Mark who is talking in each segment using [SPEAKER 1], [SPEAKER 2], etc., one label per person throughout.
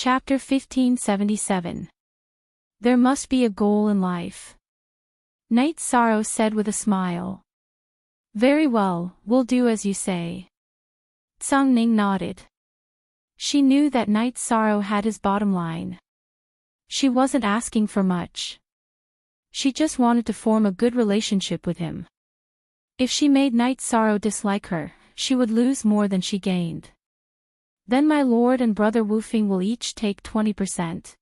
[SPEAKER 1] Chapter 1577. There must be a goal in life. Night Sorrow said with a smile. Very well, we'll do as you say. Tsang Ning nodded. She knew that Night Sorrow had his bottom line. She wasn't asking for much. She just wanted to form a good relationship with him. If she made Night Sorrow dislike her, she would lose more than she gained. Then my lord and brother Wufing will each take 20%.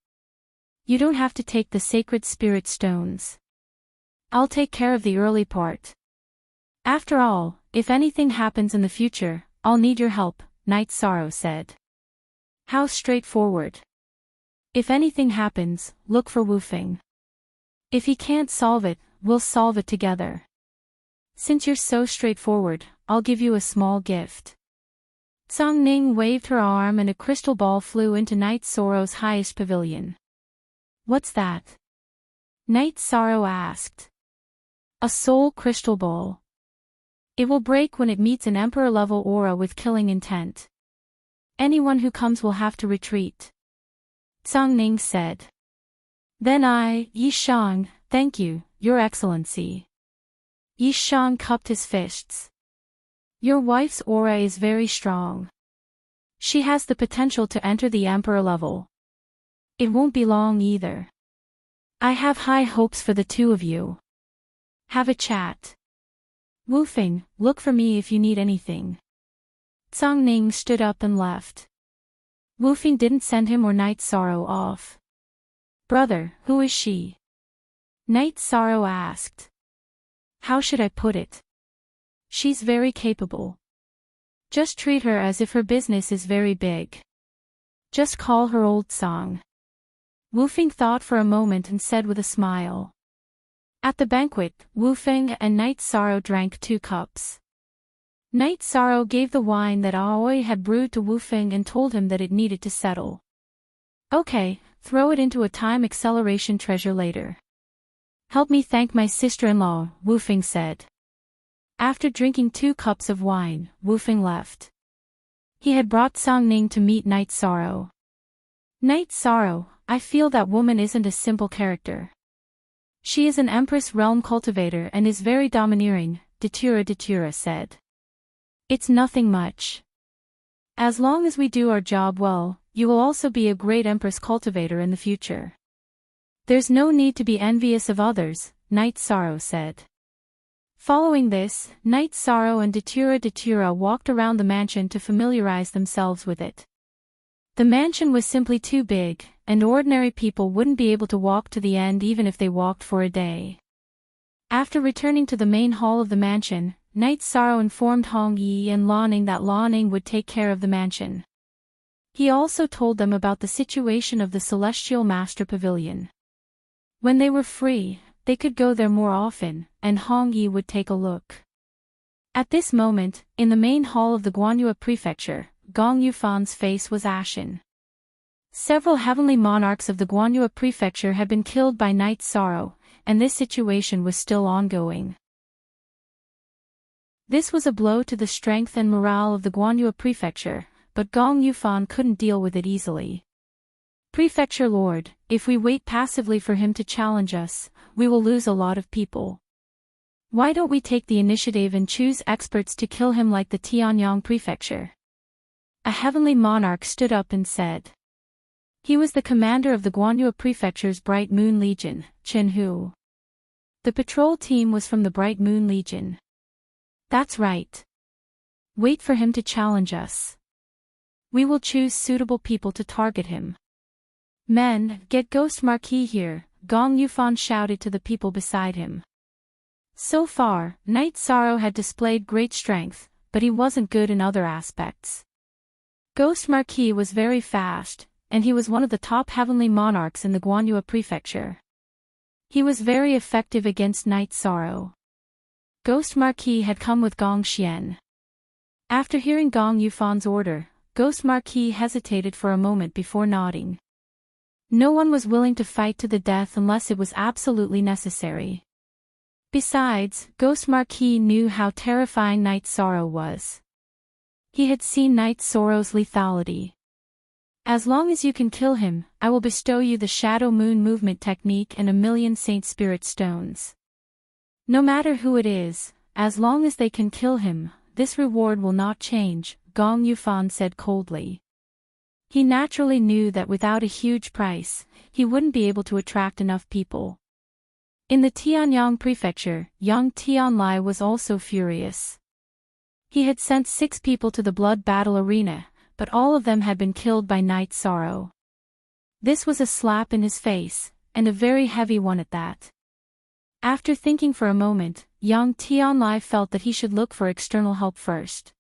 [SPEAKER 1] You don't have to take the sacred spirit stones. I'll take care of the early part. After all, if anything happens in the future, I'll need your help, Night Sorrow said. How straightforward. If anything happens, look for Wufing. If he can't solve it, we'll solve it together. Since you're so straightforward, I'll give you a small gift. Tsang Ning waved her arm and a crystal ball flew into Night Sorrow's highest pavilion. What's that? Night Sorrow asked. A soul crystal ball. It will break when it meets an emperor-level aura with killing intent. Anyone who comes will have to retreat. Tsang Ning said. Then Yi Shang, thank you, Your Excellency. Yi Shang cupped his fists. Your wife's aura is very strong. She has the potential to enter the emperor level. It won't be long either. I have high hopes for the two of you. Have a chat. Wufing, look for me if you need anything. Tsang Ning stood up and left. Wufing didn't send him or Night Sorrow off. Brother, who is she? Night Sorrow asked. How should I put it? She's very capable. Just treat her as if her business is very big. Just call her Old Song. Wufing thought for a moment and said with a smile. At the banquet, Wufing and Night Sorrow drank 2 cups. Night Sorrow gave the wine that Aoi had brewed to Wufing and told him that it needed to settle. Okay, throw it into a time acceleration treasure later. Help me thank my sister-in-law, Wufing said. After drinking 2 cups of wine, Wufing left. He had brought Tsang Ning to meet Night Sorrow. Night Sorrow, I feel that woman isn't a simple character. She is an Empress realm cultivator and is very domineering, Datura said. It's nothing much. As long as we do our job well, you will also be a great Empress cultivator in the future. There's no need to be envious of others, Night Sorrow said. Following this, Night Sorrow and Datura walked around the mansion to familiarize themselves with it. The mansion was simply too big, and ordinary people wouldn't be able to walk to the end even if they walked for a day. After returning to the main hall of the mansion, Night Sorrow informed Hong Yi and Lan Ning that Lan Ning would take care of the mansion. He also told them about the situation of the Celestial Master Pavilion. When they were free, they could go there more often, and Hong Yi would take a look. At this moment, in the main hall of the Guanyue Prefecture, Gong Yufan's face was ashen. Several heavenly monarchs of the Guanyue Prefecture had been killed by Night Sorrow, and this situation was still ongoing. This was a blow to the strength and morale of the Guanyue Prefecture, but Gong Yufan couldn't deal with it easily. Prefecture Lord, if we wait passively for him to challenge us, we will lose a lot of people. Why don't we take the initiative and choose experts to kill him like the Tianyang Prefecture? A heavenly monarch stood up and said. He was the commander of the Guanyue Prefecture's Bright Moon Legion, Chen Hu. The patrol team was from the Bright Moon Legion. That's right. Wait for him to challenge us. We will choose suitable people to target him. Men, get Ghost Marquis here, Gong Yufan shouted to the people beside him. So far, Night Sorrow had displayed great strength, but he wasn't good in other aspects. Ghost Marquis was very fast, and he was one of the top heavenly monarchs in the Guanyue Prefecture. He was very effective against Night Sorrow. Ghost Marquis had come with Gong Xian. After hearing Gong Yufan's order, Ghost Marquis hesitated for a moment before nodding. No one was willing to fight to the death unless it was absolutely necessary. Besides, Ghost Marquis knew how terrifying Night Sorrow was. He had seen Night Sorrow's lethality. As long as you can kill him, I will bestow you the Shadow Moon movement technique and 1,000,000 Saint Spirit stones. No matter who it is, as long as they can kill him, this reward will not change, Gong Yufan said coldly. He naturally knew that without a huge price, he wouldn't be able to attract enough people. In the Tianyang prefecture, young Tianlai was also furious. He had sent 6 people to the blood battle arena, but all of them had been killed by Night Sorrow. This was a slap in his face, and a very heavy one at that. After thinking for a moment, young Tianlai felt that he should look for external help first.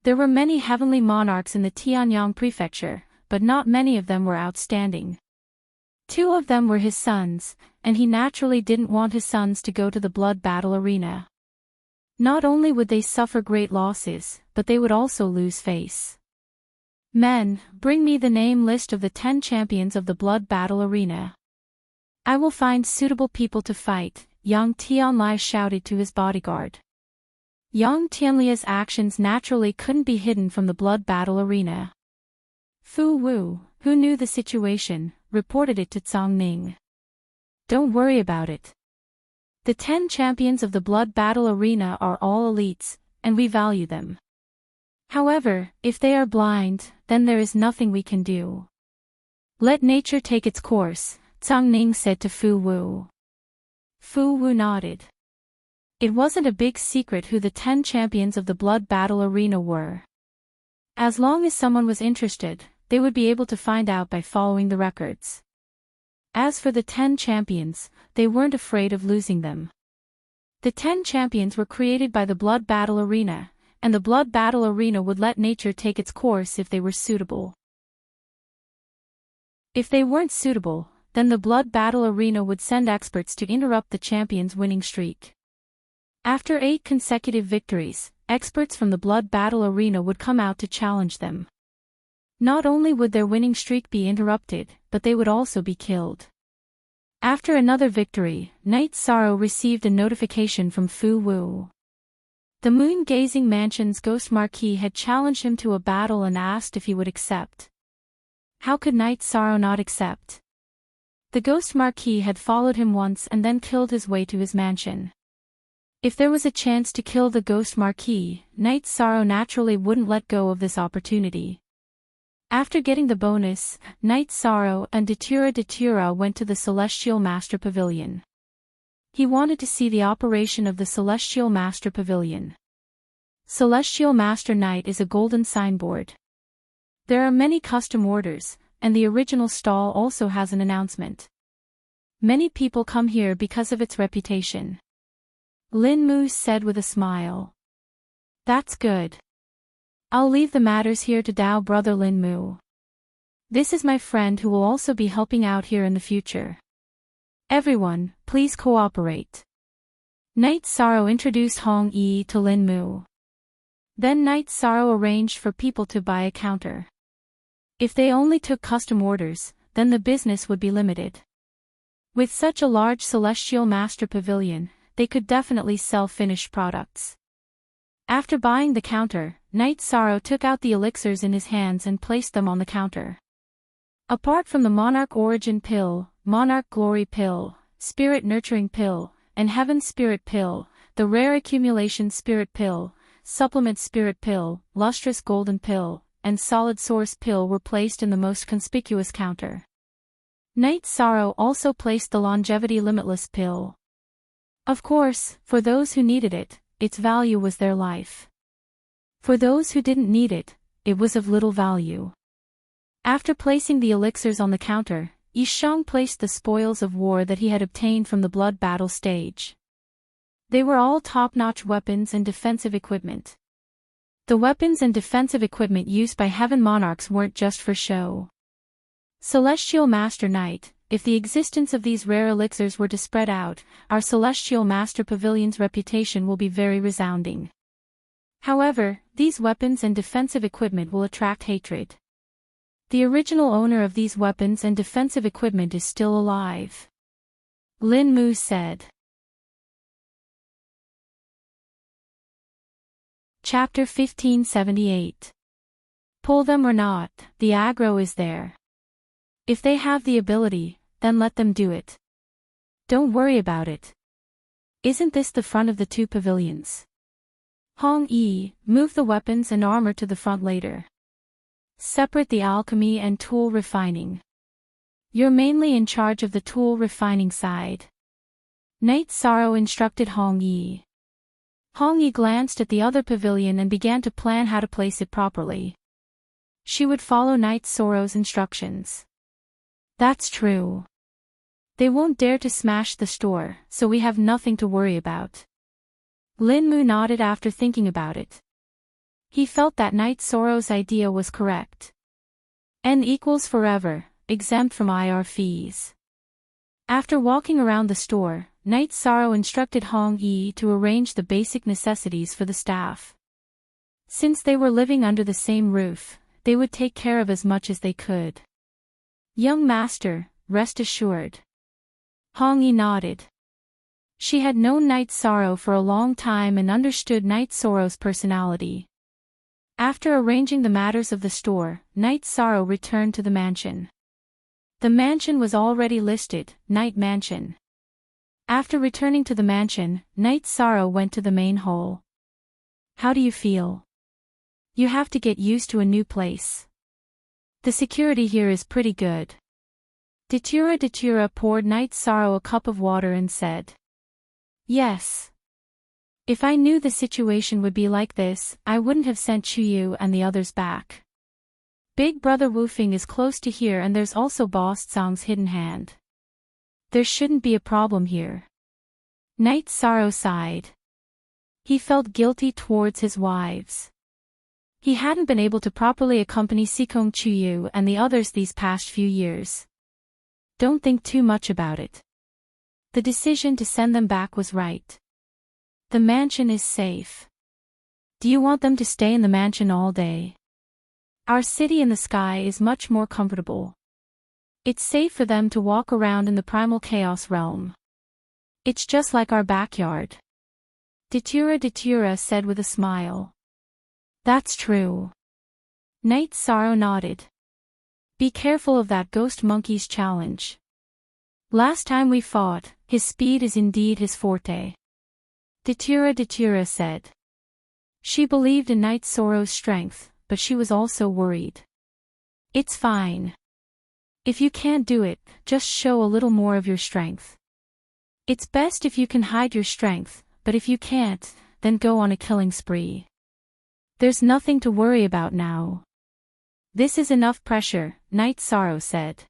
[SPEAKER 1] There were many heavenly monarchs in the Tianyang prefecture, but not many of them were outstanding. 2 of them were his sons, and he naturally didn't want his sons to go to the blood battle arena. Not only would they suffer great losses, but they would also lose face. Men, bring me the name list of the 10 champions of the blood battle arena. I will find suitable people to fight, young Tianlai shouted to his bodyguard. Young Tianlia's actions naturally couldn't be hidden from the blood battle arena. Fu Wu, who knew the situation, reported it to Zhang Ning. Don't worry about it. The 10 champions of the blood battle arena are all elites, and we value them. However, if they are blind, then there is nothing we can do. Let nature take its course, Zhang Ning said to Fu Wu. Fu Wu nodded. It wasn't a big secret who the 10 champions of the blood battle arena were. As long as someone was interested, they would be able to find out by following the records. As for the 10 champions, they weren't afraid of losing them. The 10 champions were created by the blood battle arena, and the blood battle arena would let nature take its course if they were suitable. If they weren't suitable, then the blood battle arena would send experts to interrupt the champions' winning streak. After 8 consecutive victories, experts from the blood battle arena would come out to challenge them. Not only would their winning streak be interrupted, but they would also be killed. After another victory, Night Sorrow received a notification from Fu Wu. The moon-gazing mansion's ghost marquis had challenged him to a battle and asked if he would accept. How could Night Sorrow not accept? The ghost marquis had followed him once and then killed his way to his mansion. If there was a chance to kill the ghost marquis, Night Sorrow naturally wouldn't let go of this opportunity. After getting the bonus, Night Sorrow and Datura went to the Celestial Master Pavilion. He wanted to see the operation of the Celestial Master Pavilion. Celestial Master Night is a golden signboard. There are many custom orders, and the original stall also has an announcement. Many people come here because of its reputation. Lin Mu said with a smile. That's good. I'll leave the matters here to Dao brother Lin Mu. This is my friend who will also be helping out here in the future. Everyone, please cooperate. Night Sorrow introduced Hong Yi to Lin Mu. Then Night Sorrow arranged for people to buy a counter. If they only took custom orders, then the business would be limited. With such a large Celestial Master Pavilion, they could definitely sell finished products. After buying the counter, Night Sorrow took out the elixirs in his hands and placed them on the counter. Apart from the Monarch Origin Pill, Monarch Glory Pill, Spirit Nurturing Pill, and Heaven Spirit Pill, the Rare Accumulation Spirit Pill, Supplement Spirit Pill, Lustrous Golden Pill, and Solid Source Pill were placed in the most conspicuous counter. Night Sorrow also placed the Longevity Limitless Pill. Of course, for those who needed it, its value was their life. For those who didn't need it, it was of little value. After placing the elixirs on the counter, Yisheng placed the spoils of war that he had obtained from the blood battle stage. They were all top-notch weapons and defensive equipment. The weapons and defensive equipment used by Heaven Monarchs weren't just for show. Celestial Master Knight, if the existence of these rare elixirs were to spread out, our Celestial Master Pavilion's reputation will be very resounding. However, these weapons and defensive equipment will attract hatred. The original owner of these weapons and defensive equipment is still alive. Lin Mu said. Chapter 1578. Pull them or not, the aggro is there. If they have the ability, then let them do it. Don't worry about it. Isn't this the front of the two pavilions? Hong Yi, move the weapons and armor to the front later. Separate the alchemy and tool refining. You're mainly in charge of the tool refining side. Knight Sorrow instructed Hong Yi. Hong Yi glanced at the other pavilion and began to plan how to place it properly. She would follow Knight Sorrow's instructions. That's true. They won't dare to smash the store, so we have nothing to worry about. Lin Mu nodded after thinking about it. He felt that Knight Sorrow's idea was correct. N equals forever, exempt from IR fees. After walking around the store, Knight Sorrow instructed Hong Yi to arrange the basic necessities for the staff. Since they were living under the same roof, they would take care of as much as they could. Young master, rest assured. Hong Yi nodded. She had known Knight Sorrow for a long time and understood Knight Sorrow's personality. After arranging the matters of the store, Knight Sorrow returned to the mansion. The mansion was already listed, Knight Mansion. After returning to the mansion, Knight Sorrow went to the main hall. How do you feel? You have to get used to a new place. The security here is pretty good. Datura poured Knight Sorrow a cup of water and said. Yes. If I knew the situation would be like this, I wouldn't have sent Chuyu and the others back. Big Brother Wufing is close to here and there's also Boss Tsang's hidden hand. There shouldn't be a problem here. Knight Sorrow sighed. He felt guilty towards his wives. He hadn't been able to properly accompany Sikong Chuyu and the others these past few years. Don't think too much about it. The decision to send them back was right. The mansion is safe. Do you want them to stay in the mansion all day? Our city in the sky is much more comfortable. It's safe for them to walk around in the primal chaos realm. It's just like our backyard. Datura said with a smile. That's true. Knight Sorrow nodded. Be careful of that ghost monkey's challenge. Last time we fought, his speed is indeed his forte. Datura said. She believed in Knight Sorrow's strength, but she was also worried. It's fine. If you can't do it, just show a little more of your strength. It's best if you can hide your strength, but if you can't, then go on a killing spree. There's nothing to worry about now. This is enough pressure, Knight Sorrow said.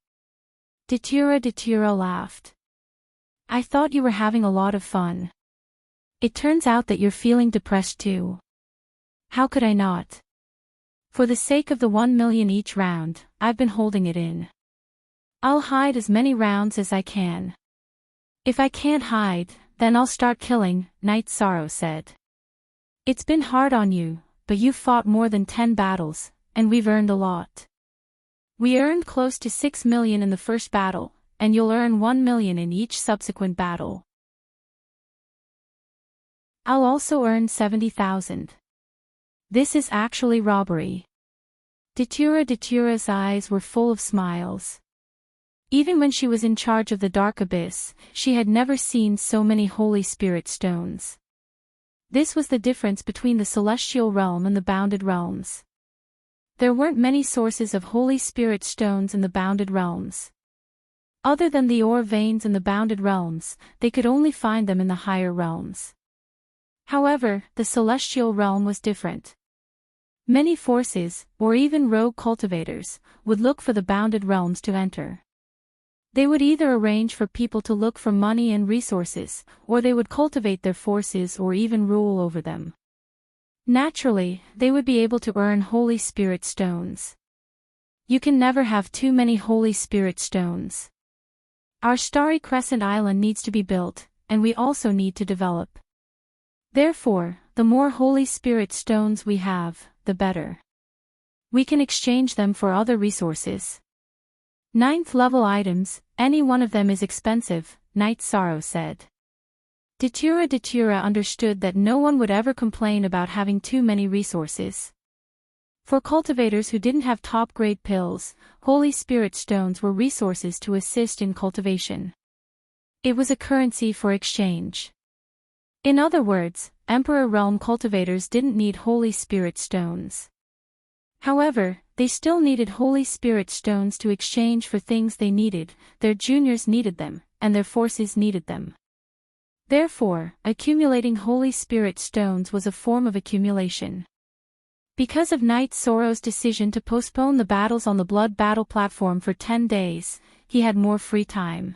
[SPEAKER 1] Datura laughed. I thought you were having a lot of fun. It turns out that you're feeling depressed too. How could I not? For the sake of the 1 million each round, I've been holding it in. I'll hide as many rounds as I can. If I can't hide, then I'll start killing, Knight Sorrow said. It's been hard on you, but you've fought more than 10 battles, and we've earned a lot. We earned close to 6 million in the first battle, and you'll earn 1 million in each subsequent battle. I'll also earn 70,000. This is actually robbery. Datura's eyes were full of smiles. Even when she was in charge of the Dark Abyss, she had never seen so many Holy Spirit stones. This was the difference between the Celestial Realm and the Bounded Realms. There weren't many sources of Holy Spirit stones in the Bounded Realms. Other than the ore veins in the Bounded Realms, they could only find them in the higher realms. However, the Celestial Realm was different. Many forces, or even rogue cultivators, would look for the Bounded Realms to enter. They would either arrange for people to look for money and resources, or they would cultivate their forces or even rule over them. Naturally, they would be able to earn Holy Spirit stones. You can never have too many Holy Spirit stones. Our Starry Crescent Island needs to be built, and we also need to develop. Therefore, the more Holy Spirit stones we have, the better. We can exchange them for other resources. 9th level items, any one of them is expensive, Knight Sorrow said. Datura understood that no one would ever complain about having too many resources. For cultivators who didn't have top-grade pills, Holy Spirit stones were resources to assist in cultivation. It was a currency for exchange. In other words, Emperor Realm cultivators didn't need Holy Spirit stones. However, they still needed Holy Spirit stones to exchange for things they needed, their juniors needed them, and their forces needed them. Therefore, accumulating Holy Spirit stones was a form of accumulation. Because of Knight Sorrow's decision to postpone the battles on the Blood Battle platform for 10 days, he had more free time.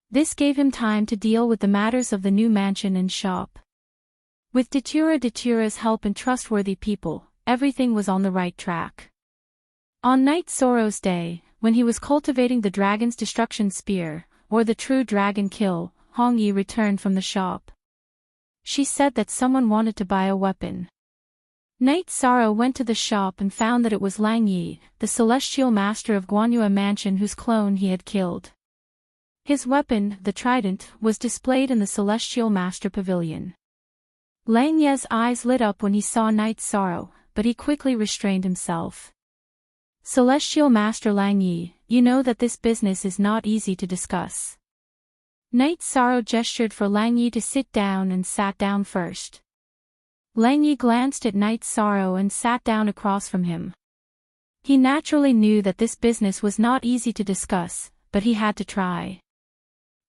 [SPEAKER 1] This gave him time to deal with the matters of the new mansion and shop. With Datura's help and trustworthy people, everything was on the right track. On Knight Sorrow's day, when he was cultivating the dragon's destruction spear, or the true dragon kill, Hong Yi returned from the shop. She said that someone wanted to buy a weapon. Knight Sorrow went to the shop and found that it was Lang Yi, the celestial master of Guanyue Mansion whose clone he had killed. His weapon, the trident, was displayed in the celestial master pavilion. Lang Yi's eyes lit up when he saw Knight Sorrow, but he quickly restrained himself. Celestial Master Lang Yi, you know that this business is not easy to discuss. Knight Sorrow gestured for Lang Yi to sit down and sat down first. Lang Yi glanced at Knight Sorrow and sat down across from him. He naturally knew that this business was not easy to discuss, but he had to try.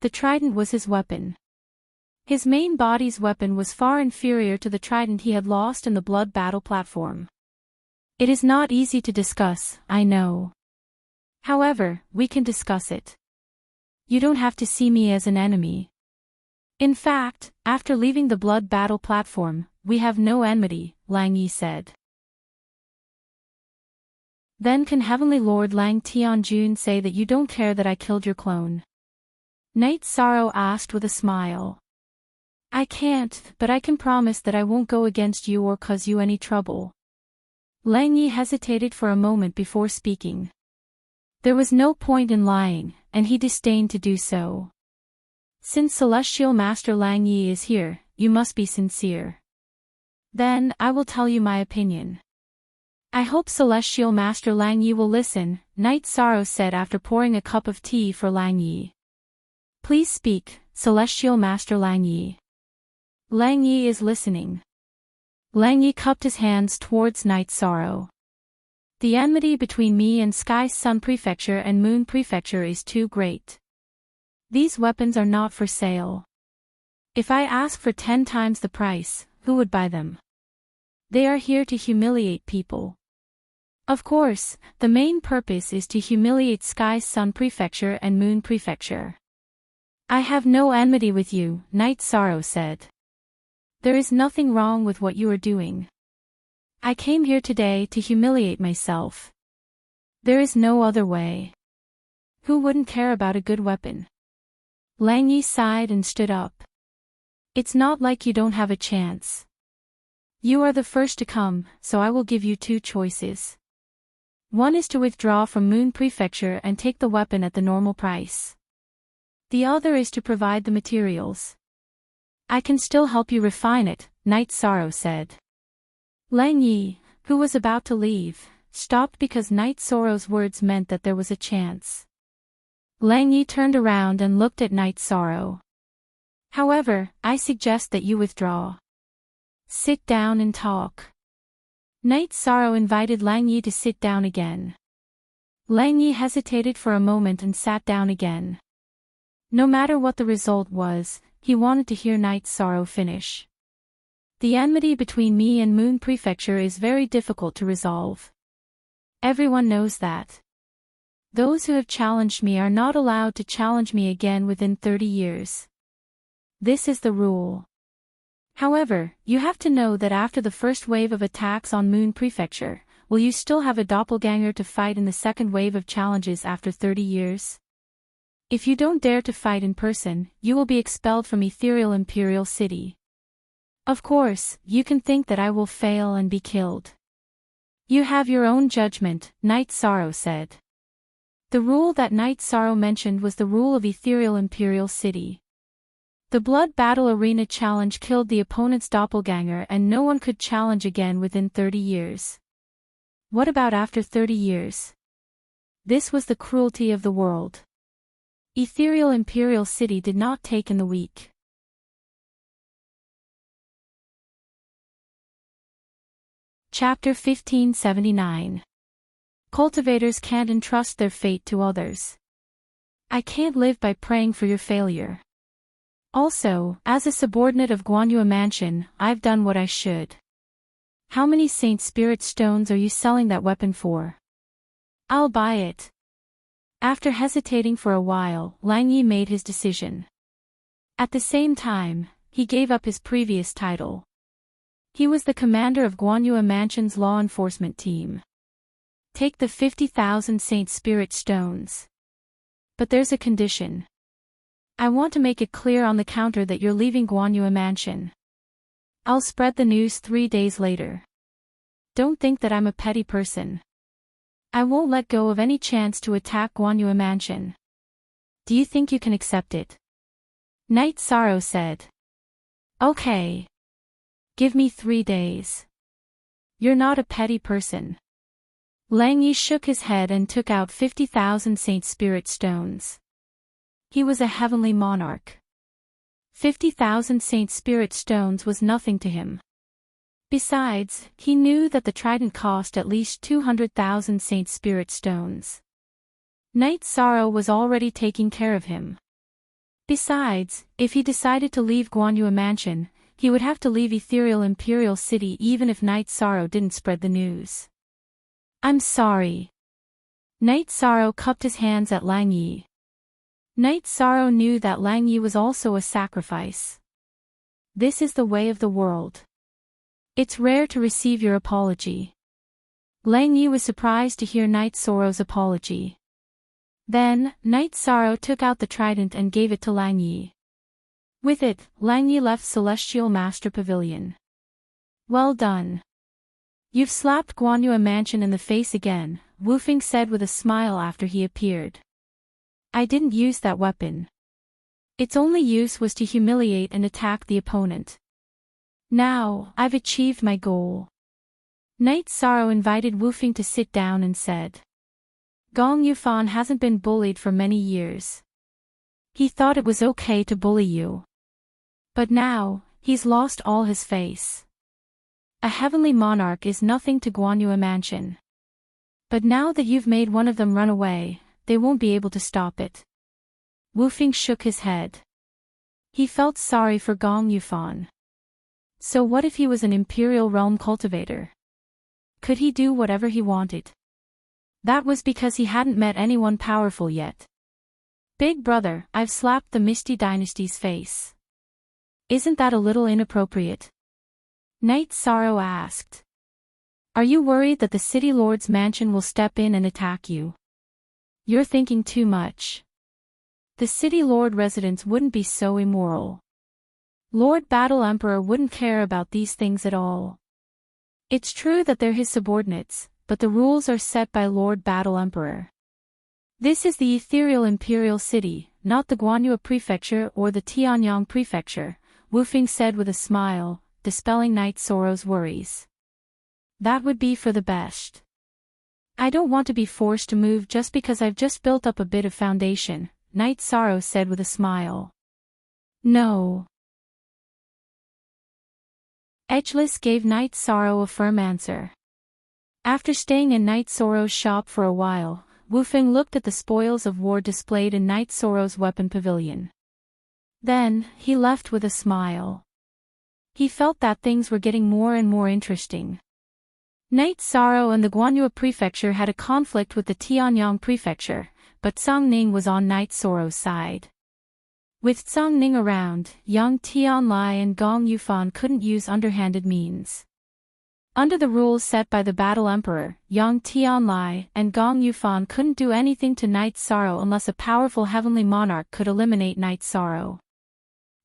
[SPEAKER 1] The trident was his weapon. His main body's weapon was far inferior to the trident he had lost in the Blood Battle platform. It is not easy to discuss, I know. However, we can discuss it. You don't have to see me as an enemy. In fact, after leaving the Blood Battle platform, we have no enmity, Lang Yi said. Then can Heavenly Lord Lang Tianjun say that you don't care that I killed your clone? Knight Sorrow asked with a smile. I can't, but I can promise that I won't go against you or cause you any trouble. Lang Yi hesitated for a moment before speaking. There was no point in lying, and he disdained to do so. Since Celestial Master Lang Yi is here, you must be sincere. Then, I will tell you my opinion. I hope Celestial Master Lang Yi will listen, Knight Sorrow said after pouring a cup of tea for Lang Yi. Please speak, Celestial Master Lang Yi. Lang Yi is listening. Lang Yi cupped his hands towards Knight Sorrow. The enmity between me and Sky Sun Prefecture and Moon Prefecture is too great. These weapons are not for sale. If I ask for 10 times the price, who would buy them? They are here to humiliate people. Of course, the main purpose is to humiliate Sky Sun Prefecture and Moon Prefecture. I have no enmity with you, Knight Sorrow said. There is nothing wrong with what you are doing. I came here today to humiliate myself. There is no other way. Who wouldn't care about a good weapon? Lang Yi sighed and stood up. It's not like you don't have a chance. You are the first to come, so I will give you 2 choices. One is to withdraw from Moon Prefecture and take the weapon at the normal price. The other is to provide the materials. I can still help you refine it, Knight Sorrow said. Lang Yi, who was about to leave, stopped because Knight Sorrow's words meant that there was a chance. Lang Yi turned around and looked at Knight Sorrow. However, I suggest that you withdraw. Sit down and talk. Knight Sorrow invited Lang Yi to sit down again. Lang Yi hesitated for a moment and sat down again. No matter what the result was, he wanted to hear Knight Sorrow finish. The enmity between me and Moon Prefecture is very difficult to resolve. Everyone knows that. Those who have challenged me are not allowed to challenge me again within 30 years. This is the rule. However, you have to know that after the first wave of attacks on Moon Prefecture, will you still have a doppelganger to fight in the second wave of challenges after 30 years? If you don't dare to fight in person, you will be expelled from Ethereal Imperial City. Of course, you can think that I will fail and be killed. You have your own judgment, Knight Sorrow said. The rule that Knight Sorrow mentioned was the rule of Ethereal Imperial City. The Blood Battle Arena challenge killed the opponent's doppelganger and no one could challenge again within 30 years. What about after 30 years? This was the cruelty of the world. Ethereal Imperial City did not take in the week. Chapter 1579. Cultivators can't entrust their fate to others. I can't live by praying for your failure. Also, as a subordinate of Guanyue Mansion, I've done what I should. How many Saint Spirit Stones are you selling that weapon for? I'll buy it. After hesitating for a while, Lang Yi made his decision. At the same time, he gave up his previous title. He was the commander of Guanyue Mansion's law enforcement team. Take the 50,000 Saint Spirit Stones. But there's a condition. I want to make it clear on the counter that you're leaving Guanyue Mansion. I'll spread the news 3 days later. Don't think that I'm a petty person. I won't let go of any chance to attack Guanyue Mansion. Do you think you can accept it? Night Sorrow said. Okay. Give me 3 days. You're not a petty person. Lang Yi shook his head and took out 50,000 Saint Spirit Stones. He was a heavenly monarch. 50,000 Saint Spirit Stones was nothing to him. Besides, he knew that the trident cost at least 200,000 Saint Spirit Stones. Night Sorrow was already taking care of him. Besides, if he decided to leave Guanyue Mansion, he would have to leave Ethereal Imperial City even if Night Sorrow didn't spread the news. I'm sorry. Night Sorrow cupped his hands at Lang Yi. Night Sorrow knew that Lang Yi was also a sacrifice. This is the way of the world. It's rare to receive your apology. Lang Yi was surprised to hear Night Sorrow's apology. Then, Night Sorrow took out the trident and gave it to Lang Yi. With it, Lang Yi left Celestial Master Pavilion. Well done. You've slapped Guanyue Mansion in the face again, Wu Feng said with a smile after he appeared. I didn't use that weapon. Its only use was to humiliate and attack the opponent. Now, I've achieved my goal. Night Sorrow invited Wu Feng to sit down and said. Gong Yufan hasn't been bullied for many years. He thought it was okay to bully you. But now, he's lost all his face. A heavenly monarch is nothing to Guanyue Mansion. But now that you've made one of them run away, they won't be able to stop it. Wu Feng shook his head. He felt sorry for Gong Yufan. So what if he was an Imperial Realm cultivator? Could he do whatever he wanted? That was because he hadn't met anyone powerful yet. Big brother, I've slapped the Misty Dynasty's face. Isn't that a little inappropriate? Night Sorrow asked. Are you worried that the City Lord's mansion will step in and attack you? You're thinking too much. The City Lord residents wouldn't be so immoral. Lord Battle Emperor wouldn't care about these things at all. It's true that they're his subordinates, but the rules are set by Lord Battle Emperor. This is the Ethereal Imperial City, not the Guanyue Prefecture or the Tianyang Prefecture, Wu Feng said with a smile, dispelling Night Sorrow's worries. That would be for the best. I don't want to be forced to move just because I've just built up a bit of foundation, Night Sorrow said with a smile. No. Edgeless gave Night Sorrow a firm answer. After staying in Night Sorrow's shop for a while, Wu Feng looked at the spoils of war displayed in Night Sorrow's weapon pavilion. Then, he left with a smile. He felt that things were getting more and more interesting. Night Sorrow and the Guanyue Prefecture had a conflict with the Tianyang Prefecture, but Zhang Ning was on Night Sorrow's side. With Zhang Ning around, Yang Tianlai and Gong Yufan couldn't use underhanded means. Under the rules set by the Battle Emperor, Yang Tianlai and Gong Yufan couldn't do anything to Night Sorrow unless a powerful heavenly monarch could eliminate Night Sorrow.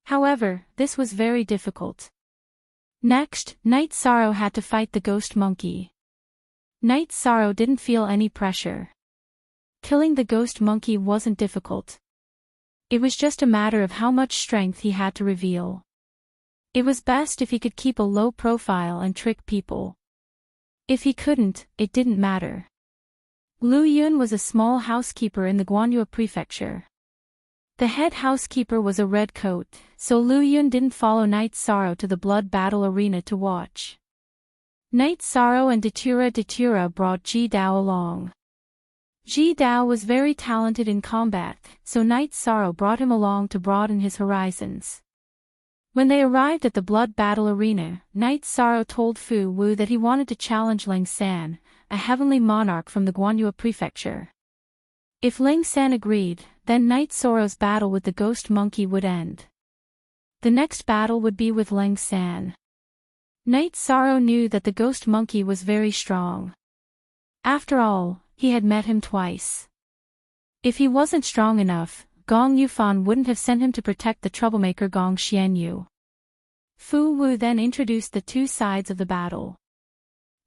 [SPEAKER 1] However, this was very difficult. Next, Night Sorrow had to fight the ghost monkey. Night Sorrow didn't feel any pressure. Killing the ghost monkey wasn't difficult. It was just a matter of how much strength he had to reveal. It was best if he could keep a low profile and trick people. If he couldn't, it didn't matter. Lu Yun was a small housekeeper in the Guanyu Prefecture. The head housekeeper was a red coat, so Lu Yun didn't follow Night Sorrow to the blood battle arena to watch. Night Sorrow and Datura brought Ji Dao along. Ji Dao was very talented in combat, so Night Sorrow brought him along to broaden his horizons. When they arrived at the blood battle arena, Night Sorrow told Fu Wu that he wanted to challenge Ling San, a heavenly monarch from the Guanyu Prefecture. If Ling San agreed, then Night Sorrow's battle with the ghost monkey would end. The next battle would be with Ling San. Night Sorrow knew that the ghost monkey was very strong. After all, he had met him twice. If he wasn't strong enough, Gong Yufan wouldn't have sent him to protect the troublemaker Gong Xianyu. Fu Wu then introduced the two sides of the battle.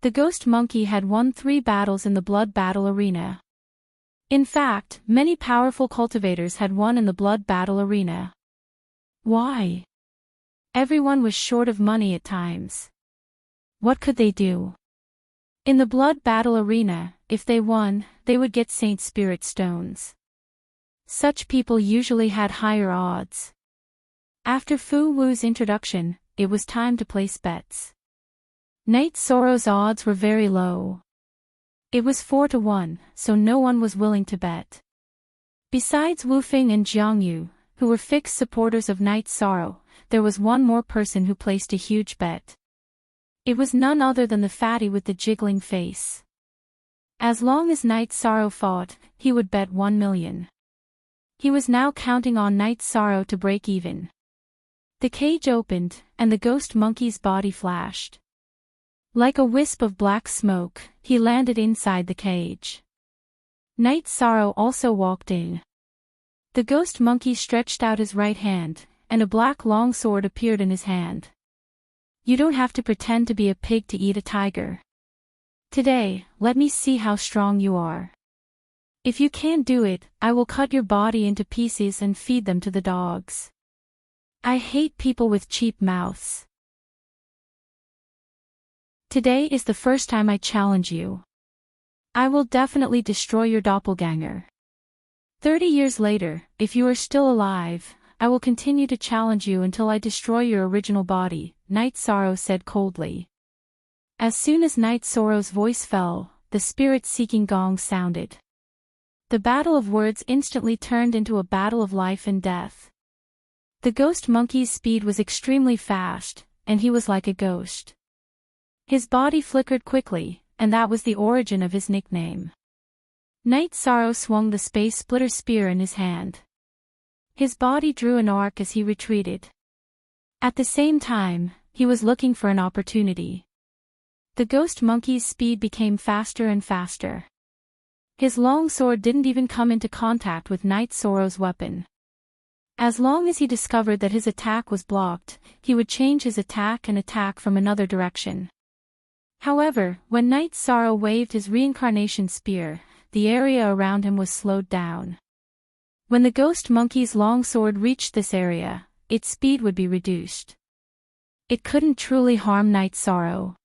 [SPEAKER 1] The ghost monkey had won 3 battles in the blood battle arena. In fact, many powerful cultivators had won in the blood battle arena. Why? Everyone was short of money at times. What could they do? In the blood battle arena, if they won, they would get Saint Spirit stones. Such people usually had higher odds. After Fu Wu's introduction, it was time to place bets. Night Sorrow's odds were very low. It was 4-1, so no one was willing to bet. Besides Wu Fing and Jiang Yu, who were fixed supporters of Night Sorrow, there was one more person who placed a huge bet. It was none other than the fatty with the jiggling face. As long as Night Sorrow fought, he would bet 1 million. He was now counting on Night Sorrow to break even. The cage opened, and the ghost monkey's body flashed. Like a wisp of black smoke, he landed inside the cage. Night Sorrow also walked in. The ghost monkey stretched out his right hand, and a black longsword appeared in his hand. You don't have to pretend to be a pig to eat a tiger. Today, let me see how strong you are. If you can't do it, I will cut your body into pieces and feed them to the dogs. I hate people with cheap mouths. Today is the first time I challenge you. I will definitely destroy your doppelganger. 30 years later, if you are still alive, I will continue to challenge you until I destroy your original body, Night Sorrow said coldly. As soon as Night Sorrow's voice fell, the spirit-seeking gong sounded. The battle of words instantly turned into a battle of life and death. The ghost monkey's speed was extremely fast, and he was like a ghost. His body flickered quickly, and that was the origin of his nickname. Night Sorrow swung the space splitter spear in his hand. His body drew an arc as he retreated. At the same time, he was looking for an opportunity. The ghost monkey's speed became faster and faster. His long sword didn't even come into contact with Night Sorrow's weapon. As long as he discovered that his attack was blocked, he would change his attack and attack from another direction. However, when Night Sorrow waved his reincarnation spear, the area around him was slowed down. When the ghost monkey's long sword reached this area, its speed would be reduced. It couldn't truly harm Night Sorrow.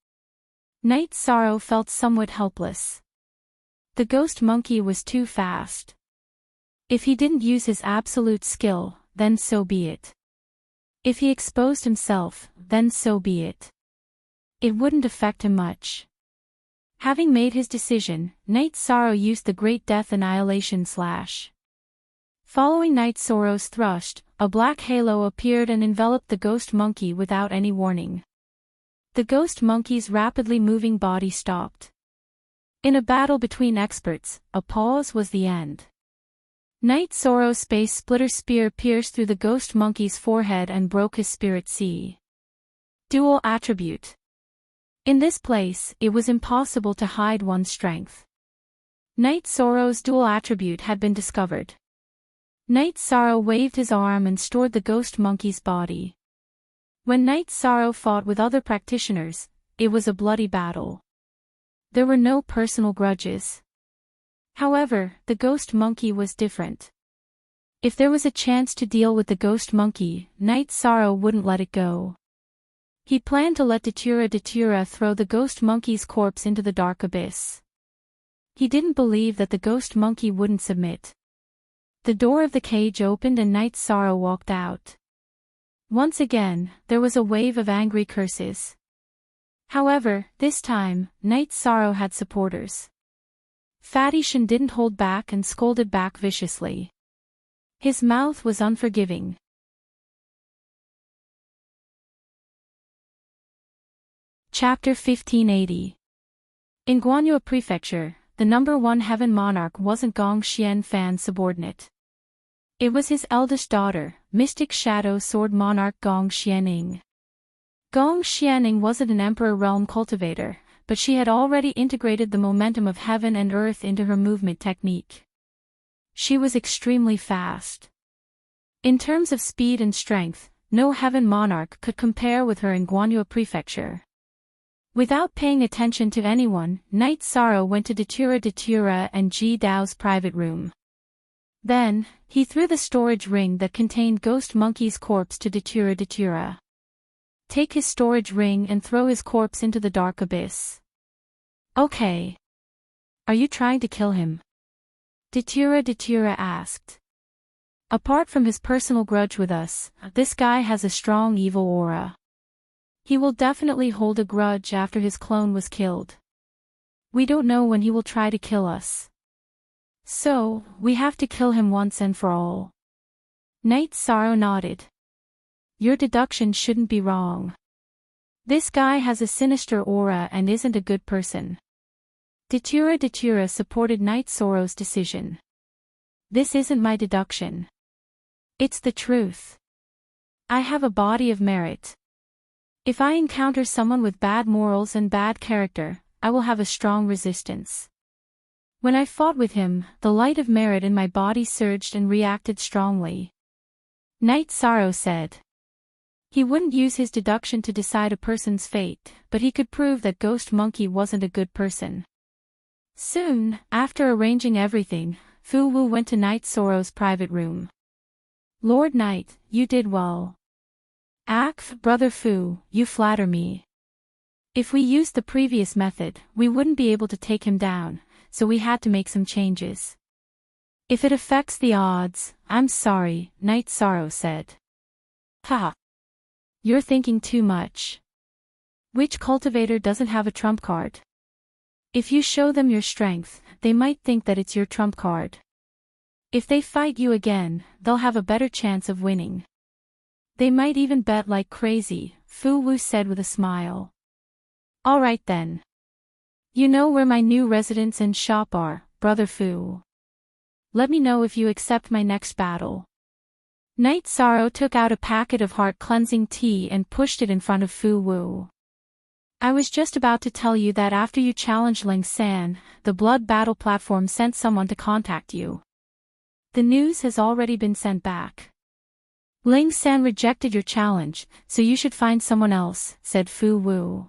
[SPEAKER 1] Night Sorrow felt somewhat helpless. The ghost monkey was too fast. If he didn't use his absolute skill, then so be it. If he exposed himself, then so be it. It wouldn't affect him much. Having made his decision, Night Sorrow used the Great Death Annihilation Slash. Following Night Sorrow's thrust, a black halo appeared and enveloped the ghost monkey without any warning. The ghost monkey's rapidly moving body stopped. In a battle between experts, a pause was the end. Night Sorrow's space splitter spear pierced through the ghost monkey's forehead and broke his spirit sea. Dual attribute. In this place, it was impossible to hide one's strength. Night Sorrow's dual attribute had been discovered. Night Sorrow waved his arm and stored the ghost monkey's body. When Night Sorrow fought with other practitioners, it was a bloody battle. There were no personal grudges. However, the ghost monkey was different. If there was a chance to deal with the ghost monkey, Night Sorrow wouldn't let it go. He planned to let Datura throw the ghost monkey's corpse into the dark abyss. He didn't believe that the ghost monkey wouldn't submit. The door of the cage opened and Night Sorrow walked out. Once again, there was a wave of angry curses. However, this time, Night Sorrow had supporters. Fatty Shan didn't hold back and scolded back viciously. His mouth was unforgiving. Chapter 1580. In Guanyu Prefecture, the #1 heaven monarch wasn't Gong Xian Fan's subordinate. It was his eldest daughter, Mystic Shadow Sword Monarch Gong Xianing. Gong Xianing wasn't an Emperor Realm cultivator, but she had already integrated the momentum of heaven and earth into her movement technique. She was extremely fast. In terms of speed and strength, no heaven monarch could compare with her in Guanyu Prefecture. Without paying attention to anyone, Night Sorrow went to Datura and Ji Dao's private room. Then, he threw the storage ring that contained Ghost Monkey's corpse to Datura. Take his storage ring and throw his corpse into the dark abyss. Okay. Are you trying to kill him? Datura asked. Apart from his personal grudge with us, this guy has a strong evil aura. He will definitely hold a grudge after his clone was killed. We don't know when he will try to kill us. So, we have to kill him once and for all. Night Sorrow nodded. Your deduction shouldn't be wrong. This guy has a sinister aura and isn't a good person. Datura supported Night Sorrow's decision. This isn't my deduction. It's the truth. I have a body of merit. If I encounter someone with bad morals and bad character, I will have a strong resistance. When I fought with him, the light of merit in my body surged and reacted strongly. Night Sorrow said. He wouldn't use his deduction to decide a person's fate, but he could prove that Ghost Monkey wasn't a good person. Soon, after arranging everything, Fu Wu went to Night Sorrow's private room. Lord Night, you did well. Brother Fu, you flatter me. If we used the previous method, we wouldn't be able to take him down, so we had to make some changes. If it affects the odds, I'm sorry, Night Sorrow said. Haha. You're thinking too much. Which cultivator doesn't have a trump card? If you show them your strength, they might think that it's your trump card. If they fight you again, they'll have a better chance of winning. They might even bet like crazy, Fu Wu said with a smile. Alright then. You know where my new residence and shop are, Brother Fu. Let me know if you accept my next battle. Night Sorrow took out a packet of heart-cleansing tea and pushed it in front of Fu Wu. I was just about to tell you that after you challenged Ling San, the Blood Battle platform sent someone to contact you. The news has already been sent back. Ling San rejected your challenge, so you should find someone else, said Fu Wu.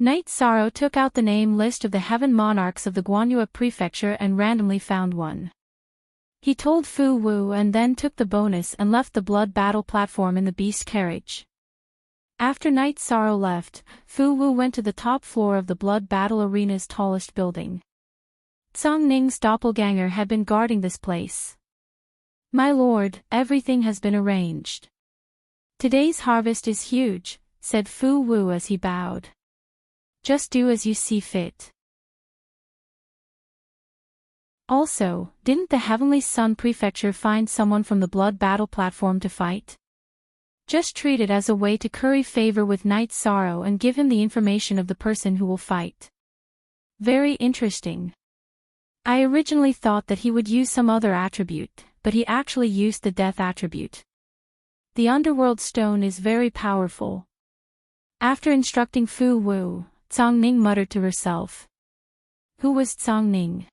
[SPEAKER 1] Night Sorrow took out the name list of the Heaven Monarchs of the Guanyu Prefecture and randomly found one. He told Fu Wu and then took the bonus and left the Blood Battle platform in the beast carriage. After Night Sorrow left, Fu Wu went to the top floor of the Blood Battle Arena's tallest building. Tsang Ning's doppelganger had been guarding this place. My lord, everything has been arranged. Today's harvest is huge, said Fu Wu as he bowed. Just do as you see fit. Also, didn't the Heavenly Sun Prefecture find someone from the Blood Battle platform to fight? Just treat it as a way to curry favor with Night Sorrow and give him the information of the person who will fight. Very interesting. I originally thought that he would use some other attribute, but he actually used the death attribute. The Underworld Stone is very powerful. After instructing Fu Wu, Tsang Ning muttered to herself. Who was Tsang Ning?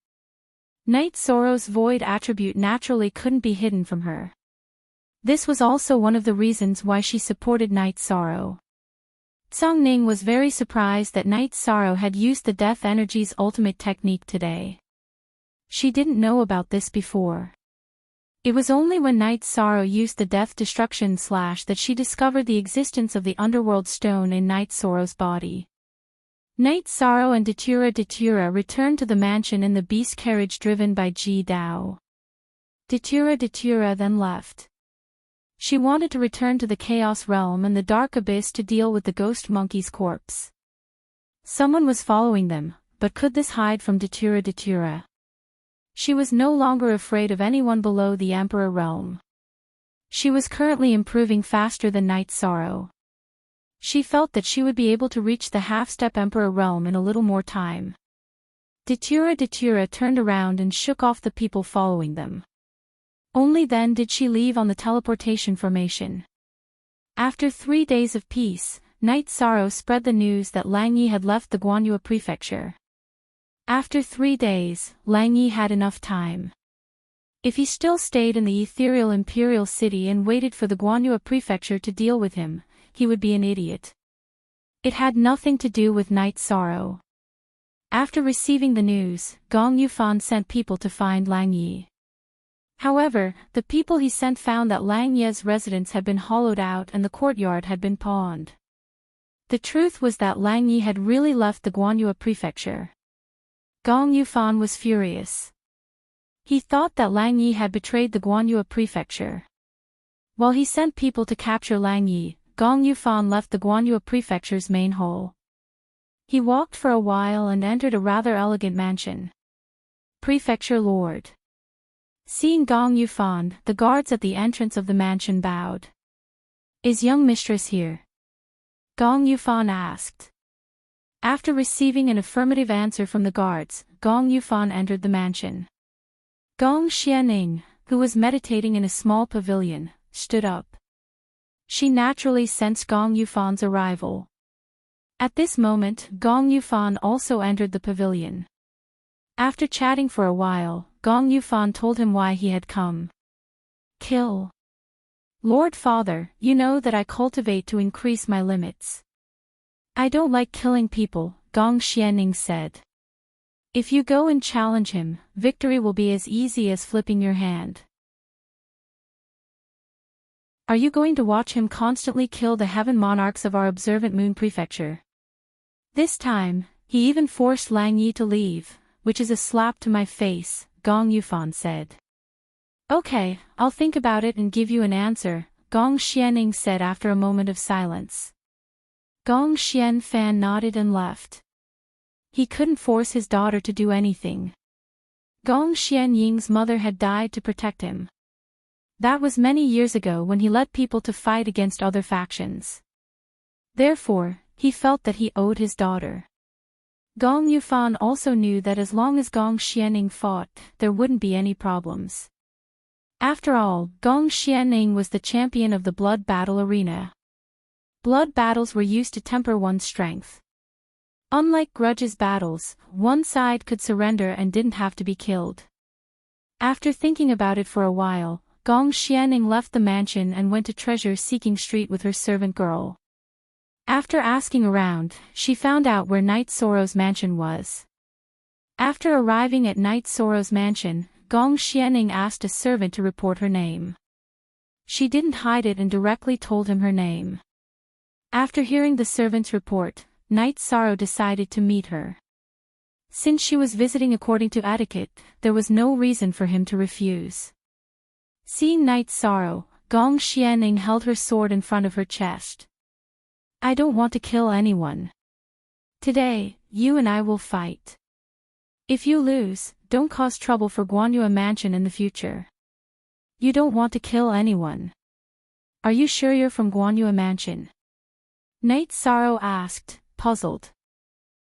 [SPEAKER 1] Night Sorrow's void attribute naturally couldn't be hidden from her. This was also one of the reasons why she supported Night Sorrow. Tsang Ning was very surprised that Night Sorrow had used the Death Energy's ultimate technique today. She didn't know about this before. It was only when Night Sorrow used the Death Destruction Slash that she discovered the existence of the underworld stone in Night Sorrow's body. Night Sorrow and Datura returned to the mansion in the beast carriage driven by Ji Dao. Datura then left. She wanted to return to the Chaos Realm and the Dark Abyss to deal with the ghost monkey's corpse. Someone was following them, but could this hide from Datura? She was no longer afraid of anyone below the Emperor Realm. She was currently improving faster than Night Sorrow. She felt that she would be able to reach the half-step Emperor Realm in a little more time. Datura turned around and shook off the people following them. Only then did she leave on the teleportation formation. After 3 days of peace, Night Sorrow spread the news that Lang Yi had left the Guanyue prefecture. After 3 days, Lang Yi had enough time. If he still stayed in the ethereal imperial city and waited for the Guanyue prefecture to deal with him, he would be an idiot. It had nothing to do with Night Sorrow. After receiving the news, Gong Yufan sent people to find Lang Yi. However, the people he sent found that Lang Yi's residence had been hollowed out and the courtyard had been pawned. The truth was that Lang Yi had really left the Guanyue prefecture. Gong Yufan was furious. He thought that Lang Yi had betrayed the Guanyue prefecture. While he sent people to capture Lang Yi, Gong Yufan left the Guanyue prefecture's main hall. He walked for a while and entered a rather elegant mansion. Prefecture Lord. Seeing Gong Yufan, the guards at the entrance of the mansion bowed. Is young mistress here? Gong Yufan asked. After receiving an affirmative answer from the guards, Gong Yufan entered the mansion. Gong Xianing, who was meditating in a small pavilion, stood up. She naturally sensed Gong Yufan's arrival. At this moment, Gong Yufan also entered the pavilion. After chatting for a while, Gong Yufan told him why he had come. Kill. Lord Father, you know that I cultivate to increase my limits. I don't like killing people, Gong Xianing said. If you go and challenge him, victory will be as easy as flipping your hand. Are you going to watch him constantly kill the heaven monarchs of our observant moon prefecture? This time, he even forced Lang Yi to leave, which is a slap to my face, Gong Yufan said. Okay, I'll think about it and give you an answer, Gong Xianing said after a moment of silence. Gong Xianfan nodded and left. He couldn't force his daughter to do anything. Gong Xianying's mother had died to protect him. That was many years ago when he led people to fight against other factions. Therefore, he felt that he owed his daughter. Gong Yufan also knew that as long as Gong Xianing fought, there wouldn't be any problems. After all, Gong Xianing was the champion of the blood battle arena. Blood battles were used to temper one's strength. Unlike grudges battles, one side could surrender and didn't have to be killed. After thinking about it for a while, Gong Xianing left the mansion and went to treasure-seeking street with her servant girl. After asking around, she found out where Night Sorrow's mansion was. After arriving at Night Sorrow's mansion, Gong Xianing asked a servant to report her name. She didn't hide it and directly told him her name. After hearing the servant's report, Night Sorrow decided to meet her. Since she was visiting according to etiquette, there was no reason for him to refuse. Seeing Night Sorrow, Gong Xianing held her sword in front of her chest. I don't want to kill anyone. Today, you and I will fight. If you lose, don't cause trouble for Guanyue Mansion in the future. You don't want to kill anyone. Are you sure you're from Guanyue Mansion? Night Sorrow asked, puzzled.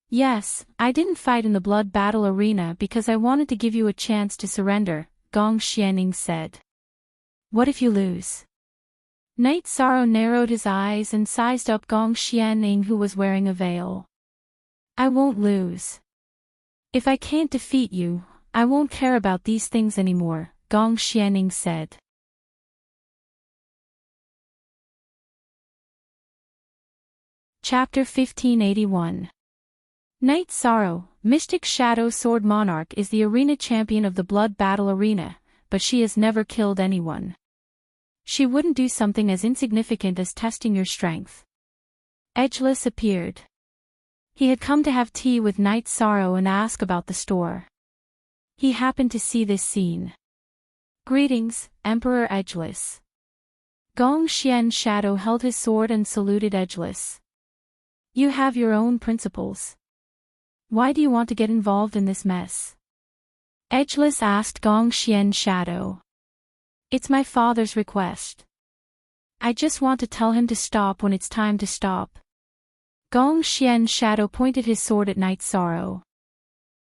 [SPEAKER 1] Yes, I didn't fight in the blood battle arena because I wanted to give you a chance to surrender, Gong Xianing said. What if you lose? Night Sorrow narrowed his eyes and sized up Gong Xianing, who was wearing a veil. I won't lose. If I can't defeat you, I won't care about these things anymore, Gong Xianing said. Chapter 1581. Night Sorrow, Mystic Shadow Sword Monarch is the arena champion of the blood battle arena, but she has never killed anyone. She wouldn't do something as insignificant as testing your strength. Edgeless appeared. He had come to have tea with Night Sorrow and ask about the store. He happened to see this scene. Greetings, Emperor Edgeless. Gong Xian's shadow held his sword and saluted Edgeless. You have your own principles. Why do you want to get involved in this mess? Edgeless asked Gong Xian's shadow. It's my father's request. I just want to tell him to stop when it's time to stop. Gong Xian's shadow pointed his sword at Night Sorrow.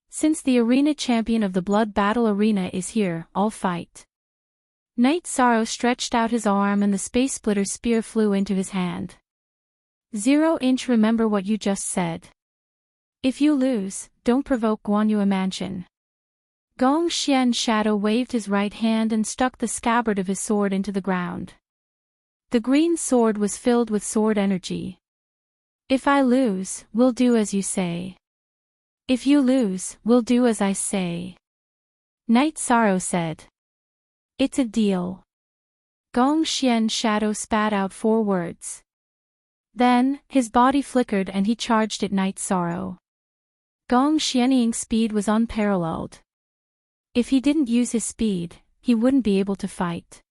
[SPEAKER 1] Since the arena champion of the blood battle arena is here, I'll fight. Night Sorrow stretched out his arm and the space splitter spear flew into his hand. 0-inch. Remember what you just said. If you lose, don't provoke Guanyu Mansion. Gong Xian's shadow waved his right hand and stuck the scabbard of his sword into the ground. The green sword was filled with sword energy. If I lose, we'll do as you say. If you lose, we'll do as I say. Night Sorrow said. It's a deal. Gong Xian's shadow spat out 4 words. Then, his body flickered and he charged at Night Sorrow. Gong Xianying's speed was unparalleled. If he didn't use his speed, he wouldn't be able to fight.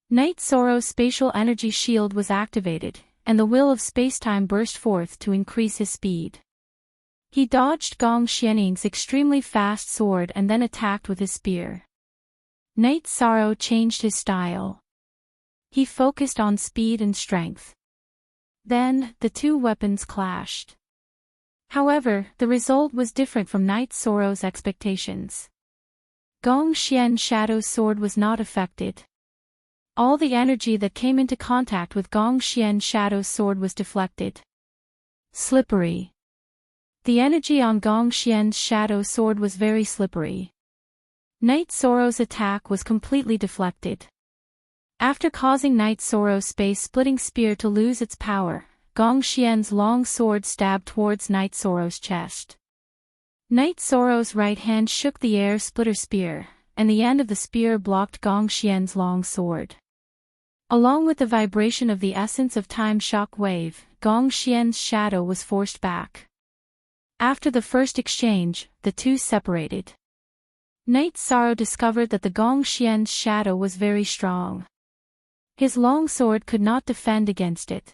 [SPEAKER 1] Night Sorrow's spatial energy shield was activated, and the will of spacetime burst forth to increase his speed. He dodged Gong Xianying's extremely fast sword and then attacked with his spear. Night Sorrow changed his style. He focused on speed and strength. Then, the 2 weapons clashed. However, the result was different from Night Sorrow's expectations. Gong Xian's shadow's sword was not affected. All the energy that came into contact with Gong Xian's shadow's sword was deflected. Slippery. The energy on Gong Xian's shadow sword was very slippery. Night Sorrow's attack was completely deflected. After causing Night Sorrow's space-splitting spear to lose its power, Gong Xian's long sword stabbed towards Night Sorrow's chest. Night Sorrow's right hand shook the air splitter spear, and the end of the spear blocked Gong Xian's long sword. Along with the vibration of the essence of time shock wave, Gong Xian's shadow was forced back. After the first exchange, the 2 separated. Night Sorrow discovered that the Gong Xian's shadow was very strong. His long sword could not defend against it.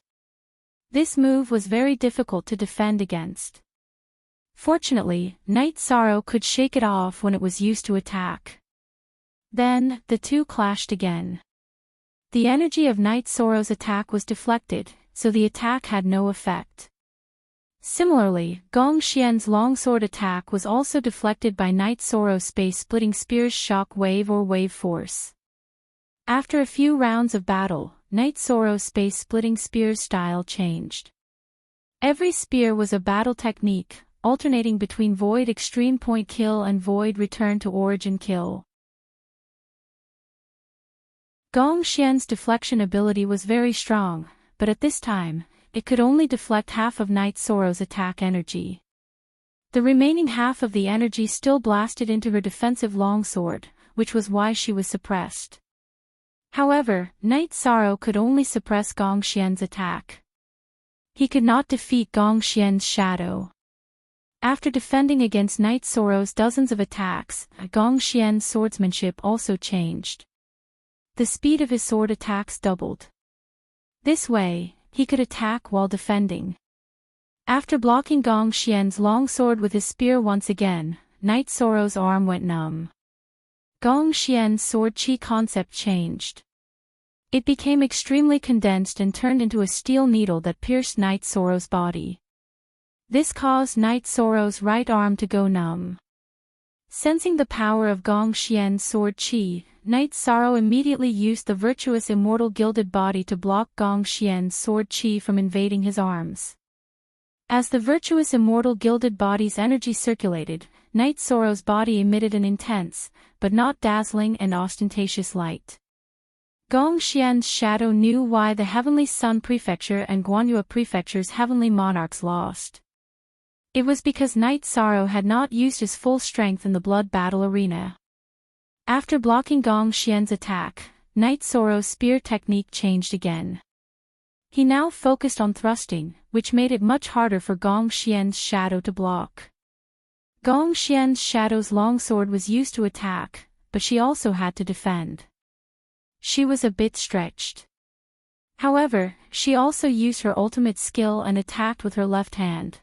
[SPEAKER 1] This move was very difficult to defend against. Fortunately, Night Sorrow could shake it off when it was used to attack. Then, the 2 clashed again. The energy of Night Sorrow's attack was deflected, so the attack had no effect. Similarly, Gong Xian's longsword attack was also deflected by Night Sorrow's space-splitting spear's shock wave or wave force. After a few rounds of battle, Night Sorrow's space-splitting spear's style changed. Every spear was a battle technique, alternating between Void Extreme Point Kill and Void Return to Origin Kill. Gong Xian's deflection ability was very strong, but at this time, it could only deflect half of Night Sorrow's attack energy. The remaining half of the energy still blasted into her defensive longsword, which was why she was suppressed. However, Night Sorrow could only suppress Gong Xian's attack. He could not defeat Gong Xian's shadow. After defending against Night Sorrow's dozens of attacks, Gong Xian's swordsmanship also changed. The speed of his sword attacks doubled. This way, he could attack while defending. After blocking Gong Xian's longsword with his spear once again, Night Sorrow's arm went numb. Gong Xian's sword chi concept changed. It became extremely condensed and turned into a steel needle that pierced Night Sorrow's body. This caused Night Sorrow's right arm to go numb. Sensing the power of Gong Xian's sword chi, Night Sorrow immediately used the virtuous immortal gilded body to block Gong Xian's sword chi from invading his arms. As the virtuous immortal gilded body's energy circulated, Night Sorrow's body emitted an intense, but not dazzling and ostentatious light. Gong Xian's shadow knew why the Heavenly Sun Prefecture and Guanyu Prefecture's heavenly monarchs lost. It was because Night Sorrow had not used his full strength in the blood battle arena. After blocking Gong Xian's attack, Night Sorrow's spear technique changed again. He now focused on thrusting, which made it much harder for Gong Xian's shadow to block. Gong Xian's shadow's longsword was used to attack, but she also had to defend. She was a bit stretched. However, she also used her ultimate skill and attacked with her left hand.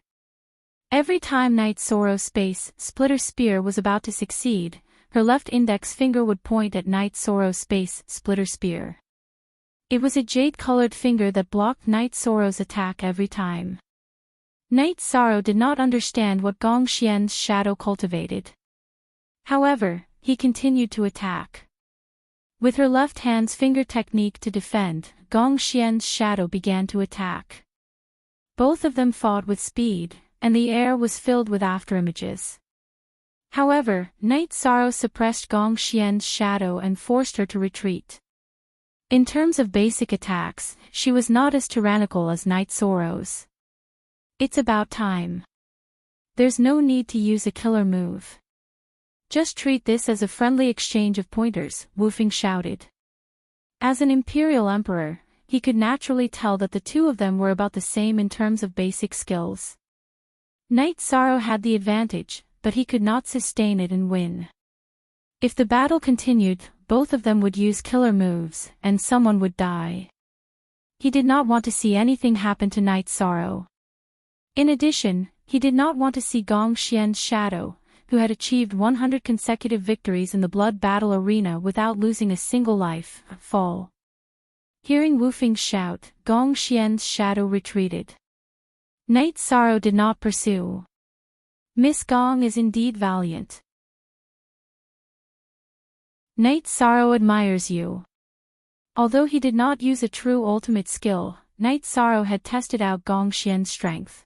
[SPEAKER 1] Every time Night Sorrow's space splitter spear was about to succeed, her left index finger would point at Night Sorrow's space splitter spear. It was a jade-colored finger that blocked Night Sorrow's attack every time. Night Sorrow did not understand what Gong Xian's shadow cultivated. However, he continued to attack. With her left hand's finger technique to defend, Gong Xian's shadow began to attack. Both of them fought with speed, and the air was filled with afterimages. However, Night Sorrow suppressed Gong Xian's shadow and forced her to retreat. In terms of basic attacks, she was not as tyrannical as Night Sorrow's. It's about time. There's no need to use a killer move. Just treat this as a friendly exchange of pointers, Wu Feng shouted. As an Imperial Emperor, he could naturally tell that the two of them were about the same in terms of basic skills. Night Sorrow had the advantage, but he could not sustain it and win. If the battle continued, both of them would use killer moves, and someone would die. He did not want to see anything happen to Night Sorrow. In addition, he did not want to see Gong Xian's shadow, who had achieved 100 consecutive victories in the blood battle arena without losing a single life, fall. Hearing Wu Feng's shout, Gong Xian's shadow retreated. Night Sorrow did not pursue. Miss Gong is indeed valiant. Night Sorrow admires you. Although he did not use a true ultimate skill, Night Sorrow had tested out Gong Xian's strength.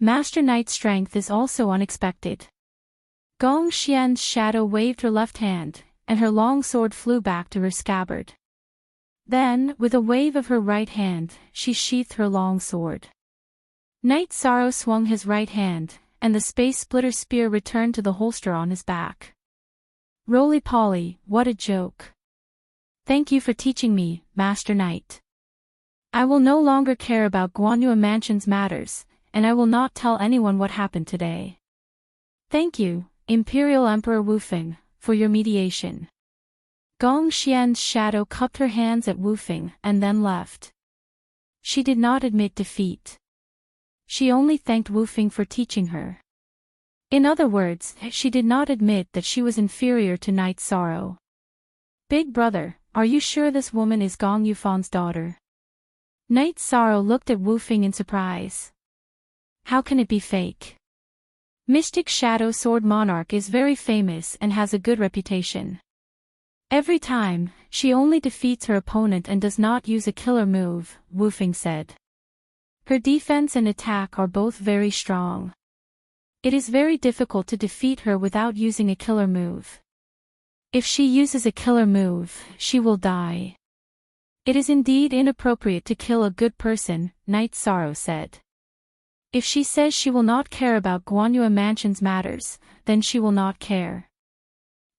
[SPEAKER 1] Master Knight's strength is also unexpected. Gong Xian's shadow waved her left hand, and her long sword flew back to her scabbard. Then, with a wave of her right hand, she sheathed her long sword. Night Sorrow swung his right hand, and the space splitter spear returned to the holster on his back. Roly-poly, what a joke. Thank you for teaching me, Master Knight. I will no longer care about Guanyue Mansion's matters, and I will not tell anyone what happened today. Thank you, Imperial Emperor Wu Feng, for your mediation. Gong Xian's shadow cupped her hands at Wu Feng and then left. She did not admit defeat. She only thanked Wu Feng for teaching her. In other words, she did not admit that she was inferior to Night Sorrow. Big brother, are you sure this woman is Gong Yufan's daughter? Night Sorrow looked at Wu Feng in surprise. How can it be fake? Mystic Shadow Sword Monarch is very famous and has a good reputation. Every time, she only defeats her opponent and does not use a killer move, Wu Feng said. Her defense and attack are both very strong. It is very difficult to defeat her without using a killer move. If she uses a killer move, she will die. It is indeed inappropriate to kill a good person, Night Sorrow said. If she says she will not care about Guanyue Mansion's matters, then she will not care.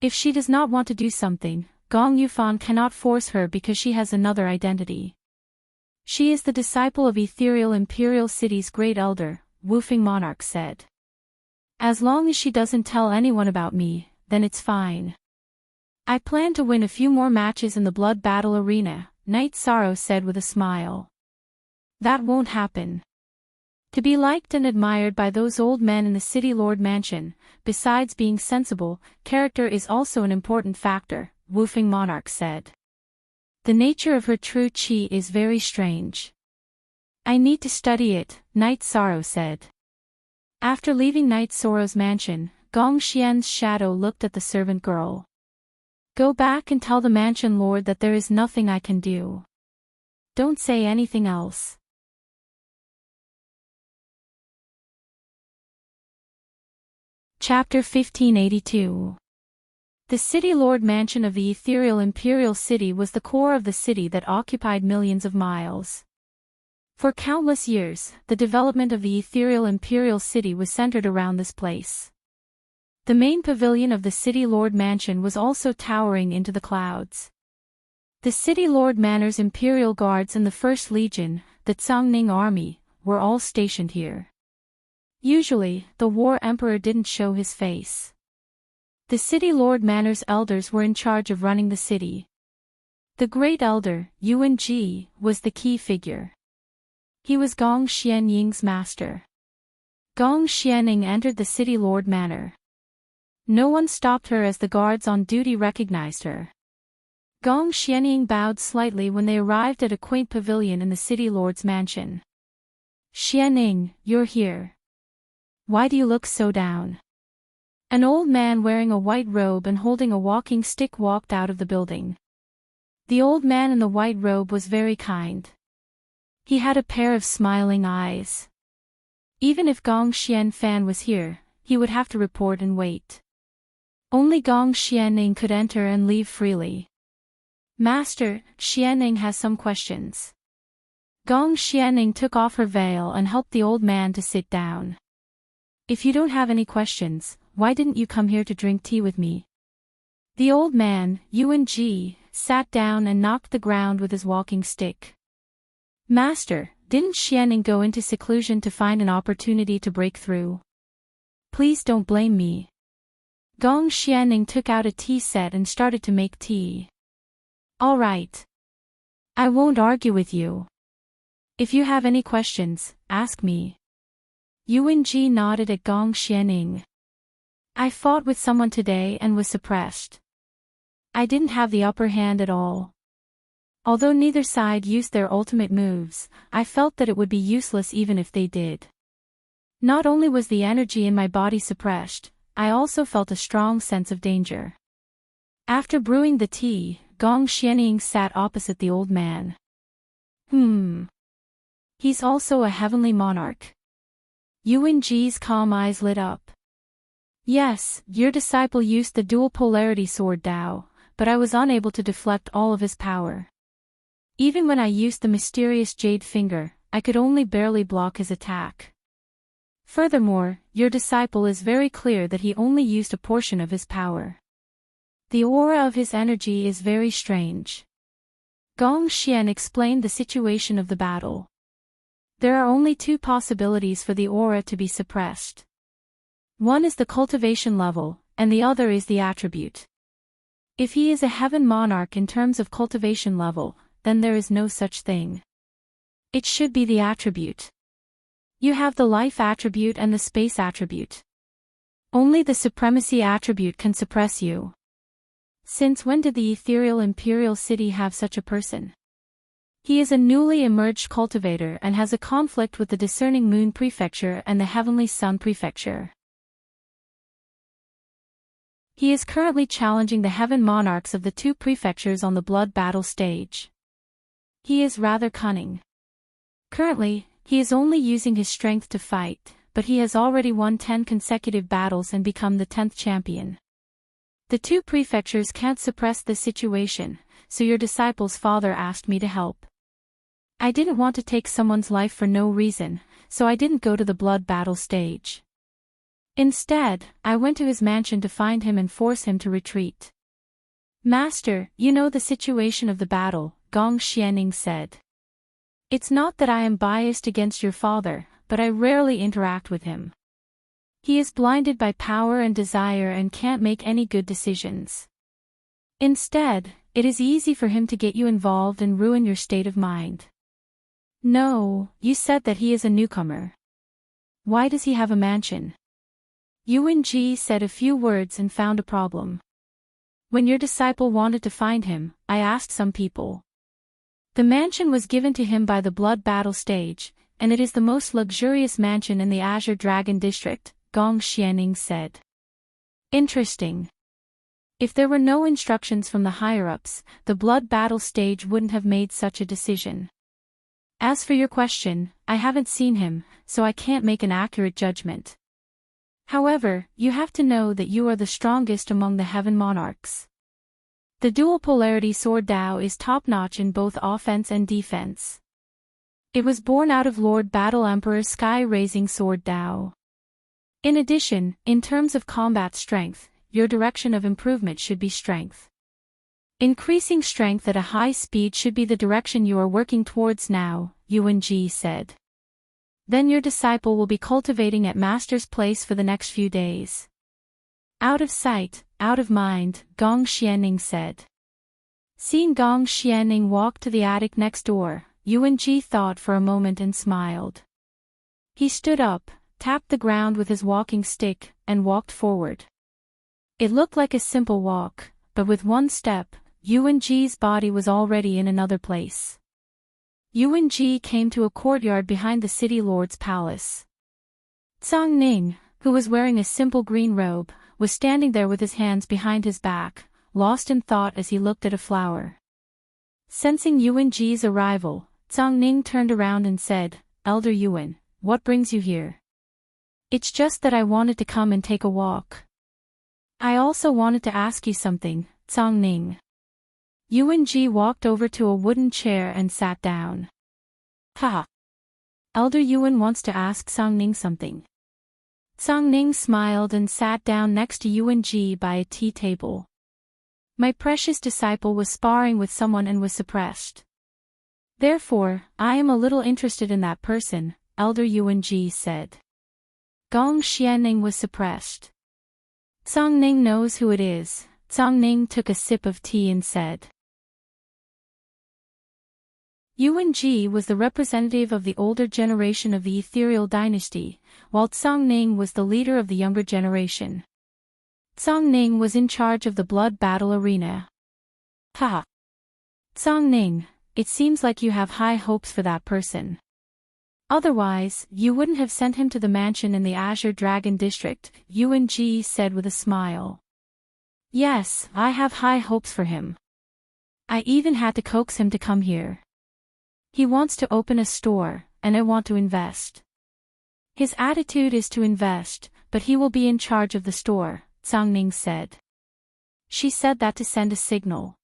[SPEAKER 1] If she does not want to do something, Gong Yufan cannot force her because she has another identity. She is the disciple of Ethereal Imperial City's Great Elder, Wu Feng Monarch said. As long as she doesn't tell anyone about me, then it's fine. I plan to win a few more matches in the blood battle arena, Night Sorrow said with a smile. That won't happen. To be liked and admired by those old men in the City Lord Mansion, besides being sensible, character is also an important factor, Wu Feng Monarch said. The nature of her true qi is very strange. I need to study it, Night Sorrow said. After leaving Night Sorrow's mansion, Gong Xian's shadow looked at the servant girl. Go back and tell the mansion lord that there is nothing I can do. Don't say anything else. Chapter 1582. The City Lord Mansion of the Ethereal Imperial City was the core of the city that occupied millions of miles. For countless years, the development of the Ethereal Imperial City was centered around this place. The main pavilion of the City Lord Mansion was also towering into the clouds. The City Lord Manor's Imperial Guards and the First Legion, the Tsangning Army, were all stationed here. Usually, the War Emperor didn't show his face. The City Lord Manor's elders were in charge of running the city. The Great Elder, Yuan Ji, was the key figure. He was Gong Xianying's master. Gong Xianying entered the City Lord Manor. No one stopped her as the guards on duty recognized her. Gong Xianying bowed slightly when they arrived at a quaint pavilion in the City Lord's mansion. Xianying, you're here. Why do you look so down? An old man wearing a white robe and holding a walking stick walked out of the building. The old man in the white robe was very kind. He had a pair of smiling eyes. Even if Gong Xianfan was here, he would have to report and wait. Only Gong Xianying could enter and leave freely. Master, Xianying has some questions. Gong Xianying took off her veil and helped the old man to sit down. If you don't have any questions, why didn't you come here to drink tea with me? The old man, Yuan Ji, sat down and knocked the ground with his walking stick. Master, didn't Xianying go into seclusion to find an opportunity to break through? Please don't blame me. Gong Xianying took out a tea set and started to make tea. All right. I won't argue with you. If you have any questions, ask me. Yuan Ji nodded at Gong Xianying. I fought with someone today and was suppressed. I didn't have the upper hand at all. Although neither side used their ultimate moves, I felt that it would be useless even if they did. Not only was the energy in my body suppressed, I also felt a strong sense of danger. After brewing the tea, Gong Xianying sat opposite the old man. He's also a heavenly monarch. Yuan Ji's calm eyes lit up. Yes, your disciple used the dual polarity sword Dao, but I was unable to deflect all of his power. Even when I used the mysterious jade finger, I could only barely block his attack. Furthermore, your disciple is very clear that he only used a portion of his power. The aura of his energy is very strange. Gong Xian explained the situation of the battle. There are only two possibilities for the aura to be suppressed. One is the cultivation level, and the other is the attribute. If he is a heaven monarch in terms of cultivation level, then there is no such thing. It should be the attribute. You have the life attribute and the space attribute. Only the supremacy attribute can suppress you. Since when did the ethereal imperial city have such a person? He is a newly emerged cultivator and has a conflict with the discerning moon prefecture and the heavenly sun prefecture. He is currently challenging the heaven monarchs of the two prefectures on the blood battle stage. He is rather cunning. Currently, he is only using his strength to fight, but he has already won 10 consecutive battles and become the 10th champion. The two prefectures can't suppress this situation, so your disciple's father asked me to help. I didn't want to take someone's life for no reason, so I didn't go to the blood battle stage. Instead, I went to his mansion to find him and force him to retreat. Master, you know the situation of the battle, Gong Xianying said. It's not that I am biased against your father, but I rarely interact with him. He is blinded by power and desire and can't make any good decisions. Instead, it is easy for him to get you involved and ruin your state of mind. No, you said that he is a newcomer. Why does he have a mansion? Yuan Ji said a few words and found a problem. When your disciple wanted to find him, I asked some people. The mansion was given to him by the blood battle stage, and it is the most luxurious mansion in the Azure Dragon district, Gong Xianying said. Interesting. If there were no instructions from the higher-ups, the blood battle stage wouldn't have made such a decision. As for your question, I haven't seen him, so I can't make an accurate judgment. However, you have to know that you are the strongest among the heaven monarchs. The dual polarity sword Dao is top-notch in both offense and defense. It was born out of Lord Battle Emperor's sky-raising sword Dao. In addition, in terms of combat strength, your direction of improvement should be strength. Increasing strength at a high speed should be the direction you are working towards now, Yuan Ji said. Then your disciple will be cultivating at Master's place for the next few days. Out of sight, out of mind, Gong Xianning said. Seeing Gong Xianning walk to the attic next door, Yuan Ji thought for a moment and smiled. He stood up, tapped the ground with his walking stick, and walked forward. It looked like a simple walk, but with one step, Yuan Ji's body was already in another place. Yuan Ji came to a courtyard behind the city lord's palace. Zhang Ning, who was wearing a simple green robe, was standing there with his hands behind his back, lost in thought as he looked at a flower. Sensing Yuan Ji's arrival, Zhang Ning turned around and said, "Elder Yuan, what brings you here?" "It's just that I wanted to come and take a walk." "I also wanted to ask you something, Zhang Ning." Yuan Ji walked over to a wooden chair and sat down. "Ha! Elder Yuan wants to ask Zhang Ning something." Zhang Ning smiled and sat down next to Yuan Ji by a tea table. "My precious disciple was sparring with someone and was suppressed. Therefore, I am a little interested in that person," Elder Yuan Ji said. Gong Xianning was suppressed. "Zhang Ning knows who it is." Zhang Ning took a sip of tea and said. Yuan Ji was the representative of the older generation of the ethereal dynasty, while Zhang Ning was the leader of the younger generation. Zhang Ning was in charge of the blood battle arena. "Ha! Zhang Ning, it seems like you have high hopes for that person. Otherwise, you wouldn't have sent him to the mansion in the Azure Dragon district," Yuan Ji said with a smile. "Yes, I have high hopes for him. I even had to coax him to come here. He wants to open a store, and I want to invest. His attitude is to invest, but he will be in charge of the store," Zhang Ning said. She said that to send a signal.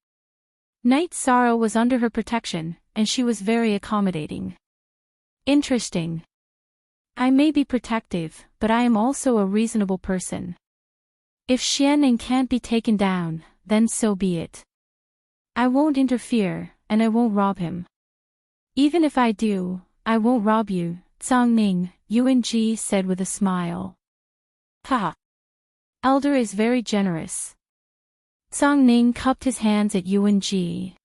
[SPEAKER 1] Night Sorrow was under her protection, and she was very accommodating. "Interesting. I may be protective, but I am also a reasonable person. If Xianning can't be taken down, then so be it. I won't interfere, and I won't rob him. Even if I do, I won't rob you, Zhang Ning," Yuan Ji said with a smile. "Ha! Elder is very generous." Zhang Ning cupped his hands at Yuan Ji.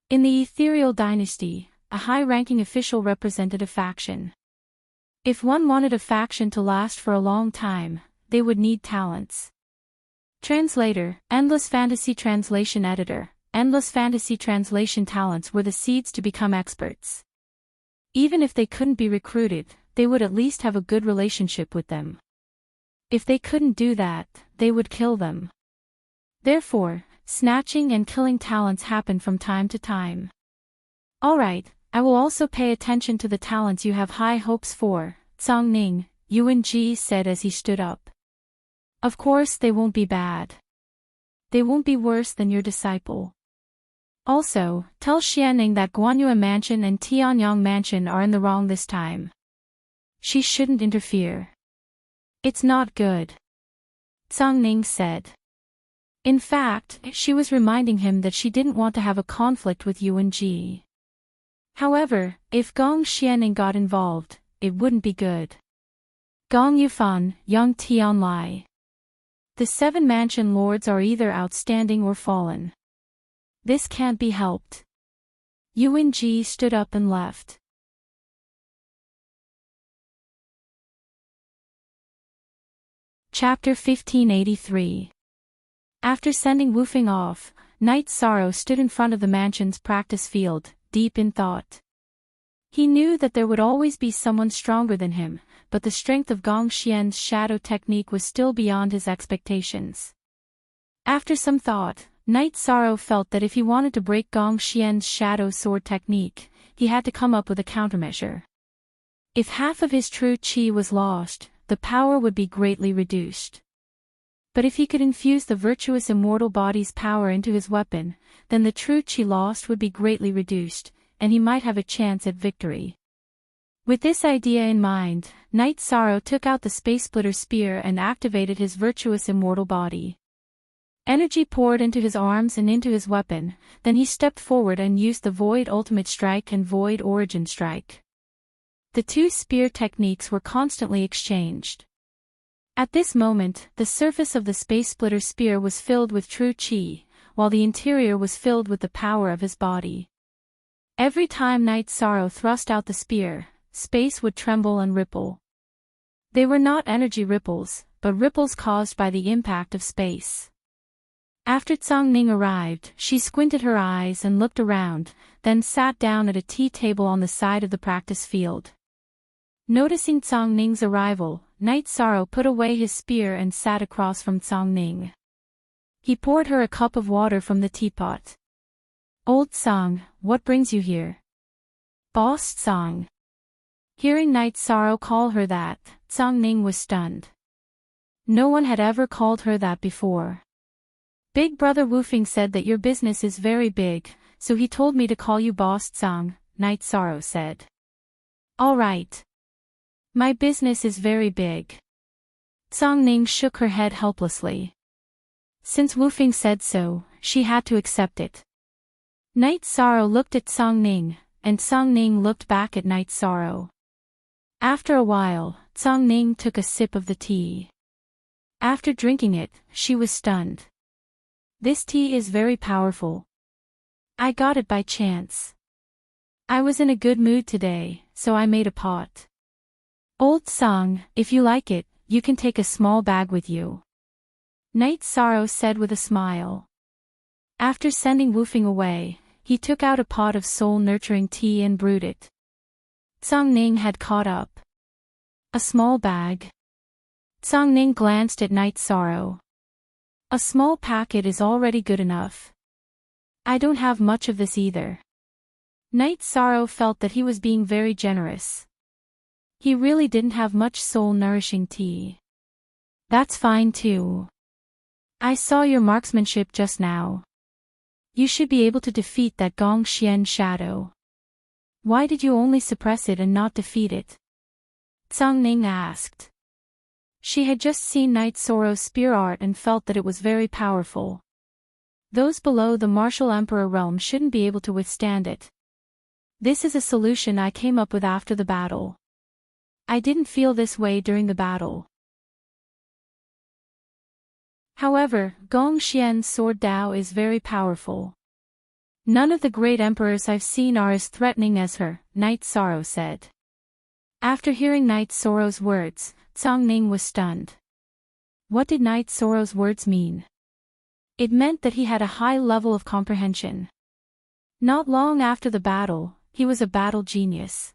[SPEAKER 1] In the ethereal dynasty, a high-ranking official represented a faction. If one wanted a faction to last for a long time, they would need talents. Translator, Endless Fantasy Translation Editor, Endless Fantasy Translation talents were the seeds to become experts. Even if they couldn't be recruited, they would at least have a good relationship with them. If they couldn't do that, they would kill them. Therefore, snatching and killing talents happen from time to time. "Alright, I will also pay attention to the talents you have high hopes for, Zhang Ning," Yuan Ji said as he stood up. "Of course they won't be bad. They won't be worse than your disciple. Also, tell Xianning that Guanyue Mansion and Tianyang Mansion are in the wrong this time. She shouldn't interfere. It's not good," Zhang Ning said. In fact, she was reminding him that she didn't want to have a conflict with Yuan Ji. However, if Gong Xianning got involved, it wouldn't be good. Gong Yufan, Young Tianlai. The 7 mansion lords are either outstanding or fallen. This can't be helped. Yuan Ji stood up and left. Chapter 1583. After sending Wu Feng off, Night Sorrow stood in front of the mansion's practice field, deep in thought. He knew that there would always be someone stronger than him, but the strength of Gong Xian's shadow technique was still beyond his expectations. After some thought, Night Sorrow felt that if he wanted to break Gong Xian's shadow sword technique, he had to come up with a countermeasure. If half of his true qi was lost, the power would be greatly reduced. But if he could infuse the virtuous immortal body's power into his weapon, then the true qi lost would be greatly reduced, and he might have a chance at victory. With this idea in mind, Knight Sorrow took out the Space Splitter Spear and activated his virtuous immortal body. Energy poured into his arms and into his weapon, then he stepped forward and used the Void Ultimate Strike and Void Origin Strike. The two spear techniques were constantly exchanged. At this moment, the surface of the Space Splitter Spear was filled with true chi, while the interior was filled with the power of his body. Every time Knight Sorrow thrust out the spear, space would tremble and ripple. They were not energy ripples, but ripples caused by the impact of space. After Tsang Ning arrived, she squinted her eyes and looked around, then sat down at a tea table on the side of the practice field. Noticing Tsang Ning's arrival, Knight Sorrow put away his spear and sat across from Tsang Ning. He poured her a cup of water from the teapot. "Old Tsang, what brings you here?" "Boss Tsang." Hearing Knight Sorrow call her that, Tsang Ning was stunned. No one had ever called her that before. "Big brother Wufing said that your business is very big, so he told me to call you Boss Tsang," Knight Sorrow said. "All right. My business is very big." Tsang Ning shook her head helplessly. Since Wufing said so, she had to accept it. Knight Sorrow looked at Tsang Ning, and Tsang Ning looked back at Knight Sorrow. After a while, Tsang Ning took a sip of the tea. After drinking it, she was stunned. "This tea is very powerful. I got it by chance. I was in a good mood today, so I made a pot. Old Tsang, if you like it, you can take a small bag with you," Knight Sorrow said with a smile. After sending Wufing away, he took out a pot of soul-nurturing tea and brewed it. Tsang Ning had caught up. "A small bag?" Tsang Ning glanced at Knight Sorrow. "A small packet is already good enough. I don't have much of this either." Knight Sorrow felt that he was being very generous. He really didn't have much soul-nourishing tea. "That's fine too. I saw your marksmanship just now. You should be able to defeat that Gong Xian shadow. Why did you only suppress it and not defeat it?" Tsang Ning asked. She had just seen Knight Sorrow's spear art and felt that it was very powerful. Those below the Martial Emperor realm shouldn't be able to withstand it. "This is a solution I came up with after the battle. I didn't feel this way during the battle." However, Gong Xian's sword Dao is very powerful. "None of the great emperors I've seen are as threatening as her," Knight Sorrow said. After hearing Knight Sorrow's words, Tsang Ning was stunned. What did Knight Sorrow's words mean? It meant that he had a high level of comprehension. Not long after the battle, he was a battle genius.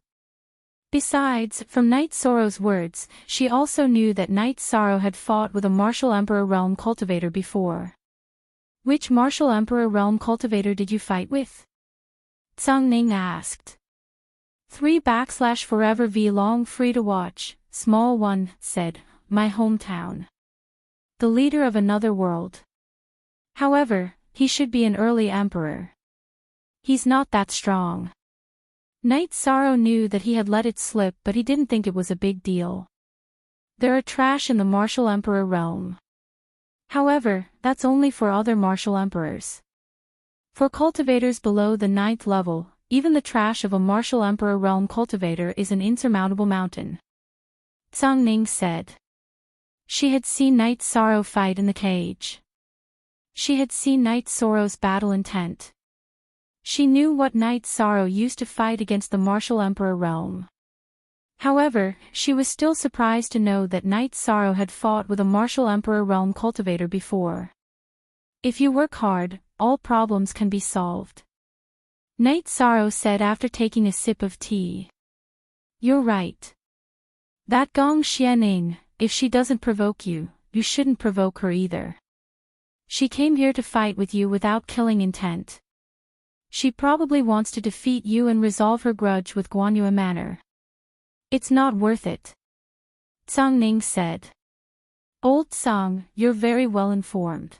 [SPEAKER 1] Besides, from Knight Sorrow's words, she also knew that Knight Sorrow had fought with a Martial Emperor Realm cultivator before. "Which Martial Emperor Realm cultivator did you fight with?" Tsang Ning asked. 3/Forever V long free to watch, small one, said, "My hometown. The leader of another world. However, he should be an early emperor. He's not that strong." Knight Sorrow knew that he had let it slip, but he didn't think it was a big deal. There are trash in the Martial Emperor realm. However, that's only for other Martial Emperors. For cultivators below the 9th level, even the trash of a Martial Emperor realm cultivator is an insurmountable mountain. Tsang Ning said. She had seen Knight Sorrow fight in the cage. She had seen Knight Sorrow's battle intent. She knew what Knight Sorrow used to fight against the Martial Emperor realm. However, she was still surprised to know that Knight Sorrow had fought with a Martial Emperor realm cultivator before. If you work hard, all problems can be solved, Knight Sorrow said after taking a sip of tea. You're right. That Gong Xianing, if she doesn't provoke you, you shouldn't provoke her either. She came here to fight with you without killing intent. She probably wants to defeat you and resolve her grudge with Guanyue Manor. It's not worth it, Tsang Ning said. Old Tsang, you're very well informed.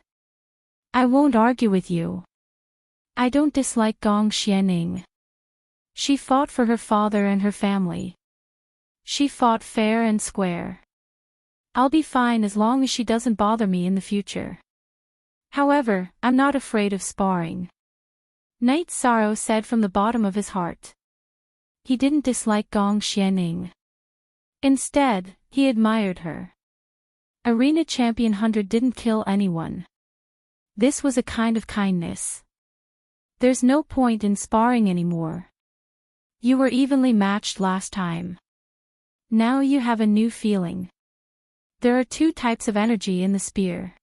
[SPEAKER 1] I won't argue with you. I don't dislike Gong Xianing. She fought for her father and her family. She fought fair and square. I'll be fine as long as she doesn't bother me in the future. However, I'm not afraid of sparring. Knight Sorrow said from the bottom of his heart. He didn't dislike Gong Xianing. Instead, he admired her. Arena Champion 100 didn't kill anyone. This was a kind of kindness. There's no point in sparring anymore. You were evenly matched last time. Now you have a new feeling. There are two types of energy in the spear.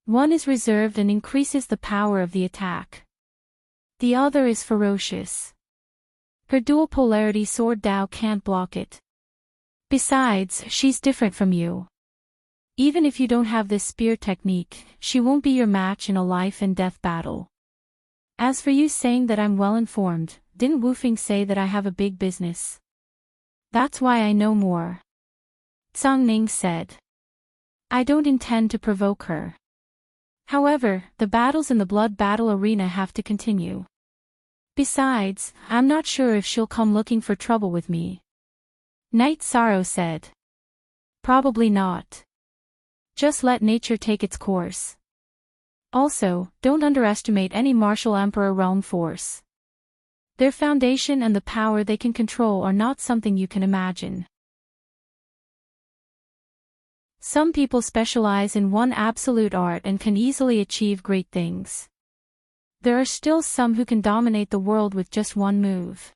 [SPEAKER 1] One is reserved and increases the power of the attack. The other is ferocious. Her dual polarity sword Dao can't block it. Besides, she's different from you. Even if you don't have this spear technique, she won't be your match in a life and death battle. As for you saying that I'm well informed, didn't Wu Fing say that I have a big business? That's why I know more. Zhang Ning said. I don't intend to provoke her. However, the battles in the blood battle arena have to continue. Besides, I'm not sure if she'll come looking for trouble with me. Knight Sorrow said. Probably not. Just let nature take its course. Also, don't underestimate any martial emperor realm force. Their foundation and the power they can control are not something you can imagine. Some people specialize in one absolute art and can easily achieve great things. There are still some who can dominate the world with just one move.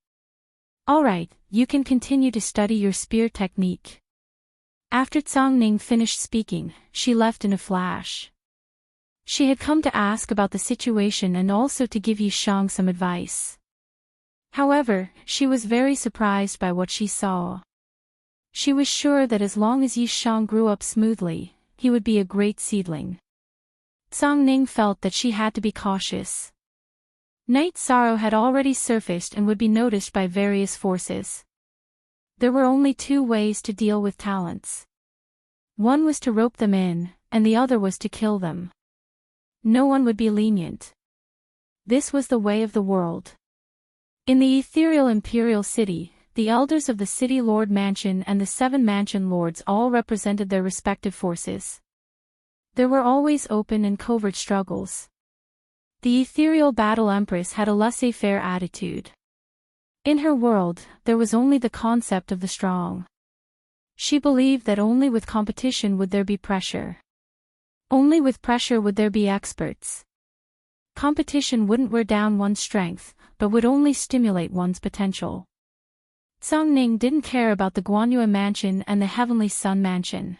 [SPEAKER 1] Alright, you can continue to study your spear technique. After Zhang Ning finished speaking, she left in a flash. She had come to ask about the situation and also to give Yi Shang some advice. However, she was very surprised by what she saw. She was sure that as long as Yi Shang grew up smoothly, he would be a great seedling. Zhang Ning felt that she had to be cautious. Knight Sorrow had already surfaced and would be noticed by various forces. There were only two ways to deal with talents. One was to rope them in, and the other was to kill them. No one would be lenient. This was the way of the world. In the ethereal imperial city, the elders of the City Lord Mansion and the 7 Mansion Lords all represented their respective forces. There were always open and covert struggles. The ethereal battle empress had a laissez-faire attitude. In her world, there was only the concept of the strong. She believed that only with competition would there be pressure. Only with pressure would there be experts. Competition wouldn't wear down one's strength, but would only stimulate one's potential. Zhang Ning didn't care about the Guanyue Mansion and the Heavenly Sun Mansion.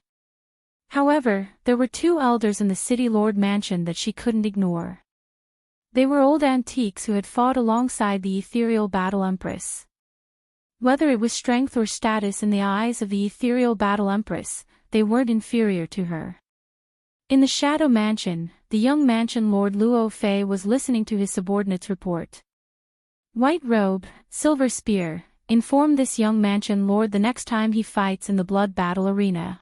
[SPEAKER 1] However, there were 2 elders in the City Lord Mansion that she couldn't ignore. They were old antiques who had fought alongside the ethereal battle empress. Whether it was strength or status in the eyes of the ethereal battle empress, they weren't inferior to her. In the Shadow Mansion, the young mansion lord Luo Fei was listening to his subordinate's report. White robe, silver spear, inform this young mansion lord the next time he fights in the blood battle arena.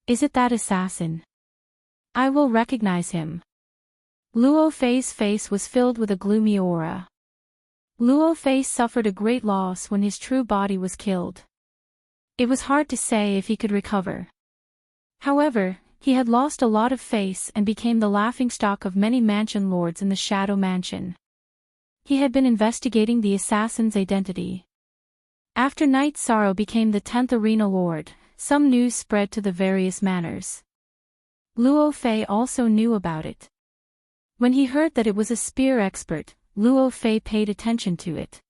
[SPEAKER 1] Is it that assassin? I will recognize him. Luo Fei's face was filled with a gloomy aura. Luo Fei suffered a great loss when his true body was killed. It was hard to say if he could recover. However, he had lost a lot of face and became the laughingstock of many mansion lords in the Shadow Mansion. He had been investigating the assassin's identity. After Knight Sorrow became the 10th Arena Lord, some news spread to the various manors. Luo Fei also knew about it. When he heard that it was a spear expert, Luo Fei paid attention to it.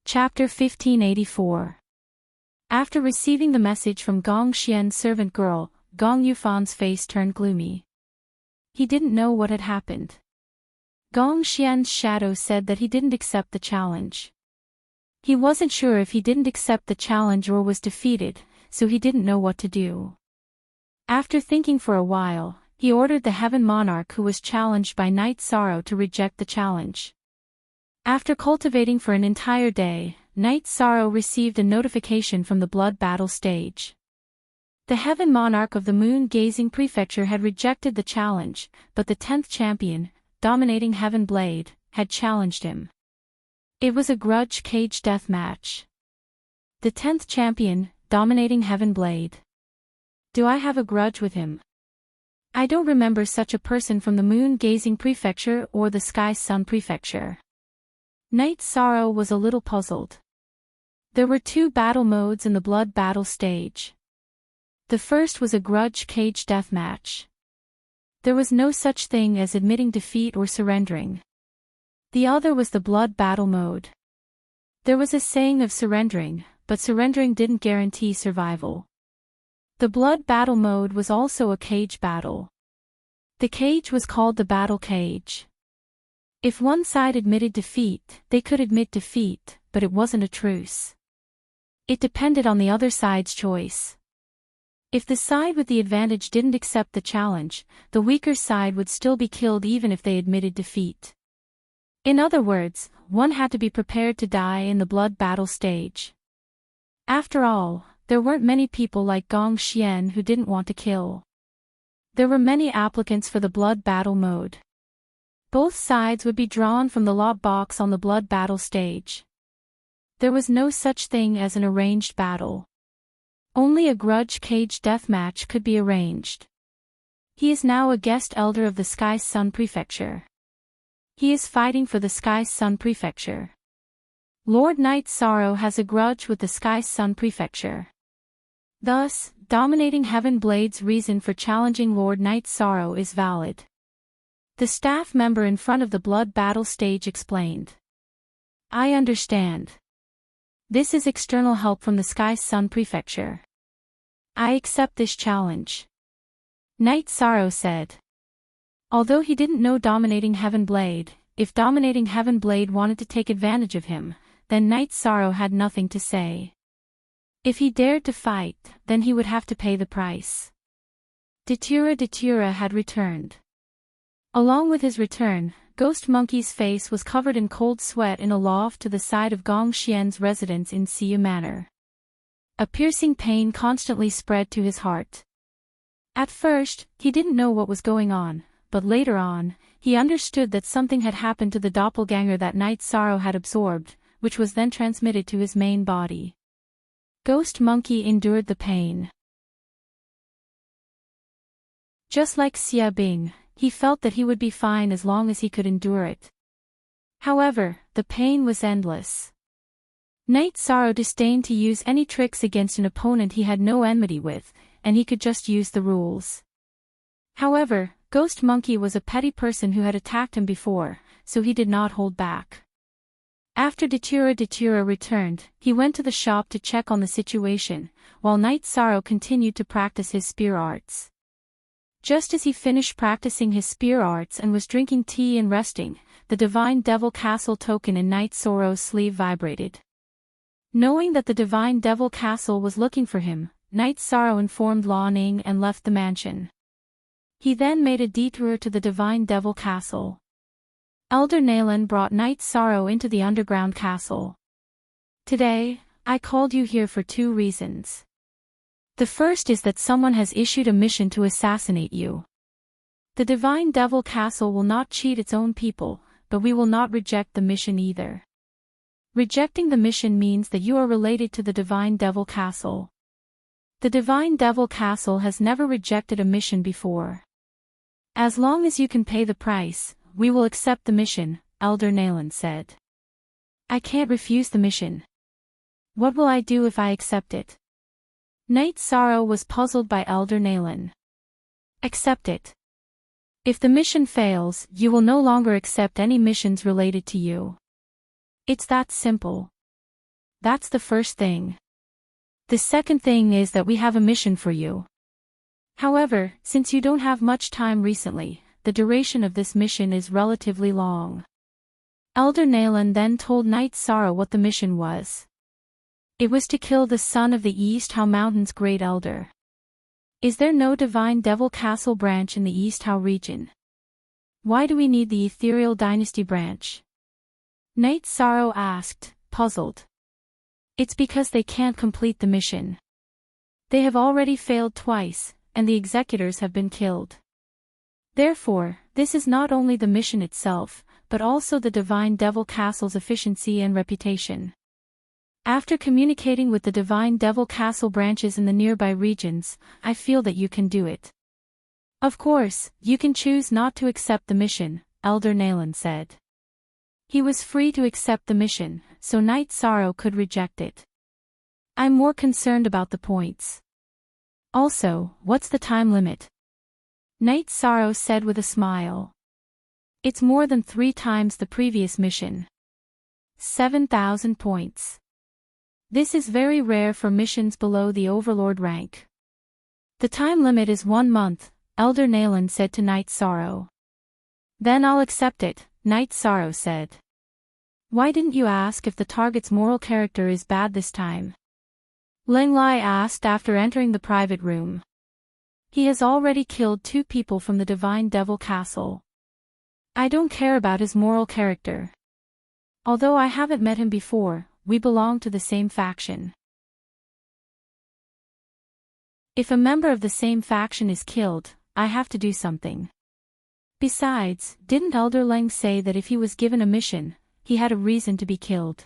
[SPEAKER 1] Chapter 1584. After receiving the message from Gong Xian's servant girl, Gong Yufan's face turned gloomy. He didn't know what had happened. Gong Xian's shadow said that he didn't accept the challenge. He wasn't sure if he didn't accept the challenge or was defeated, so he didn't know what to do. After thinking for a while, he ordered the Heaven Monarch who was challenged by Knight Sorrow to reject the challenge. After cultivating for an entire day, Knight Sorrow received a notification from the blood battle stage. The Heaven Monarch of the Moon-Gazing Prefecture had rejected the challenge, but the 10th champion, dominating Heaven Blade, had challenged him. It was a grudge cage death match. The 10th champion, dominating Heaven Blade. Do I have a grudge with him? I don't remember such a person from the Moon-Gazing Prefecture or the Sky-Sun Prefecture. Knight Sorrow was a little puzzled. There were 2 battle modes in the blood battle stage. The first was a grudge cage deathmatch. There was no such thing as admitting defeat or surrendering. The other was the blood battle mode. There was a saying of surrendering, but surrendering didn't guarantee survival. The blood battle mode was also a cage battle. The cage was called the battle cage. If one side admitted defeat, they could admit defeat, but it wasn't a truce. It depended on the other side's choice. If the side with the advantage didn't accept the challenge, the weaker side would still be killed even if they admitted defeat. In other words, one had to be prepared to die in the blood battle stage. After all, there weren't many people like Gong Xian who didn't want to kill. There were many applicants for the blood battle mode. Both sides would be drawn from the lot box on the blood battle stage. There was no such thing as an arranged battle. Only a grudge cage deathmatch could be arranged. He is now a guest elder of the Sky-Sun Prefecture. He is fighting for the Sky-Sun Prefecture. Lord Knight Sorrow has a grudge with the Sky-Sun Prefecture. Thus, dominating Heaven Blade's reason for challenging Lord Knight Sorrow is valid. The staff member in front of the blood battle stage explained. I understand. This is external help from the Sky-Sun Prefecture. I accept this challenge. Knight Sorrow said. Although he didn't know dominating Heaven Blade, if dominating Heaven Blade wanted to take advantage of him, then Knight Sorrow had nothing to say. If he dared to fight, then he would have to pay the price. Datura had returned. Along with his return, Ghost Monkey's face was covered in cold sweat in a loft to the side of Gong Xian's residence in Sia Manor. A piercing pain constantly spread to his heart. At first, he didn't know what was going on, but later on, he understood that something had happened to the doppelganger that Knight Sorrow had absorbed, which was then transmitted to his main body. Ghost Monkey endured the pain. Just like Xia Bing, he felt that he would be fine as long as he could endure it. However, the pain was endless. Knight Sorrow disdained to use any tricks against an opponent he had no enmity with, and he could just use the rules. However, Ghost Monkey was a petty person who had attacked him before, so he did not hold back. After Datura returned, he went to the shop to check on the situation, while Knight Sorrow continued to practice his spear arts. Just as he finished practicing his spear arts and was drinking tea and resting, the Divine Devil Castle token in Knight Sorrow's sleeve vibrated. Knowing that the Divine Devil Castle was looking for him, Knight Sorrow informed Lan Ning and left the mansion. He then made a detour to the Divine Devil Castle. Elder Nalan brought Knight Sorrow into the underground castle. Today, I called you here for 2 reasons. The first is that someone has issued a mission to assassinate you. The Divine Devil Castle will not cheat its own people, but we will not reject the mission either. Rejecting the mission means that you are related to the Divine Devil Castle. The Divine Devil Castle has never rejected a mission before. As long as you can pay the price, we will accept the mission, Elder Nalan said. I can't refuse the mission. What will I do if I accept it? Knight Sorrow was puzzled by Elder Nalan. Accept it. If the mission fails, you will no longer accept any missions related to you. It's that simple. That's the first thing. The second thing is that we have a mission for you. However, since you don't have much time recently, the duration of this mission is relatively long. Elder Nalan then told Knight Sorrow what the mission was. It was to kill the son of the East Hao Mountain's great elder. Is there no Divine Devil Castle branch in the East Hao region? Why do we need the Ethereal Dynasty branch? Knight Sorrow asked, puzzled. It's because they can't complete the mission. They have already failed twice, and the executors have been killed. Therefore, this is not only the mission itself, but also the Divine Devil Castle's efficiency and reputation. After communicating with the Divine Devil Castle branches in the nearby regions, I feel that you can do it. Of course, you can choose not to accept the mission, Elder Nayland said. He was free to accept the mission, so Night Sorrow could reject it. I'm more concerned about the points. Also, what's the time limit? Night Sorrow said with a smile. It's more than 3 times the previous mission. 7,000 points. This is very rare for missions below the Overlord rank. The time limit is 1 month, Elder Nayland said to Night Sorrow. Then I'll accept it, Night Sorrow said. Why didn't you ask if the target's moral character is bad this time? Lenglai asked after entering the private room. He has already killed 2 people from the Divine Devil Castle. I don't care about his moral character. Although I haven't met him before, we belong to the same faction. If a member of the same faction is killed, I have to do something. Besides, didn't Elder Leng say that if he was given a mission, he had a reason to be killed?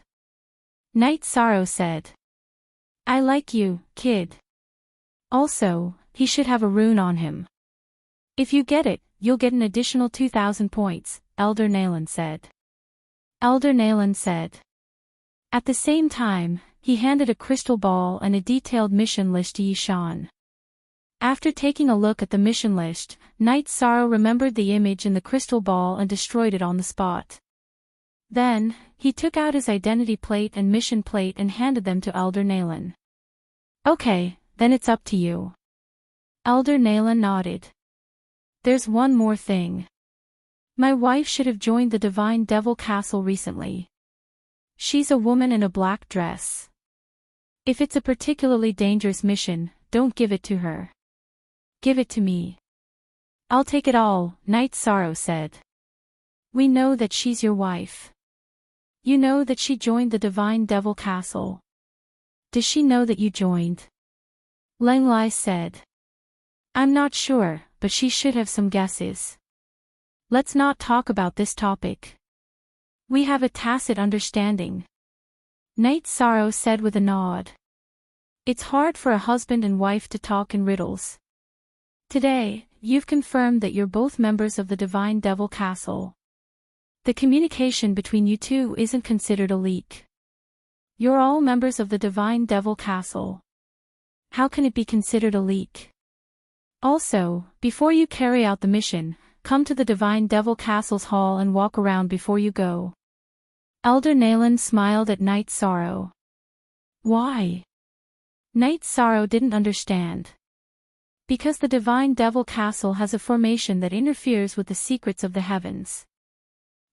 [SPEAKER 1] Night Sorrow said. I like you, kid. Also, he should have a rune on him. If you get it, you'll get an additional 2,000 points, Elder Nayland said. Elder Nayland said. At the same time, he handed a crystal ball and a detailed mission list to Yishan. After taking a look at the mission list, Night Sorrow remembered the image in the crystal ball and destroyed it on the spot. Then, he took out his identity plate and mission plate and handed them to Elder Nayland. Okay, then it's up to you. Elder Nayland nodded. There's one more thing. My wife should have joined the Divine Devil Castle recently. She's a woman in a black dress. If it's a particularly dangerous mission, don't give it to her. Give it to me. I'll take it all, Night Sorrow said. We know that she's your wife. You know that she joined the Divine Devil Castle. Does she know that you joined? Lenglai said. I'm not sure, but she should have some guesses. Let's not talk about this topic. We have a tacit understanding. Night Sorrow said with a nod. It's hard for a husband and wife to talk in riddles. Today, you've confirmed that you're both members of the Divine Devil Castle. The communication between you two isn't considered a leak. You're all members of the Divine Devil Castle. How can it be considered a leak? Also, before you carry out the mission, come to the Divine Devil Castle's hall and walk around before you go. Elder Nayland smiled at Night Sorrow. Why? Night Sorrow didn't understand. Because the Divine Devil Castle has a formation that interferes with the secrets of the heavens.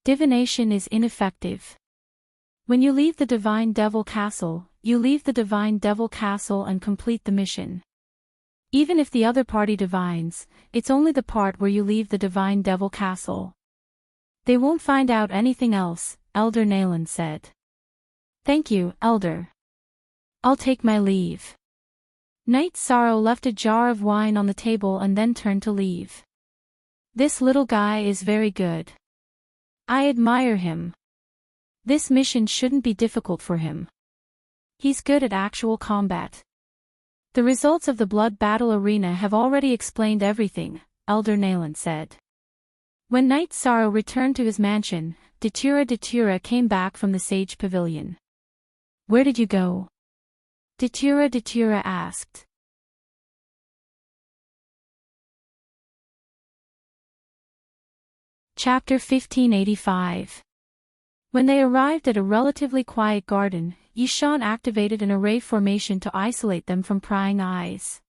[SPEAKER 1] Divination is ineffective. When you leave the Divine Devil Castle, you leave the Divine Devil Castle and complete the mission. Even if the other party divines, it's only the part where you leave the Divine Devil Castle. They won't find out anything else, Elder Nayland said. Thank you, Elder. I'll take my leave. Night Sorrow left a jar of wine on the table and then turned to leave. This little guy is very good. I admire him. This mission shouldn't be difficult for him. He's good at actual combat. The results of the Blood Battle Arena have already explained everything, Elder Nayland said. When Night Sorrow returned to his mansion, Datura came back from the Sage Pavilion. Where did you go? Datura asked. Chapter 1585. When they arrived at a relatively quiet garden, Yishan activated an array formation to isolate them from prying eyes.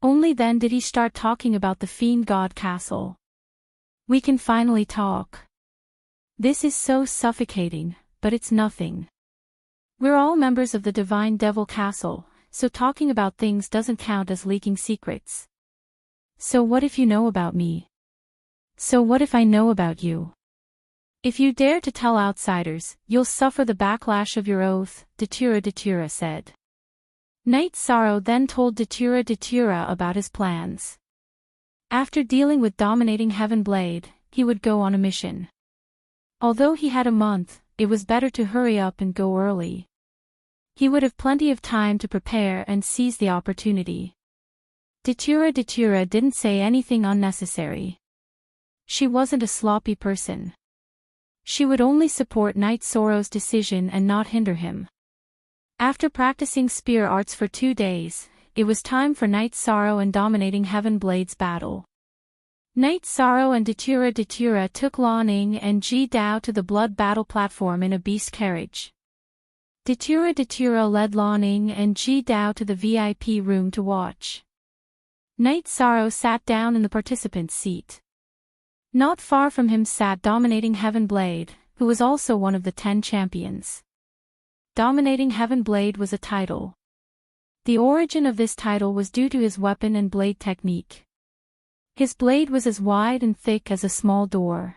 [SPEAKER 1] Only then did he start talking about the Fiend God Castle. We can finally talk. This is so suffocating, but it's nothing. We're all members of the Divine Devil Castle, so talking about things doesn't count as leaking secrets. So what if you know about me? So what if I know about you? If you dare to tell outsiders, you'll suffer the backlash of your oath, Datura said. Night Sorrow then told Datura about his plans. After dealing with dominating Heaven Blade, he would go on a mission. Although he had a month, it was better to hurry up and go early. He would have plenty of time to prepare and seize the opportunity. Datura didn't say anything unnecessary. She wasn't a sloppy person. She would only support Knight Sorrow's decision and not hinder him. After practicing spear arts for 2 days, it was time for Knight Sorrow and Dominating Heaven Blade's battle. Knight Sorrow and Datura took Lan Ning and Ji Dao to the blood battle platform in a beast carriage. Datura led Lan Ning and Ji Dao to the VIP room to watch. Knight Sorrow sat down in the participant's seat. Not far from him sat Dominating Heaven Blade, who was also one of the 10 champions. Dominating Heaven Blade was a title. The origin of this title was due to his weapon and blade technique. His blade was as wide and thick as a small door.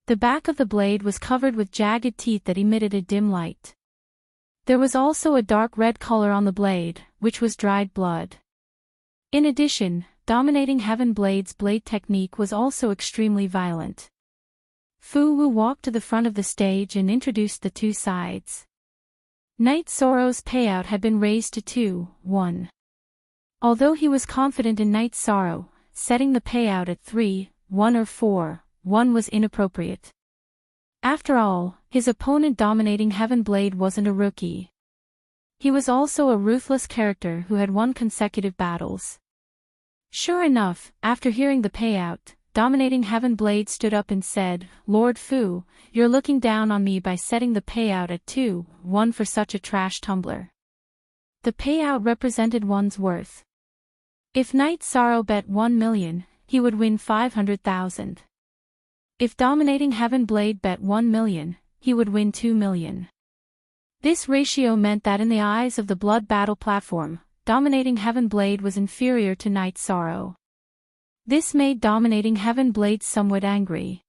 [SPEAKER 1] The back of the blade was covered with jagged teeth that emitted a dim light. There was also a dark red color on the blade, which was dried blood. In addition, Dominating Heaven Blade's blade technique was also extremely violent. Fu Wu walked to the front of the stage and introduced the 2 sides. Knight Sorrow's payout had been raised to 2-1. Although he was confident in Knight Sorrow, setting the payout at 3-1 or 4-1 was inappropriate. After all, his opponent Dominating Heaven Blade wasn't a rookie. He was also a ruthless character who had won consecutive battles. Sure enough, after hearing the payout, Dominating Heaven Blade stood up and said, "Lord Fu, you're looking down on me by setting the payout at 2-1 for such a trash tumbler." The payout represented one's worth. If Knight Sorrow bet 1 million, he would win 500,000. If Dominating Heaven Blade bet 1 million, he would win 2 million. This ratio meant that in the eyes of the blood battle platform, Dominating Heaven Blade was inferior to Knight Sorrow. This made Dominating Heaven Blade somewhat angry.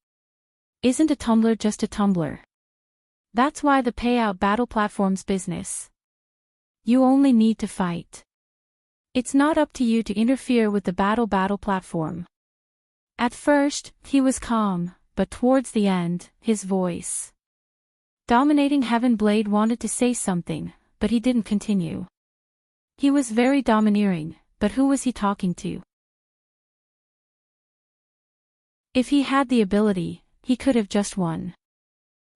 [SPEAKER 1] Isn't a tumbler just a tumbler? That's why the payout battle platform's business. You only need to fight. It's not up to you to interfere with the battle platform. At first, he was calm, but towards the end, his voice. Dominating Heaven Blade wanted to say something, but he didn't continue. He was very domineering, but who was he talking to? If he had the ability, he could have just won.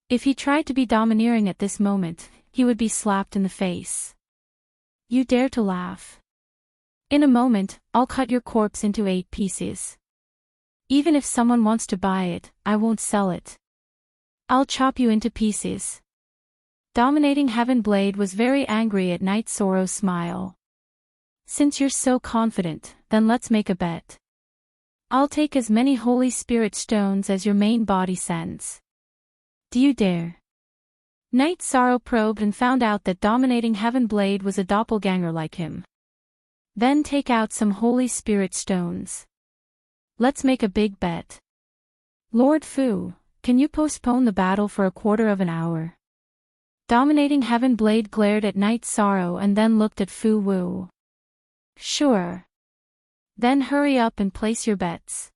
[SPEAKER 1] If he tried to be domineering at this moment, he would be slapped in the face. You dare to laugh? In a moment, I'll cut your corpse into 8 pieces. Even if someone wants to buy it, I won't sell it. I'll chop you into pieces. Dominating Heaven Blade was very angry at Knight Sorrow's smile. Since you're so confident, then let's make a bet. I'll take as many Holy Spirit stones as your main body sends. Do you dare? Knight Sorrow probed and found out that Dominating Heaven Blade was a doppelganger like him. Then take out some Holy Spirit stones. Let's make a big bet. Lord Fu, can you postpone the battle for a quarter of an hour? Dominating Heaven Blade glared at Knight Sorrow and then looked at Fu Wu. Sure. Then hurry up and place your bets.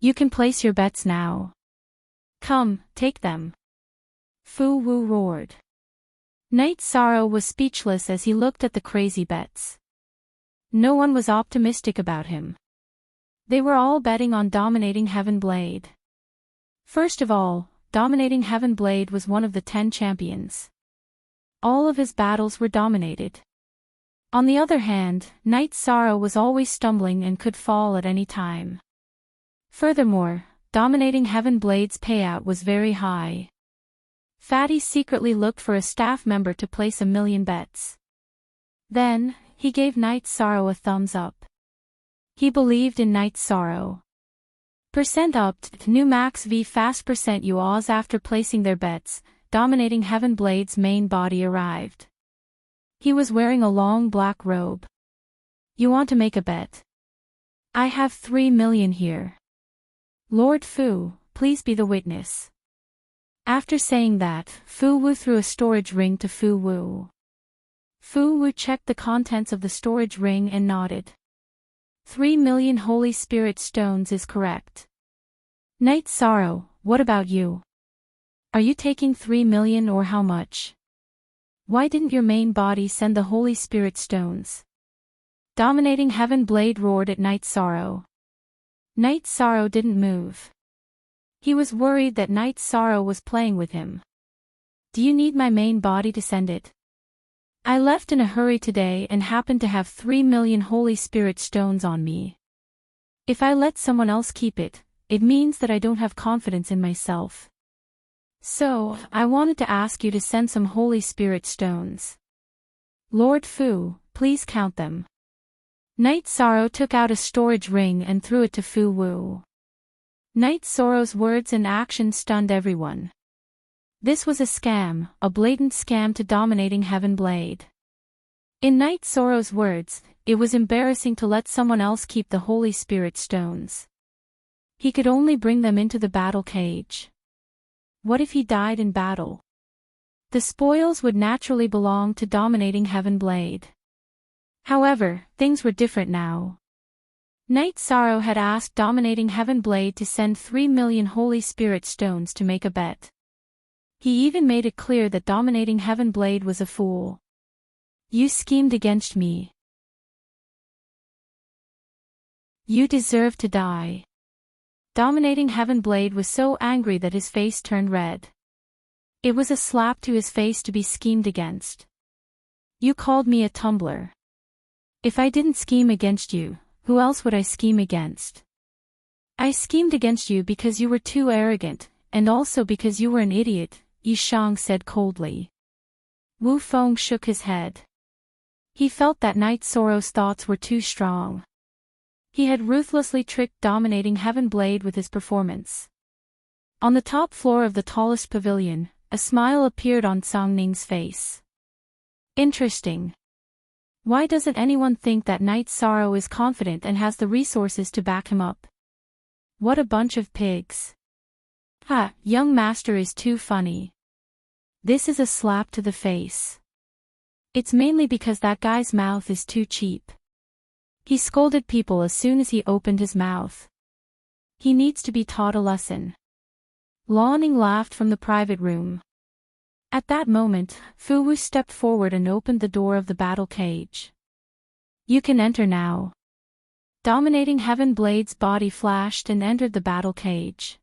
[SPEAKER 1] You can place your bets now. Come, take them. Fu Wu roared. Knight Sorrow was speechless as he looked at the crazy bets. No one was optimistic about him. They were all betting on Dominating Heaven Blade. First of all, Dominating Heaven Blade was one of the 10 champions. All of his battles were dominated. On the other hand, Knight Sorrow was always stumbling and could fall at any time. Furthermore, Dominating Heaven Blade's payout was very high. Fatty secretly looked for a staff member to place 1 million bets. Then, he gave Knight Sorrow a thumbs up. He believed in Knight Sorrow. Percent up to new max v fast percent UAs. After placing their bets, Dominating Heaven Blade's main body arrived. He was wearing a long black robe. You want to make a bet? I have 3 million here. Lord Fu, please be the witness. After saying that, Fu Wu threw a storage ring to Fu Wu. Fu Wu checked the contents of the storage ring and nodded. 3 million Holy Spirit stones is correct. Knight Sorrow, what about you? Are you taking 3 million or how much? Why didn't your main body send the Holy Spirit stones? Dominating Heaven Blade roared at Night Sorrow. Night Sorrow didn't move. He was worried that Night Sorrow was playing with him. Do you need my main body to send it? I left in a hurry today and happened to have 3 million Holy Spirit stones on me. If I let someone else keep it, it means that I don't have confidence in myself. So, I wanted to ask you to send some Holy Spirit stones. Lord Fu, please count them. Night Sorrow took out a storage ring and threw it to Fu Wu. Night Sorrow's words and actions stunned everyone. This was a scam, a blatant scam to dominating Heaven Blade. In Night Sorrow's words, it was embarrassing to let someone else keep the Holy Spirit stones. He could only bring them into the battle cage. What if he died in battle? The spoils would naturally belong to dominating Heaven Blade. However, things were different now. Night Sorrow had asked dominating Heaven Blade to send 3 million Holy Spirit stones to make a bet. He even made it clear that dominating Heaven Blade was a fool. You schemed against me. You deserve to die. Dominating Heaven Blade was so angry that his face turned red. It was a slap to his face to be schemed against. You called me a tumbler. If I didn't scheme against you, who else would I scheme against? I schemed against you because you were too arrogant, and also because you were an idiot, Yi Shang said coldly. Wu Feng shook his head. He felt that Night Sorrow's thoughts were too strong. He had ruthlessly tricked dominating Heaven Blade with his performance. On the top floor of the tallest pavilion, a smile appeared on Song Ning's face. Interesting. Why doesn't anyone think that Night Sorrow is confident and has the resources to back him up? What a bunch of pigs. Ha, young master is too funny. This is a slap to the face. It's mainly because that guy's mouth is too cheap. He scolded people as soon as he opened his mouth. He needs to be taught a lesson. Luo Ning laughed from the private room. At that moment, Fu Wu stepped forward and opened the door of the battle cage. You can enter now. Dominating Heaven Blade's body flashed and entered the battle cage.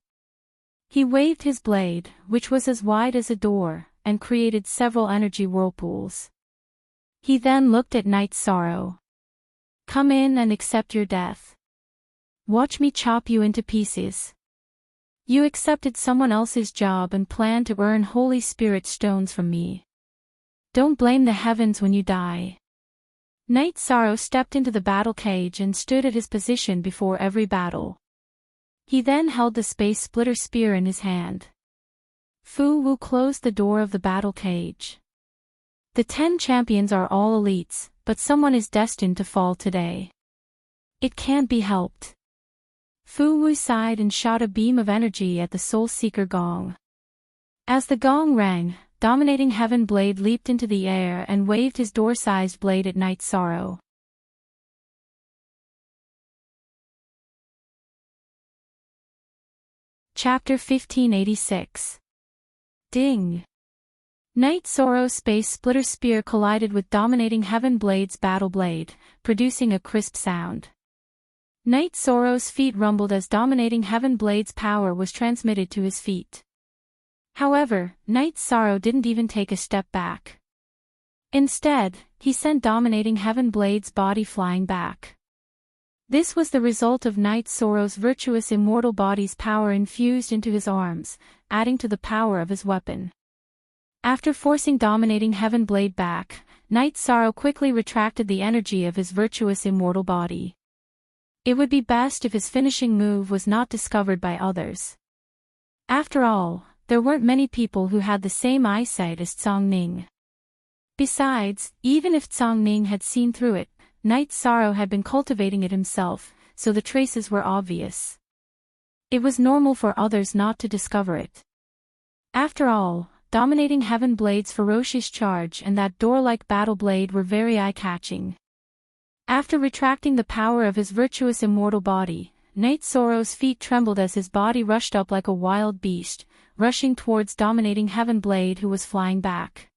[SPEAKER 1] He waved his blade, which was as wide as a door, and created several energy whirlpools. He then looked at Night Sorrow. Come in and accept your death. Watch me chop you into pieces. You accepted someone else's job and planned to earn Holy Spirit stones from me. Don't blame the heavens when you die. Night Sorrow stepped into the battle cage and stood at his position before every battle. He then held the Space Splitter Spear in his hand. Fu Wu closed the door of the battle cage. The 10 champions are all elites, but someone is destined to fall today. It can't be helped. Fu Wu sighed and shot a beam of energy at the Soul Seeker gong. As the gong rang, dominating Heaven Blade leaped into the air and waved his door-sized blade at Night Sorrow. Chapter 1586. Ding! Night Sorrow's Space Splitter Spear collided with dominating Heaven Blade's battle blade, producing a crisp sound. Night Sorrow's feet rumbled as dominating Heaven Blade's power was transmitted to his feet. However, Night Sorrow didn't even take a step back. Instead, he sent dominating Heaven Blade's body flying back. This was the result of Night Sorrow's virtuous immortal body's power infused into his arms, adding to the power of his weapon. After forcing dominating Heaven Blade back, Night Sorrow quickly retracted the energy of his virtuous immortal body. It would be best if his finishing move was not discovered by others. After all, there weren't many people who had the same eyesight as Song Ning. Besides, even if Song Ning had seen through it, Night Sorrow had been cultivating it himself, so the traces were obvious. It was normal for others not to discover it. After all, dominating Heaven Blade's ferocious charge and that door-like battle blade were very eye-catching. After retracting the power of his virtuous immortal body, Night Sorrow's feet trembled as his body rushed up like a wild beast, rushing towards Dominating Heaven Blade, who was flying back.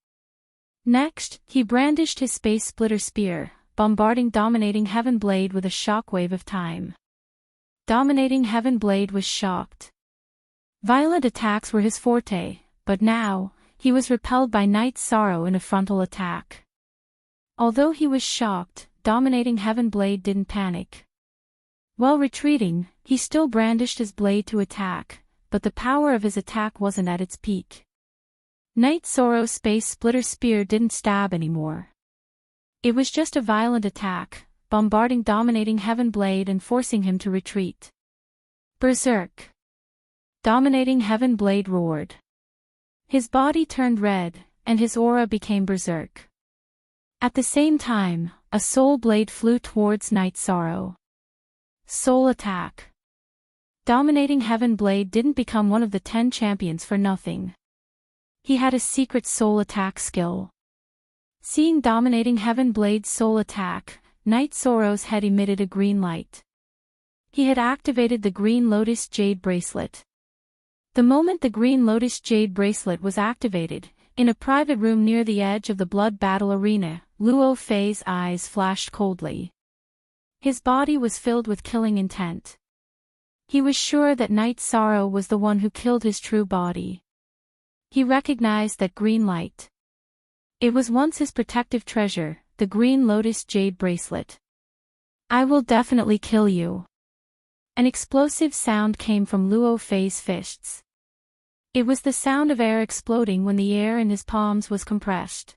[SPEAKER 1] Next, he brandished his Space Splitter Spear, bombarding Dominating Heaven Blade with a shockwave of time. Dominating Heaven Blade was shocked. Violent attacks were his forte, but now, he was repelled by Night Sorrow in a frontal attack. Although he was shocked, Dominating Heaven Blade didn't panic. While retreating, he still brandished his blade to attack, but the power of his attack wasn't at its peak. Night Sorrow's Space Splitter Spear didn't stab anymore. It was just a violent attack, bombarding Dominating Heaven Blade and forcing him to retreat. Berserk! Dominating Heaven Blade roared. His body turned red, and his aura became berserk. At the same time, a soul blade flew towards Night Sorrow. Soul attack. Dominating Heaven Blade didn't become one of the 10 champions for nothing. He had a secret soul attack skill. Seeing Dominating Heaven Blade's soul attack, Night Sorrow's head emitted a green light. He had activated the Green Lotus Jade Bracelet. The moment the Green Lotus Jade Bracelet was activated, in a private room near the edge of the Blood Battle Arena, Luo Fei's eyes flashed coldly. His body was filled with killing intent. He was sure that Night Sorrow was the one who killed his true body. He recognized that green light. It was once his protective treasure, the Green Lotus Jade Bracelet. I will definitely kill you. An explosive sound came from Luo Fei's fists. It was the sound of air exploding when the air in his palms was compressed.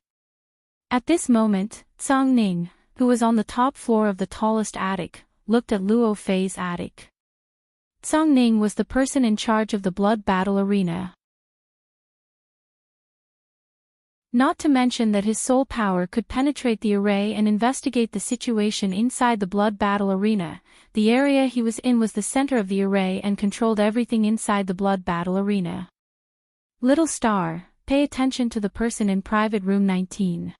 [SPEAKER 1] At this moment, Tsang Ning, who was on the top floor of the tallest attic, looked at Luo Fei's attic. Tsang Ning was the person in charge of the Blood Battle Arena. Not to mention that his soul power could penetrate the array and investigate the situation inside the Blood Battle Arena. The area he was in was the center of the array and controlled everything inside the Blood Battle Arena. Little star, pay attention to the person in private room 19.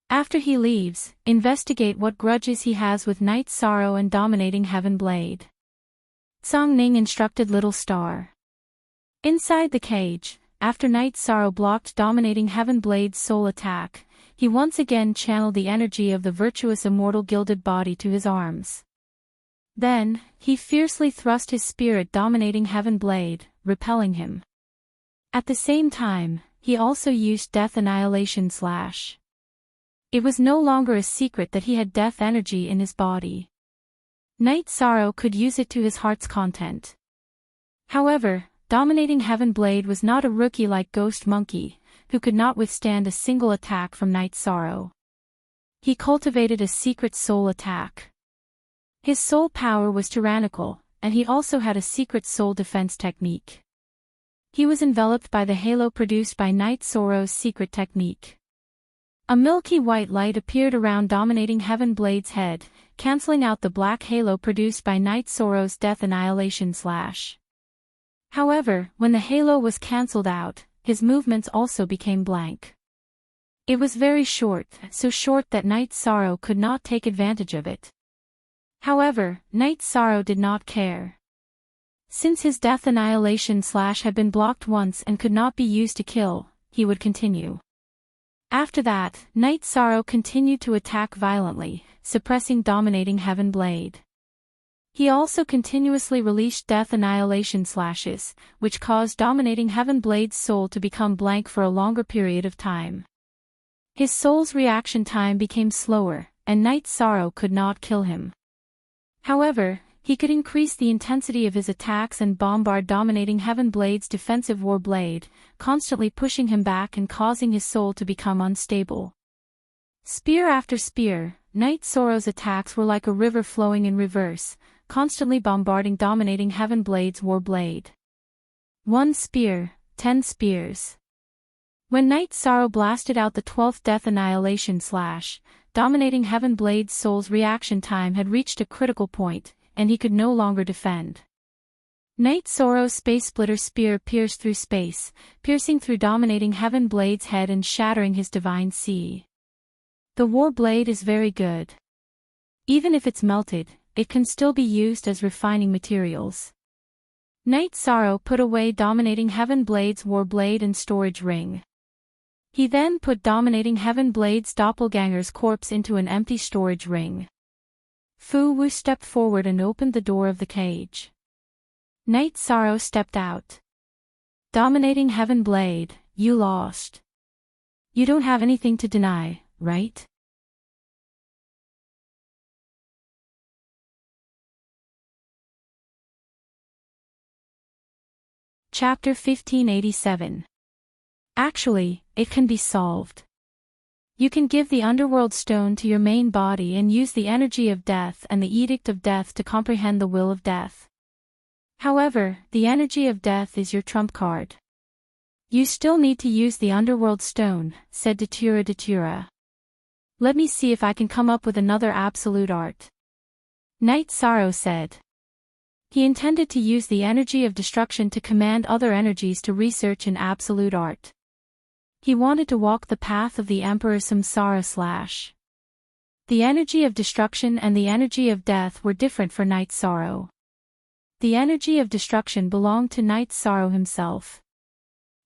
[SPEAKER 1] After he leaves, investigate what grudges he has with Night Sorrow and Dominating Heaven Blade. Tsang Ning instructed Little Star. Inside the cage, after Night Sorrow blocked Dominating Heaven Blade's soul attack, he once again channeled the energy of the virtuous immortal gilded body to his arms. Then, he fiercely thrust his spear at Dominating Heaven Blade, repelling him. At the same time, he also used Death Annihilation Slash. It was no longer a secret that he had death energy in his body. Night Sorrow could use it to his heart's content. However, Dominating Heaven Blade was not a rookie like Ghost Monkey, who could not withstand a single attack from Night Sorrow. He cultivated a secret soul attack. His soul power was tyrannical, and he also had a secret soul defense technique. He was enveloped by the halo produced by Night Sorrow's secret technique. A milky white light appeared around Dominating Heaven Blade's head, canceling out the black halo produced by Night Sorrow's Death Annihilation Slash. However, when the halo was cancelled out, his movements also became blank. It was very short, so short that Night Sorrow could not take advantage of it. However, Night Sorrow did not care. Since his Death Annihilation Slash had been blocked once and could not be used to kill, he would continue. After that, Night Sorrow continued to attack violently, suppressing Dominating Heaven Blade. He also continuously released Death Annihilation Slashes, which caused Dominating Heaven Blade's soul to become blank for a longer period of time. His soul's reaction time became slower, and Night Sorrow could not kill him. However, he could increase the intensity of his attacks and bombard Dominating Heaven Blade's defensive War Blade, constantly pushing him back and causing his soul to become unstable. Spear after spear, Night Sorrow's attacks were like a river flowing in reverse, constantly bombarding Dominating Heaven Blade's War Blade. 1 spear, 10 spears. When Night Sorrow blasted out the 12th Death Annihilation Slash, Dominating Heaven Blade's soul's reaction time had reached a critical point, and he could no longer defend. Night Sorrow's Space Splitter Spear pierced through space, piercing through Dominating Heaven Blade's head and shattering his Divine Sea. The War Blade is very good. Even if it's melted, it can still be used as refining materials. Night Sorrow put away Dominating Heaven Blade's Warblade and storage ring. He then put Dominating Heaven Blade's doppelganger's corpse into an empty storage ring. Fu Wu stepped forward and opened the door of the cage. Night Sorrow stepped out. Dominating Heaven Blade, you lost. You don't have anything to deny, right? Chapter 1587. Actually, it can be solved. You can give the Underworld Stone to your main body and use the energy of death and the Edict of Death to comprehend the will of death. However, the energy of death is your trump card. You still need to use the Underworld Stone, said Datura. Let me see if I can come up with another absolute art. Night Sorrow said. He intended to use the energy of destruction to command other energies to research an absolute art. He wanted to walk the path of the Emperor Samsara / The energy of destruction and the energy of death were different for Night Sorrow. The energy of destruction belonged to Night Sorrow himself.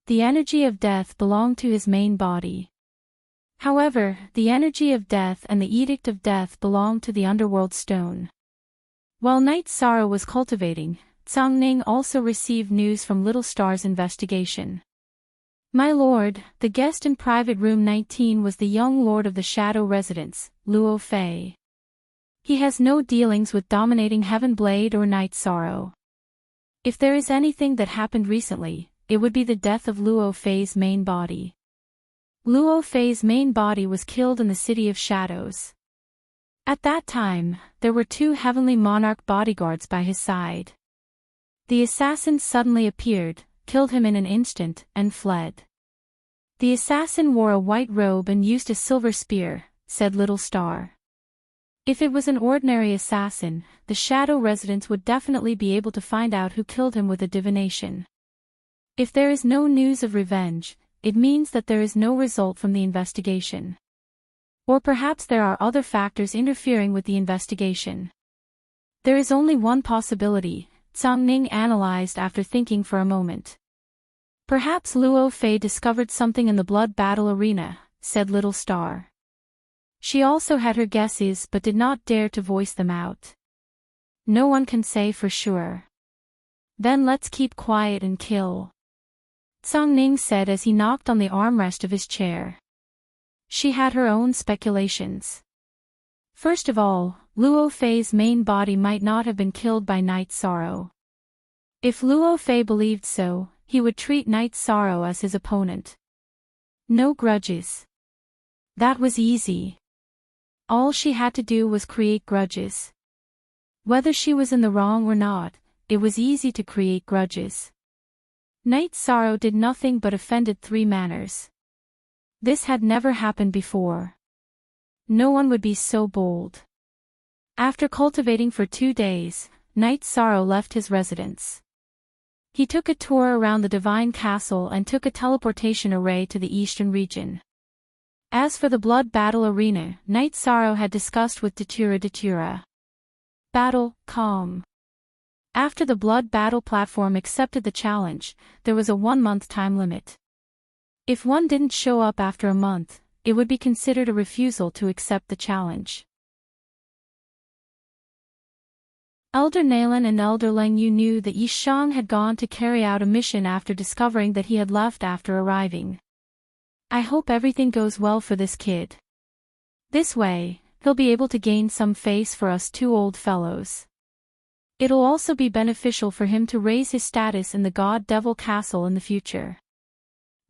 [SPEAKER 1] The energy of death belonged to his main body. However, the energy of death and the Edict of Death belonged to the Underworld Stone. While Night Sorrow was cultivating, Tsangning also received news from Little Star's investigation. My lord, the guest in private room 19 was the young lord of the Shadow Residence, Luo Fei. He has no dealings with Dominating Heaven Blade or Night Sorrow. If there is anything that happened recently, it would be the death of Luo Fei's main body. Luo Fei's main body was killed in the City of Shadows. At that time, there were 2 Heavenly Monarch bodyguards by his side. The assassin suddenly appeared, killed him in an instant, and fled. The assassin wore a white robe and used a silver spear, said Little Star. If it was an ordinary assassin, the Shadow Residents would definitely be able to find out who killed him with a divination. If there is no news of revenge, it means that there is no result from the investigation. Or perhaps there are other factors interfering with the investigation. There is only one possibility, Tsangning analyzed after thinking for a moment. Perhaps Luo Fei discovered something in the blood battle arena, said Little Star. She also had her guesses but did not dare to voice them out. No one can say for sure. Then let's keep quiet and kill. Tsangning said as he knocked on the armrest of his chair. She had her own speculations. First of all, Luo Fei's main body might not have been killed by Night Sorrow. If Luo Fei believed so, he would treat Night Sorrow as his opponent. No grudges. That was easy. All she had to do was create grudges. Whether she was in the wrong or not, it was easy to create grudges. Night Sorrow did nothing but offended 3 manners. This had never happened before. No one would be so bold. After cultivating for 2 days, Night Sorrow left his residence. He took a tour around the Divine Castle and took a teleportation array to the eastern region. As for the blood battle arena, Night Sorrow had discussed with Datura. Battle, calm. After the blood battle platform accepted the challenge, there was a 1-month time limit. If one didn't show up after a month, it would be considered a refusal to accept the challenge. Elder Nalan and Elder Leng Yu knew that Yishang had gone to carry out a mission after discovering that he had left after arriving. I hope everything goes well for this kid. This way, he'll be able to gain some face for us 2 old fellows. It'll also be beneficial for him to raise his status in the God-Devil Castle in the future.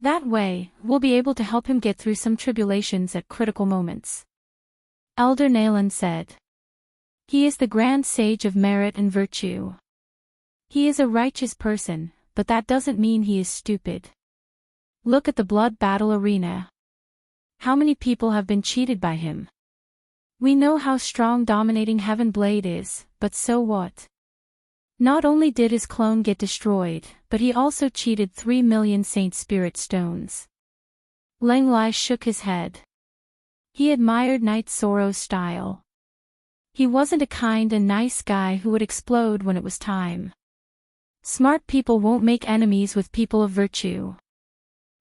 [SPEAKER 1] That way, we'll be able to help him get through some tribulations at critical moments. Elder Nalan said. He is the grand sage of merit and virtue. He is a righteous person, but that doesn't mean he is stupid. Look at the blood battle arena. How many people have been cheated by him? We know how strong Dominating Heaven Blade is, but so what? Not only did his clone get destroyed, but he also cheated 3 million Saint Spirit Stones. Leng Lai shook his head. He admired Night Sorrow's style. He wasn't a kind and nice guy who would explode when it was time. Smart people won't make enemies with people of virtue.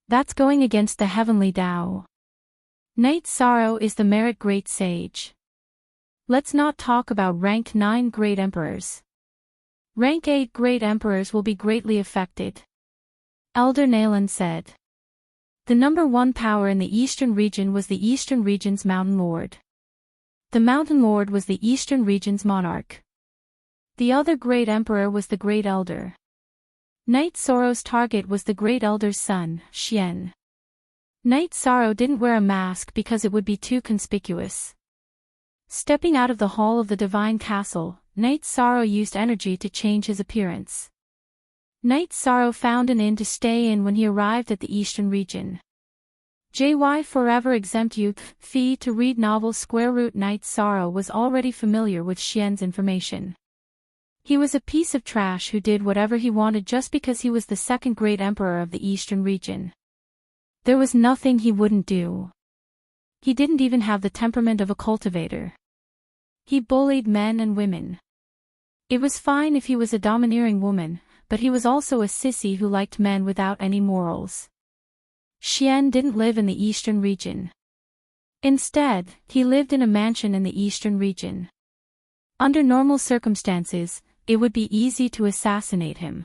[SPEAKER 1] That's going against the heavenly Tao. Knight Sorrow is the merit great sage. Let's not talk about rank 9 great emperors. Rank 8 great emperors will be greatly affected. Elder Nalan said. The number 1 power in the Eastern region was the Eastern region's Mountain Lord. The Mountain Lord was the Eastern region's monarch. The other great emperor was the Great Elder. Knight Sorrow's target was the Great Elder's son, Xian. Knight Sorrow didn't wear a mask because it would be too conspicuous. Stepping out of the hall of the Divine Castle, Knight Sorrow used energy to change his appearance. Knight Sorrow found an inn to stay in when he arrived at the Eastern region. JY Forever exempt youth fee to read novel Square Root. Knight Sorrow was already familiar with Xian's information. He was a piece of trash who did whatever he wanted just because he was the second great emperor of the Eastern region. There was nothing he wouldn't do. He didn't even have the temperament of a cultivator. He bullied men and women. It was fine if he was a domineering woman, but he was also a sissy who liked men without any morals. Xian didn't live in the Eastern region. Instead, he lived in a mansion in the Eastern region. Under normal circumstances, it would be easy to assassinate him.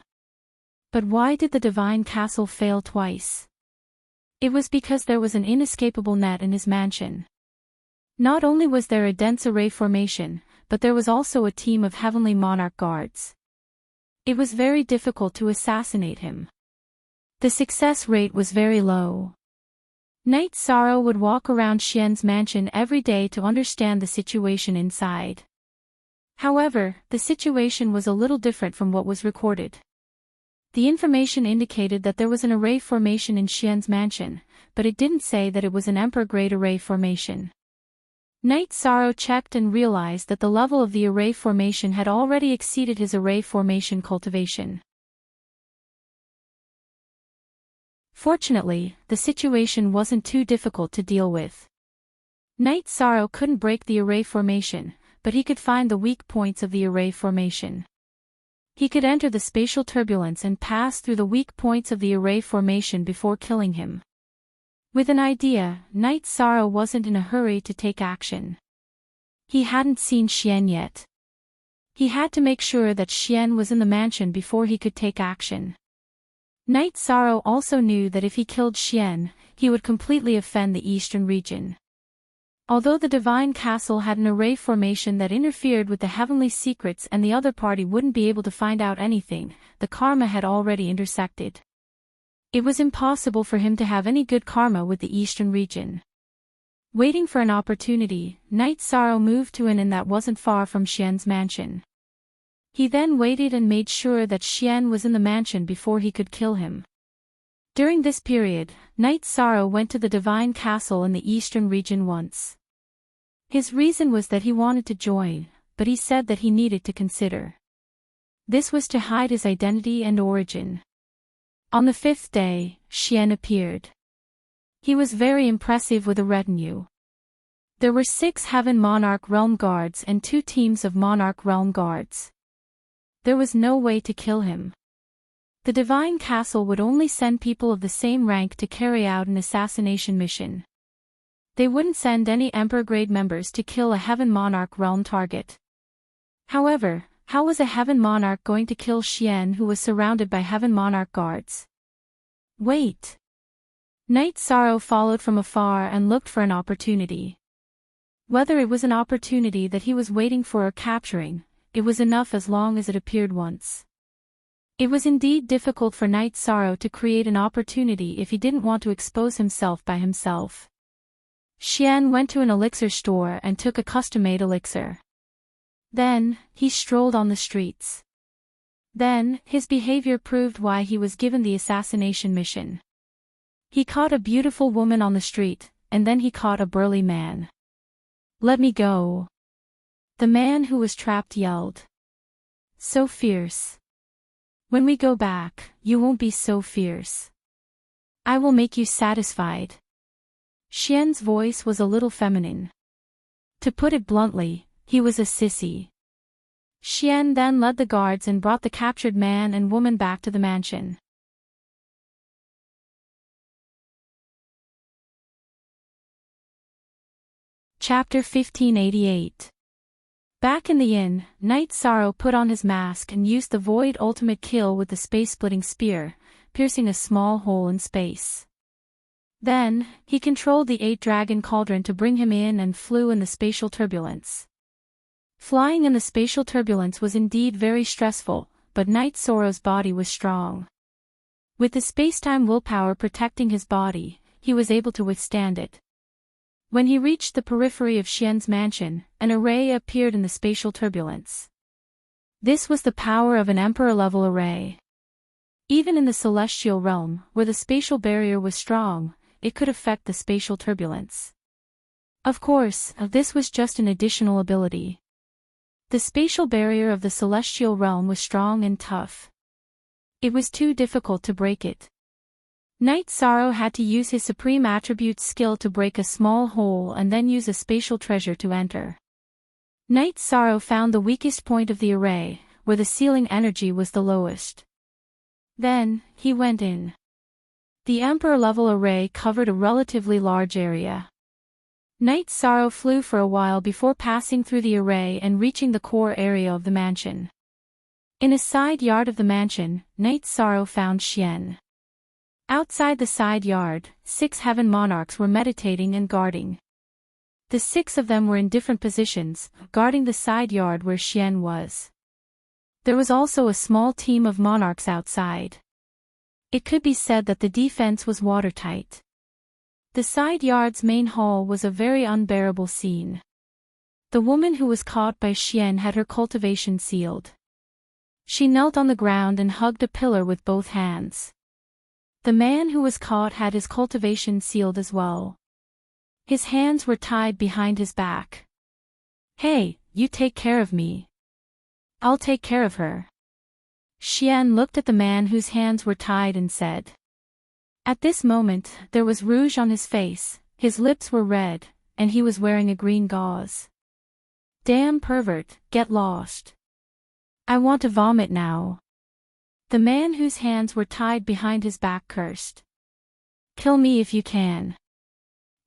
[SPEAKER 1] But why did the Divine Castle fail twice? It was because there was an inescapable net in his mansion. Not only was there a dense array formation, but there was also a team of heavenly monarch guards. It was very difficult to assassinate him. The success rate was very low. Knight Sorrow would walk around Xian's mansion every day to understand the situation inside. However, the situation was a little different from what was recorded. The information indicated that there was an array formation in Xian's mansion, but it didn't say that it was an emperor-grade array formation. Knight Sorrow checked and realized that the level of the array formation had already exceeded his array formation cultivation. Fortunately, the situation wasn't too difficult to deal with. Knight Sorrow couldn't break the array formation, but he could find the weak points of the array formation. He could enter the spatial turbulence and pass through the weak points of the array formation before killing him. With an idea, Knight Sorrow wasn't in a hurry to take action. He hadn't seen Xian yet. He had to make sure that Xian was in the mansion before he could take action. Knight Sorrow also knew that if he killed Xian, he would completely offend the Eastern region. Although the Divine Castle had an array formation that interfered with the heavenly secrets and the other party wouldn't be able to find out anything, the karma had already intersected. It was impossible for him to have any good karma with the Eastern region. Waiting for an opportunity, Knight Sorrow moved to an inn that wasn't far from Xian's mansion. He then waited and made sure that Xian was in the mansion before he could kill him. During this period, Knight Sorrow went to the Divine Castle in the Eastern region once. His reason was that he wanted to join, but he said that he needed to consider. This was to hide his identity and origin. On the 5th day, Xian appeared. He was very impressive with a retinue. There were 6 Heaven Monarch Realm Guards and 2 teams of Monarch Realm Guards. There was no way to kill him. The Divine Castle would only send people of the same rank to carry out an assassination mission. They wouldn't send any Emperor-grade members to kill a Heaven Monarch Realm target. However, how was a Heaven Monarch going to kill Xian who was surrounded by Heaven Monarch guards? Wait! Knight Sorrow followed from afar and looked for an opportunity. Whether it was an opportunity that he was waiting for or capturing, it was enough as long as it appeared once. It was indeed difficult for Knight Sorrow to create an opportunity if he didn't want to expose himself by himself. Xian went to an elixir store and took a custom-made elixir. Then, he strolled on the streets. Then, his behavior proved why he was given the assassination mission. He caught a beautiful woman on the street, and then he caught a burly man. "Let me go!" The man who was trapped yelled. "So fierce. When we go back, you won't be so fierce. I will make you satisfied." Xian's voice was a little feminine. To put it bluntly, he was a sissy. Xian then led the guards and brought the captured man and woman back to the mansion. Chapter 1588. Back in the inn, Knight Sorrow put on his mask and used the Void Ultimate Kill with the space-splitting spear, piercing a small hole in space. Then, he controlled the 8-dragon cauldron to bring him in and flew in the spatial turbulence. Flying in the spatial turbulence was indeed very stressful, but Knight Sorrow's body was strong. With the space-time willpower protecting his body, he was able to withstand it. When he reached the periphery of Xian's mansion, an array appeared in the spatial turbulence. This was the power of an Emperor-level array. Even in the celestial realm, where the spatial barrier was strong, it could affect the spatial turbulence. Of course, this was just an additional ability. The spatial barrier of the celestial realm was strong and tough. It was too difficult to break it. Knight Sorrow had to use his supreme attribute skill to break a small hole and then use a spatial treasure to enter. Knight Sorrow found the weakest point of the array, where the ceiling energy was the lowest. Then, he went in. The Emperor-level array covered a relatively large area. Knight Sorrow flew for a while before passing through the array and reaching the core area of the mansion. In a side yard of the mansion, Knight Sorrow found Xian. Outside the side yard, 6 heaven monarchs were meditating and guarding. The 6 of them were in different positions, guarding the side yard where Xian was. There was also a small team of monarchs outside. It could be said that the defense was watertight. The side yard's main hall was a very unbearable scene. The woman who was caught by Xian had her cultivation sealed. She knelt on the ground and hugged a pillar with both hands. The man who was caught had his cultivation sealed as well. His hands were tied behind his back. "Hey, you take care of me. I'll take care of her." Xian looked at the man whose hands were tied and said. At this moment, there was rouge on his face, his lips were red, and he was wearing a green gauze. "Damn pervert, get lost. I want to vomit now." The man whose hands were tied behind his back cursed. "Kill me if you can."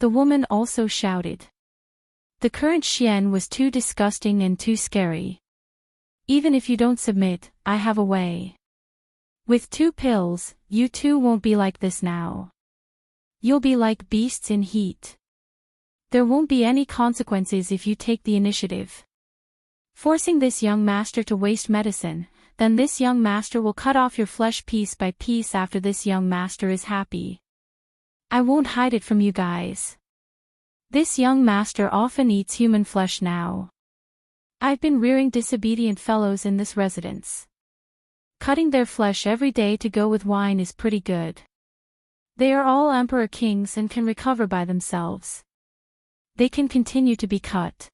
[SPEAKER 1] The woman also shouted. The current Xian was too disgusting and too scary. "Even if you don't submit, I have a way. With 2 pills, you too won't be like this now. You'll be like beasts in heat. There won't be any consequences if you take the initiative. Forcing this young master to waste medicine, then this young master will cut off your flesh piece by piece after this young master is happy. I won't hide it from you guys. This young master often eats human flesh now. I've been rearing disobedient fellows in this residence. Cutting their flesh every day to go with wine is pretty good. They are all emperor kings and can recover by themselves. They can continue to be cut.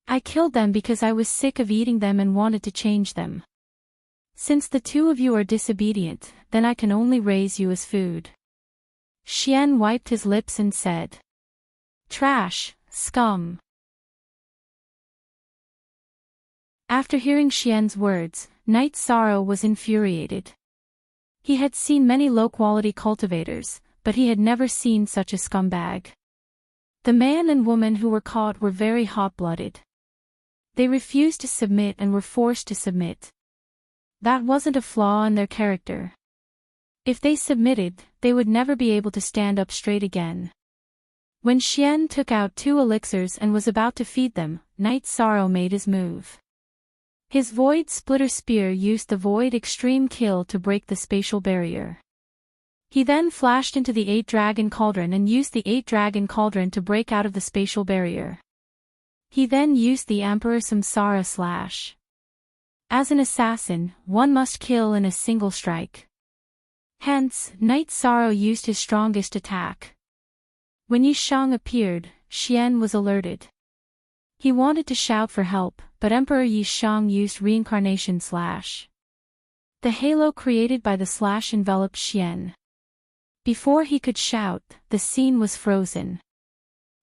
[SPEAKER 1] I killed them because I was sick of eating them and wanted to change them. Since the 2 of you are disobedient, then I can only raise you as food." Xian wiped his lips and said. "Trash, scum." After hearing Xian's words, Knight Sorrow was infuriated. He had seen many low-quality cultivators, but he had never seen such a scumbag. The man and woman who were caught were very hot-blooded. They refused to submit and were forced to submit. That wasn't a flaw in their character. If they submitted, they would never be able to stand up straight again. When Xian took out 2 elixirs and was about to feed them, Knight Sorrow made his move. His Void Splitter Spear used the Void Extreme Kill to break the spatial barrier. He then flashed into the 8-dragon cauldron and used the 8-dragon cauldron to break out of the spatial barrier. He then used the Emperor Samsara Slash. As an assassin, one must kill in a single strike. Hence, Knight Sorrow used his strongest attack. When Yi Shang appeared, Xian was alerted. He wanted to shout for help, but Emperor Yi Shang used Reincarnation Slash. The halo created by the slash enveloped Xian. Before he could shout, the scene was frozen.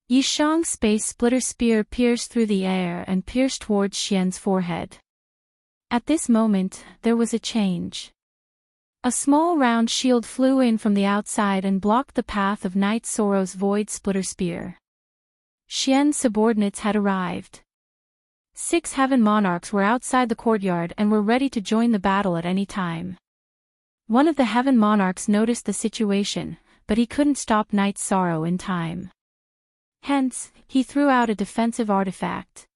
[SPEAKER 1] Yi Shang's Space Splitter Spear pierced through the air and pierced towards Xian's forehead. At this moment, there was a change. A small round shield flew in from the outside and blocked the path of Knight Sorrow's Void Splitter Spear. Xian's subordinates had arrived. 6 Heaven Monarchs were outside the courtyard and were ready to join the battle at any time. One of the Heaven Monarchs noticed the situation, but he couldn't stop Knight Sorrow in time. Hence, he threw out a defensive artifact.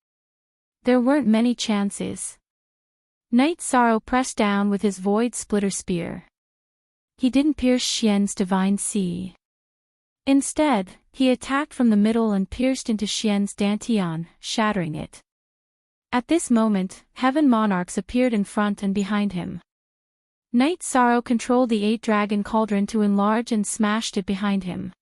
[SPEAKER 1] There weren't many chances. Knight Sorrow pressed down with his Void Splitter Spear. He didn't pierce Xian's Divine Sea. Instead, he attacked from the middle and pierced into Xian's Dantian, shattering it. At this moment, Heaven Monarchs appeared in front and behind him. Knight Sorrow controlled the 8-dragon cauldron to enlarge and smashed it behind him.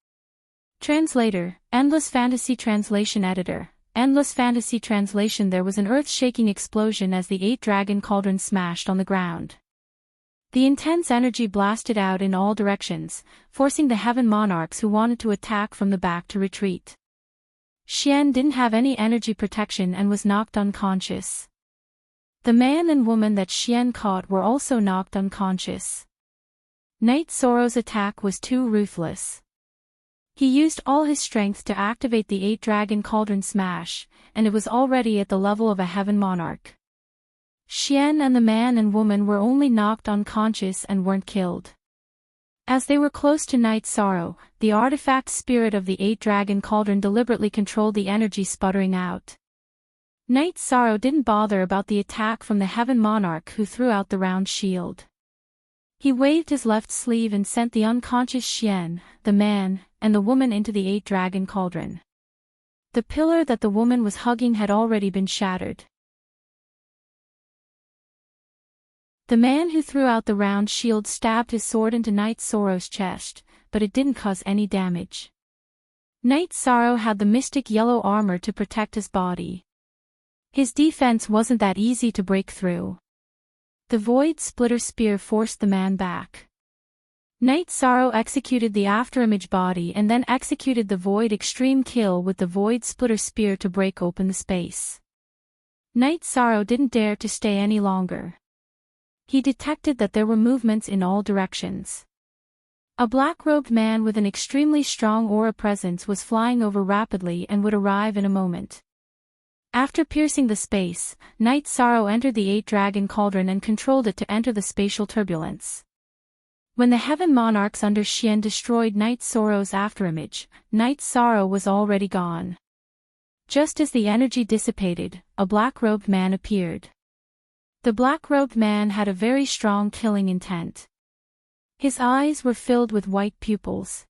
[SPEAKER 1] Translator, Endless Fantasy Translation Editor, Endless Fantasy Translation. There was an earth-shaking explosion as the 8-dragon cauldron smashed on the ground. The intense energy blasted out in all directions, forcing the Heaven Monarchs who wanted to attack from the back to retreat. Xian didn't have any energy protection and was knocked unconscious. The man and woman that Xian caught were also knocked unconscious. Knight Sorrow's attack was too ruthless. He used all his strength to activate the 8-dragon cauldron smash, and it was already at the level of a Heaven Monarch. Xian and the man and woman were only knocked unconscious and weren't killed. As they were close to Knight Sorrow, the artifact spirit of the 8-dragon cauldron deliberately controlled the energy sputtering out. Knight Sorrow didn't bother about the attack from the Heaven Monarch who threw out the round shield. He waved his left sleeve and sent the unconscious Xian, the man, and the woman into the 8-dragon cauldron. The pillar that the woman was hugging had already been shattered. The man who threw out the round shield stabbed his sword into Knight Sorrow's chest, but it didn't cause any damage. Knight Sorrow had the mystic yellow armor to protect his body. His defense wasn't that easy to break through. The Void Splitter Spear forced the man back. Knight Sorrow executed the afterimage body and then executed the Void Extreme Kill with the Void Splitter Spear to break open the space. Knight Sorrow didn't dare to stay any longer. He detected that there were movements in all directions. A black-robed man with an extremely strong aura presence was flying over rapidly and would arrive in a moment. After piercing the space, Knight Sorrow entered the 8-dragon cauldron and controlled it to enter the spatial turbulence. When the Heaven Monarchs under Xian destroyed Knight Sorrow's afterimage, Knight Sorrow was already gone. Just as the energy dissipated, a black-robed man appeared. The black-robed man had a very strong killing intent. His eyes were filled with white pupils.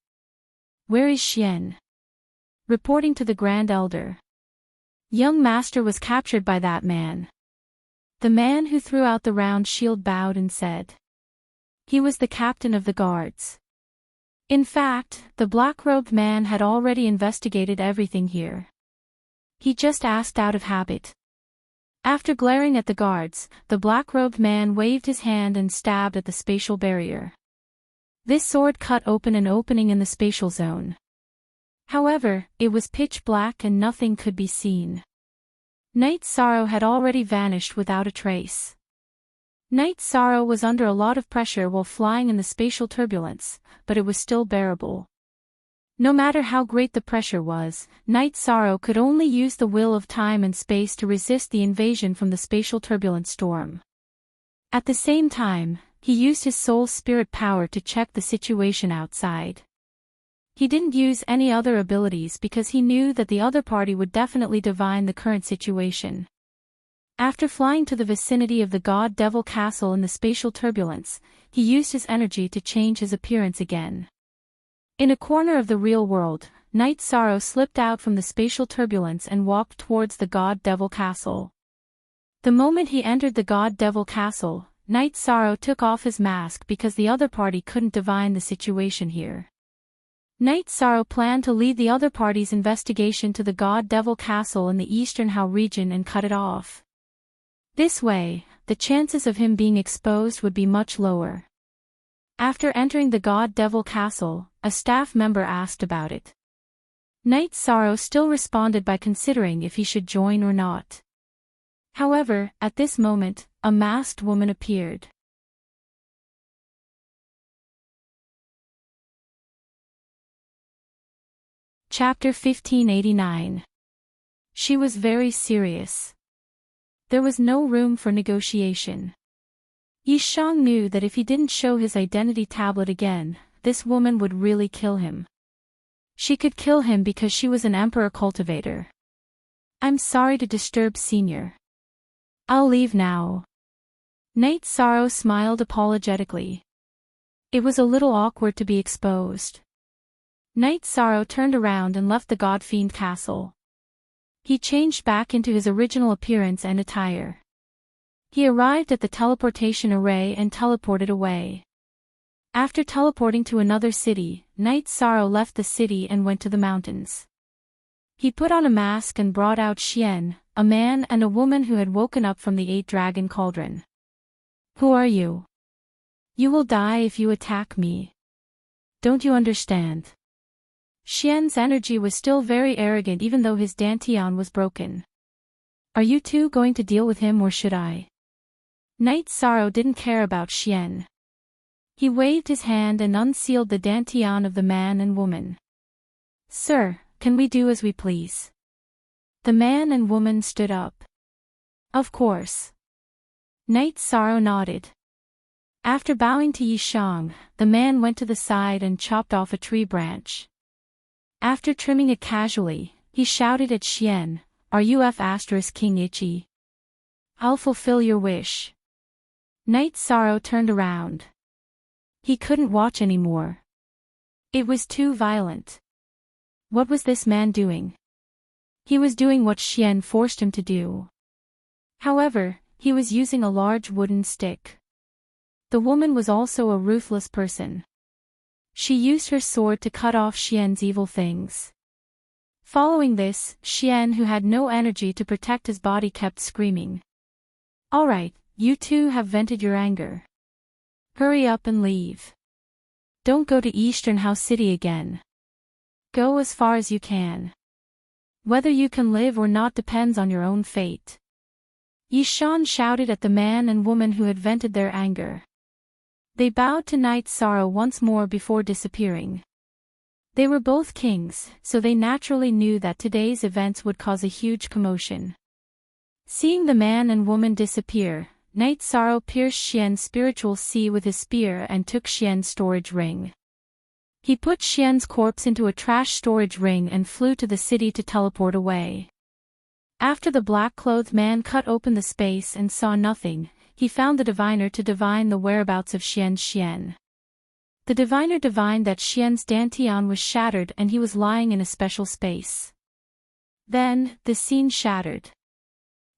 [SPEAKER 1] "Where is Xian?" Reporting to the Grand Elder. Young Master was captured by that man. The man who threw out the round shield bowed and said. He was the captain of the guards. In fact, the black-robed man had already investigated everything here. He just asked out of habit. After glaring at the guards, the black-robed man waved his hand and stabbed at the spatial barrier. This sword cut open an opening in the spatial zone. However, it was pitch black and nothing could be seen. Knight Sorrow had already vanished without a trace. Knight Sorrow was under a lot of pressure while flying in the spatial turbulence, but it was still bearable. No matter how great the pressure was, Knight Sorrow could only use the will of time and space to resist the invasion from the spatial turbulence storm. At the same time, he used his soul spirit power to check the situation outside. He didn't use any other abilities because he knew that the other party would definitely divine the current situation. After flying to the vicinity of the God-Devil Castle in the spatial turbulence, he used his energy to change his appearance again. In a corner of the real world, Knight Sorrow slipped out from the spatial turbulence and walked towards the God-Devil Castle. The moment he entered the God-Devil Castle, Knight Sorrow took off his mask because the other party couldn't divine the situation here. Knight Sorrow planned to lead the other party's investigation to the God-Devil Castle in the Eastern Hao region and cut it off. This way, the chances of him being exposed would be much lower. After entering the God-Devil Castle, a staff member asked about it. Knight Sorrow still responded by considering if he should join or not. However, at this moment, a masked woman appeared. Chapter 1589. She was very serious. There was no room for negotiation. Yishang knew that if he didn't show his identity tablet again, this woman would really kill him. She could kill him because she was an emperor cultivator. I'm sorry to disturb Senior. I'll leave now. Knight Sorrow smiled apologetically. It was a little awkward to be exposed. Knight Sorrow turned around and left the God-Fiend castle. He changed back into his original appearance and attire. He arrived at the teleportation array and teleported away. After teleporting to another city, Knight Sorrow left the city and went to the mountains. He put on a mask and brought out Xian, a man and a woman who had woken up from the 8-dragon cauldron. Who are you? You will die if you attack me. Don't you understand? Xian's energy was still very arrogant even though his dantian was broken. Are you two going to deal with him or should I? Knight Sorrow didn't care about Xian. He waved his hand and unsealed the dantian of the man and woman. Sir, can we do as we please? The man and woman stood up. Of course. Knight Sorrow nodded. After bowing to Yishang, the man went to the side and chopped off a tree branch. After trimming it casually, he shouted at Xian, Are you King Ichi? I'll fulfill your wish. Knight Sorrow turned around. He couldn't watch anymore. It was too violent. What was this man doing? He was doing what Xian forced him to do. However, he was using a large wooden stick. The woman was also a ruthless person. She used her sword to cut off Xian's evil things. Following this, Xian, who had no energy to protect his body, kept screaming. Alright, you two have vented your anger. Hurry up and leave. Don't go to Eastern House City again. Go as far as you can. Whether you can live or not depends on your own fate. Yishan shouted at the man and woman who had vented their anger. They bowed to Knight Sorrow once more before disappearing. They were both kings, so they naturally knew that today's events would cause a huge commotion. Seeing the man and woman disappear, Knight Sorrow pierced Xian's spiritual sea with his spear and took Xian's storage ring. He put Xian's corpse into a trash storage ring and flew to the city to teleport away. After the black-clothed man cut open the space and saw nothing, he found the diviner to divine the whereabouts of Xian. The diviner divined that Xian's dantian was shattered and he was lying in a special space. Then, the scene shattered.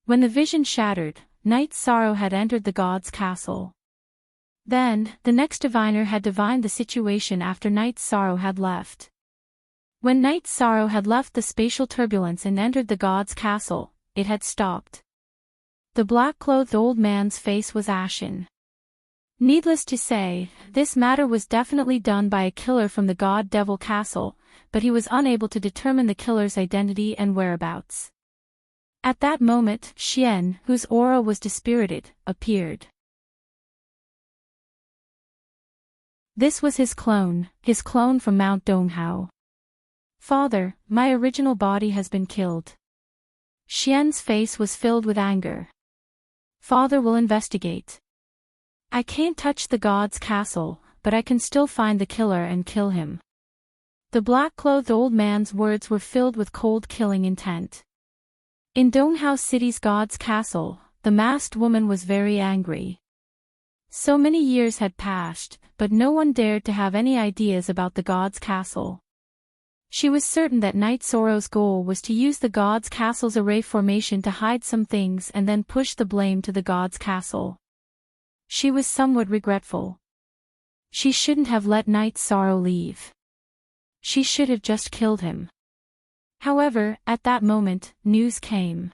[SPEAKER 1] When the vision shattered, Knight Sorrow had entered the god's castle. Then, the next diviner had divined the situation after Knight Sorrow had left. When Knight Sorrow had left the spatial turbulence and entered the god's castle, it had stopped. The black-clothed old man's face was ashen. Needless to say, this matter was definitely done by a killer from the God-Devil Castle, but he was unable to determine the killer's identity and whereabouts. At that moment, Xian, whose aura was dispirited, appeared. This was his clone from Mount Donghao. Father, my original body has been killed. Xian's face was filled with anger. Father will investigate. I can't touch the god's castle, but I can still find the killer and kill him. The black-clothed old man's words were filled with cold killing intent. In Donghao City's god's castle, the masked woman was very angry. So many years had passed, but no one dared to have any ideas about the god's castle. She was certain that Knight Sorrow's goal was to use the god's castle's array formation to hide some things and then push the blame to the god's castle. She was somewhat regretful. She shouldn't have let Knight Sorrow leave. She should have just killed him. However, at that moment, news came.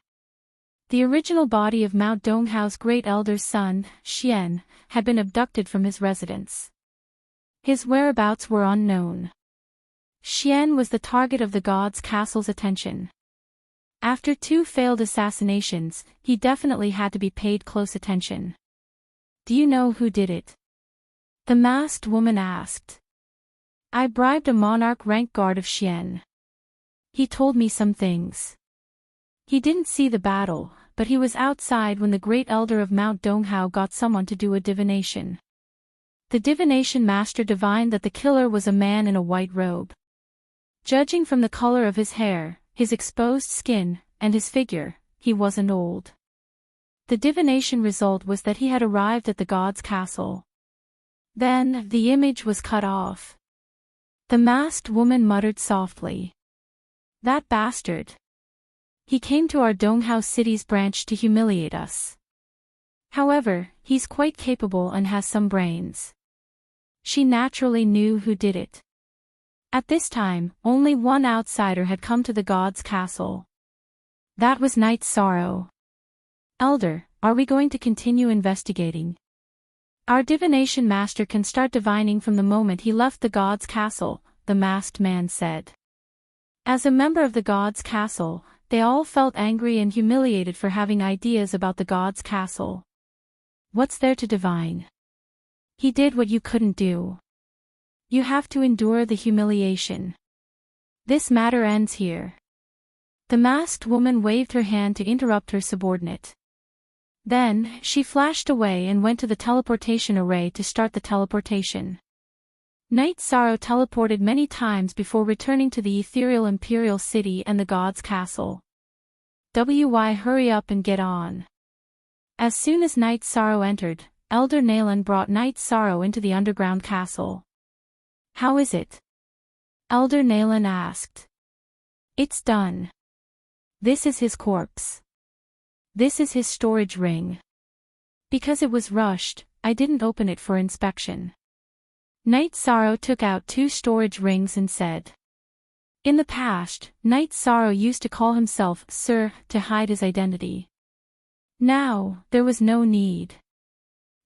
[SPEAKER 1] The original body of Mount Donghao's great elder's son, Xian, had been abducted from his residence. His whereabouts were unknown. Xian was the target of the god's castle's attention. After 2 failed assassinations, he definitely had to be paid close attention. Do you know who did it? The masked woman asked. I bribed a monarch-rank guard of Xian. He told me some things. He didn't see the battle, but he was outside when the great elder of Mount Donghao got someone to do a divination. The divination master divined that the killer was a man in a white robe. Judging from the color of his hair, his exposed skin, and his figure, he wasn't old. The divination result was that he had arrived at the god's castle. Then, the image was cut off. The masked woman muttered softly. That bastard. He came to our Donghao city's branch to humiliate us. However, he's quite capable and has some brains. She naturally knew who did it. At this time, only one outsider had come to the god's castle. That was Night Sorrow. Elder, are we going to continue investigating? Our divination master can start divining from the moment he left the god's castle, the masked man said. As a member of the god's castle, they all felt angry and humiliated for having ideas about the god's castle. What's there to divine? He did what you couldn't do. You have to endure the humiliation. This matter ends here. The masked woman waved her hand to interrupt her subordinate. Then, she flashed away and went to the teleportation array to start the teleportation. Night Sorrow teleported many times before returning to the ethereal imperial city and the god's castle. Why hurry up and get on. As soon as Night Sorrow entered, Elder Nalan brought Night Sorrow into the underground castle. How is it? Elder Nalan asked. It's done. This is his corpse. This is his storage ring. Because it was rushed, I didn't open it for inspection. Night Sorrow took out 2 storage rings and said. In the past, Night Sorrow used to call himself Sir to hide his identity. Now, there was no need.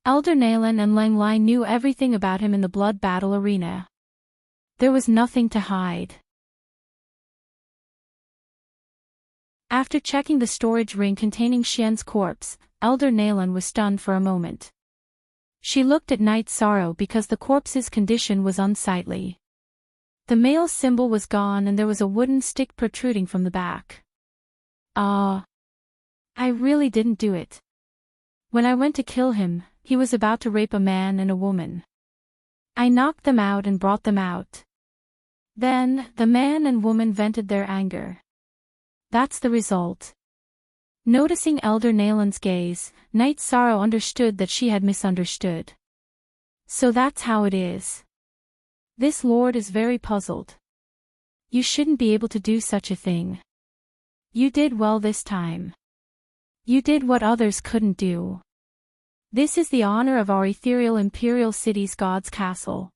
[SPEAKER 1] Elder Nalan and Lang Lai knew everything about him in the blood battle arena. There was nothing to hide. After checking the storage ring containing Xian's corpse, Elder Nalan was stunned for a moment. She looked at Night Sorrow because the corpse's condition was unsightly. The male symbol was gone and there was a wooden stick protruding from the back. I really didn't do it. When I went to kill him, he was about to rape a man and a woman. I knocked them out and brought them out. Then, the man and woman vented their anger. That's the result. Noticing Elder Nalan's gaze, Night Sorrow understood that she had misunderstood. So that's how it is. This lord is very puzzled. You shouldn't be able to do such a thing. You did well this time. You did what others couldn't do. This is the honor of our ethereal imperial city's god's castle.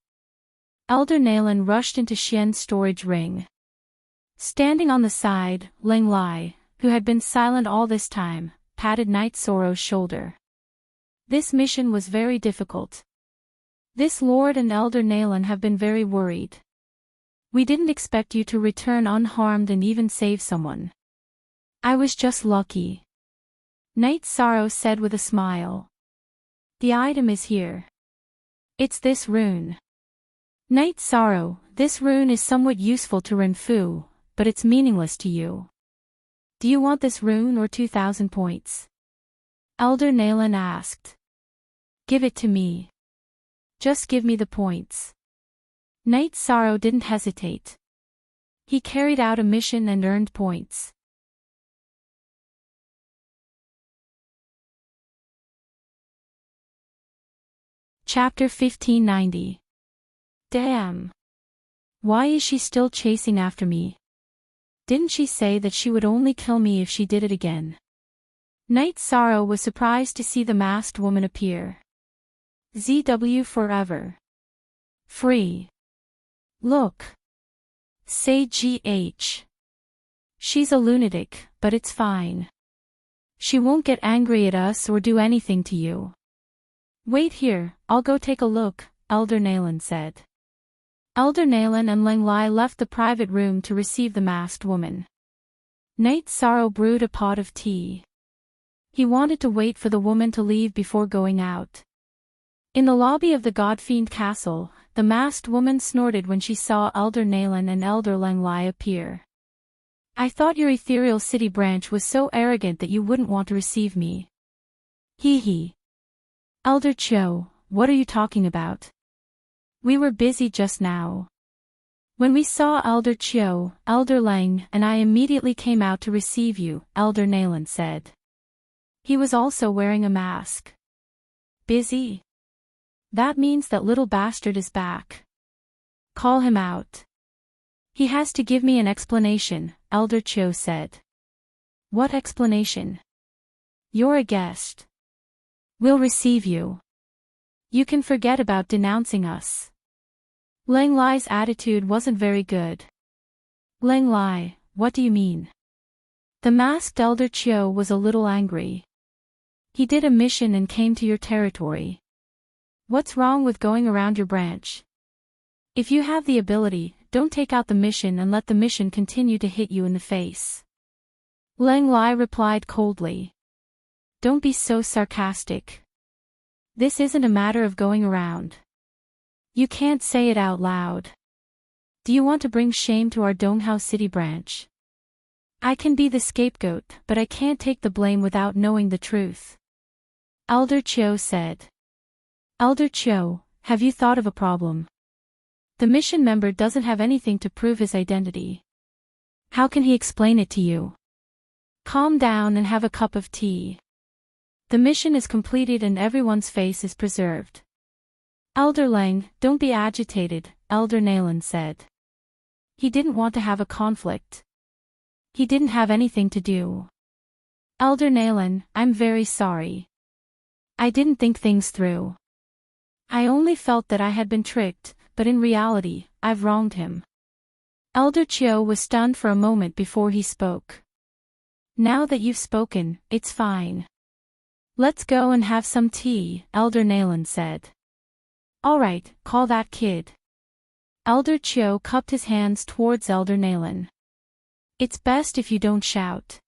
[SPEAKER 1] Elder Nalan rushed into Xian's storage ring. Standing on the side, Lang Lai, who had been silent all this time, patted Night Sorrow's shoulder. This mission was very difficult. This lord and Elder Nalan have been very worried. We didn't expect you to return unharmed and even save someone. I was just lucky. Night Sorrow said with a smile. The item is here. It's this rune. Night Sorrow, this rune is somewhat useful to Renfu, but it's meaningless to you. Do you want this rune or 2,000 points? Elder Nalan asked. Give it to me. Just give me the points. Night Sorrow didn't hesitate. He carried out a mission and earned points. Chapter 1590. Damn. Why is she still chasing after me? Didn't she say that she would only kill me if she did it again? Night Sorrow was surprised to see the masked woman appear. ZW forever. Free. Look. Say GH. She's a lunatic, but it's fine. She won't get angry at us or do anything to you. Wait here, I'll go take a look, Elder Nalan said. Elder Nalan and Lang Lai left the private room to receive the masked woman. Night Sorrow brewed a pot of tea. He wanted to wait for the woman to leave before going out. In the lobby of the God-Fiend Castle, the masked woman snorted when she saw Elder Nalan and Elder Lenglai appear. I thought your ethereal city branch was so arrogant that you wouldn't want to receive me. Hee hee. Elder Cho, what are you talking about? We were busy just now. When we saw Elder Cho, Elder Lang and I immediately came out to receive you, Elder Nalan said. He was also wearing a mask. Busy? That means that little bastard is back. Call him out. He has to give me an explanation, Elder Cho said. What explanation? You're a guest. We'll receive you. You can forget about denouncing us. Lang Lai's attitude wasn't very good. Lang Lai, what do you mean? The masked Elder Cho was a little angry. He did a mission and came to your territory. What's wrong with going around your branch? If you have the ability, don't take out the mission and let the mission continue to hit you in the face. Lang Lai replied coldly. Don't be so sarcastic. This isn't a matter of going around. You can't say it out loud. Do you want to bring shame to our Donghao City branch? I can be the scapegoat, but I can't take the blame without knowing the truth. Elder Cho said. Elder Cho, have you thought of a problem? The mission member doesn't have anything to prove his identity. How can he explain it to you? Calm down and have a cup of tea. The mission is completed and everyone's face is preserved. Elder Lang, don't be agitated, Elder Nalan said. He didn't want to have a conflict. He didn't have anything to do. Elder Nalan, I'm very sorry. I didn't think things through. I only felt that I had been tricked, but in reality, I've wronged him. Elder Cho was stunned for a moment before he spoke. Now that you've spoken, it's fine. Let's go and have some tea, Elder Nalan said. Alright, call that kid. Elder Cho cupped his hands towards Elder Nalan. It's best if you don't shout.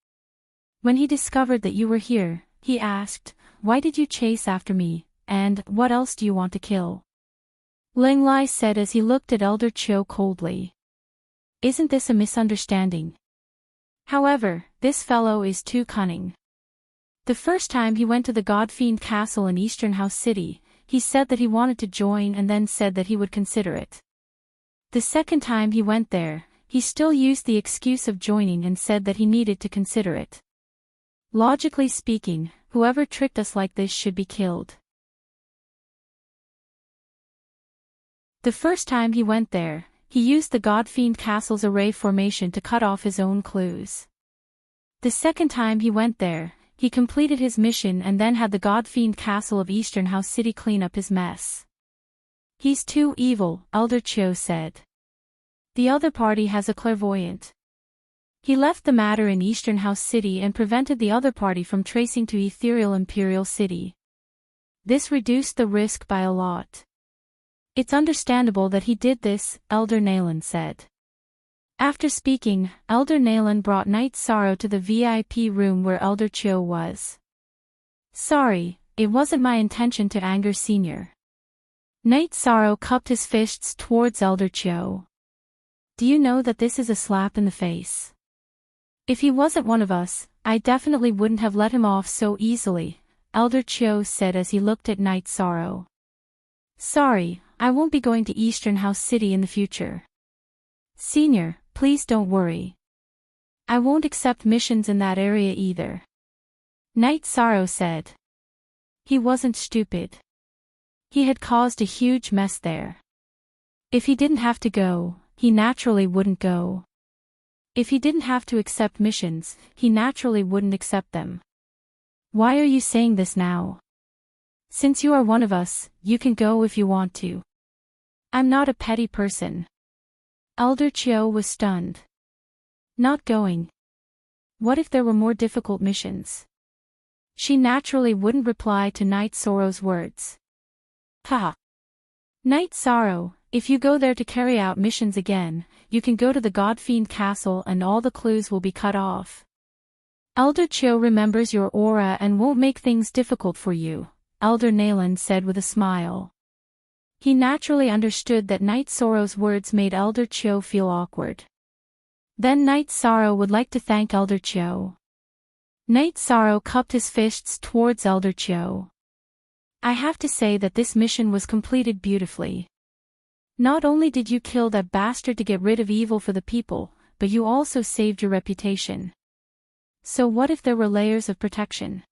[SPEAKER 1] When he discovered that you were here, he asked, why did you chase after me, and what else do you want to kill? Lang Lai said as he looked at Elder Cho coldly. Isn't this a misunderstanding? However, this fellow is too cunning. The first time he went to the God-Fiend Castle in Eastern House City, he said that he wanted to join and then said that he would consider it. The second time he went there, he still used the excuse of joining and said that he needed to consider it. Logically speaking, whoever tricked us like this should be killed. The first time he went there, he used the God-Fiend Castle's array formation to cut off his own clues. The second time he went there, he completed his mission and then had the God-Fiend Castle of Eastern House City clean up his mess. He's too evil, Elder Cho said. The other party has a clairvoyant. He left the matter in Eastern House City and prevented the other party from tracing to Ethereal Imperial City. This reduced the risk by a lot. It's understandable that he did this, Elder Nalan said. After speaking, Elder Nalan brought Night Sorrow to the VIP room where Elder Cho was. Sorry, it wasn't my intention to anger Senior. Night Sorrow cupped his fists towards Elder Cho. Do you know that this is a slap in the face? If he wasn't one of us, I definitely wouldn't have let him off so easily, Elder Cho said as he looked at Night Sorrow. Sorry, I won't be going to Eastern House City in the future. Senior, please don't worry. I won't accept missions in that area either. Night Sorrow said. He wasn't stupid. He had caused a huge mess there. If he didn't have to go, he naturally wouldn't go. If he didn't have to accept missions, he naturally wouldn't accept them. Why are you saying this now? Since you are one of us, you can go if you want to. I'm not a petty person. Elder Cho was stunned. Not going. What if there were more difficult missions? She naturally wouldn't reply to Night Sorrow's words. Ha! Night Sorrow, If you go there to carry out missions again, you can go to the God-Fiend Castle and all the clues will be cut off. Elder Chio remembers your aura and won't make things difficult for you, Elder Nalan said with a smile. He naturally understood that Night Sorrow's words made Elder Chio feel awkward. Then Night Sorrow would like to thank Elder Chio. Night Sorrow cupped his fists towards Elder Chio. I have to say that this mission was completed beautifully. Not only did you kill that bastard to get rid of evil for the people, but you also saved your reputation. So what if there were layers of protection?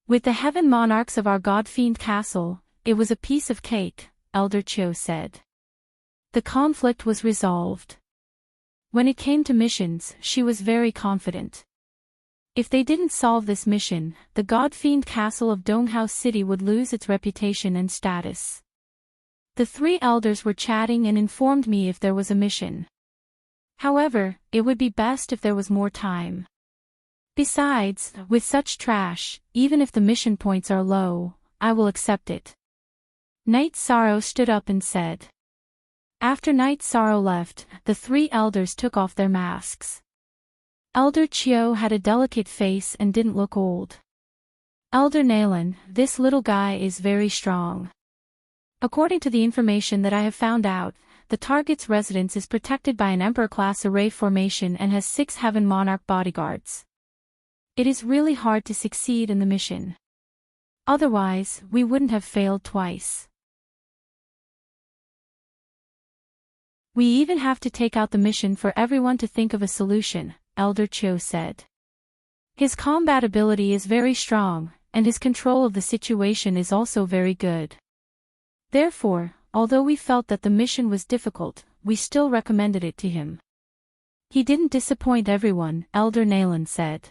[SPEAKER 1] With the heaven monarchs of our God-Fiend Castle, it was a piece of cake, Elder Chio said. The conflict was resolved. When it came to missions, she was very confident. If they didn't solve this mission, the God-Fiend Castle of Donghao City would lose its reputation and status. The three elders were chatting and informed me if there was a mission. However, it would be best if there was more time. Besides, with such trash, even if the mission points are low, I will accept it. Night Sorrow stood up and said. After Night Sorrow left, the three elders took off their masks. Elder Chio had a delicate face and didn't look old. Elder Nalan, this little guy is very strong. According to the information that I have found out, the target's residence is protected by an Emperor-class array formation and has 6 Heaven Monarch bodyguards. It is really hard to succeed in the mission. Otherwise, we wouldn't have failed twice. We even have to take out the mission for everyone to think of a solution, Elder Chio said. His combat ability is very strong, and his control of the situation is also very good. Therefore, although we felt that the mission was difficult, we still recommended it to him. He didn't disappoint everyone, Elder Nalan said.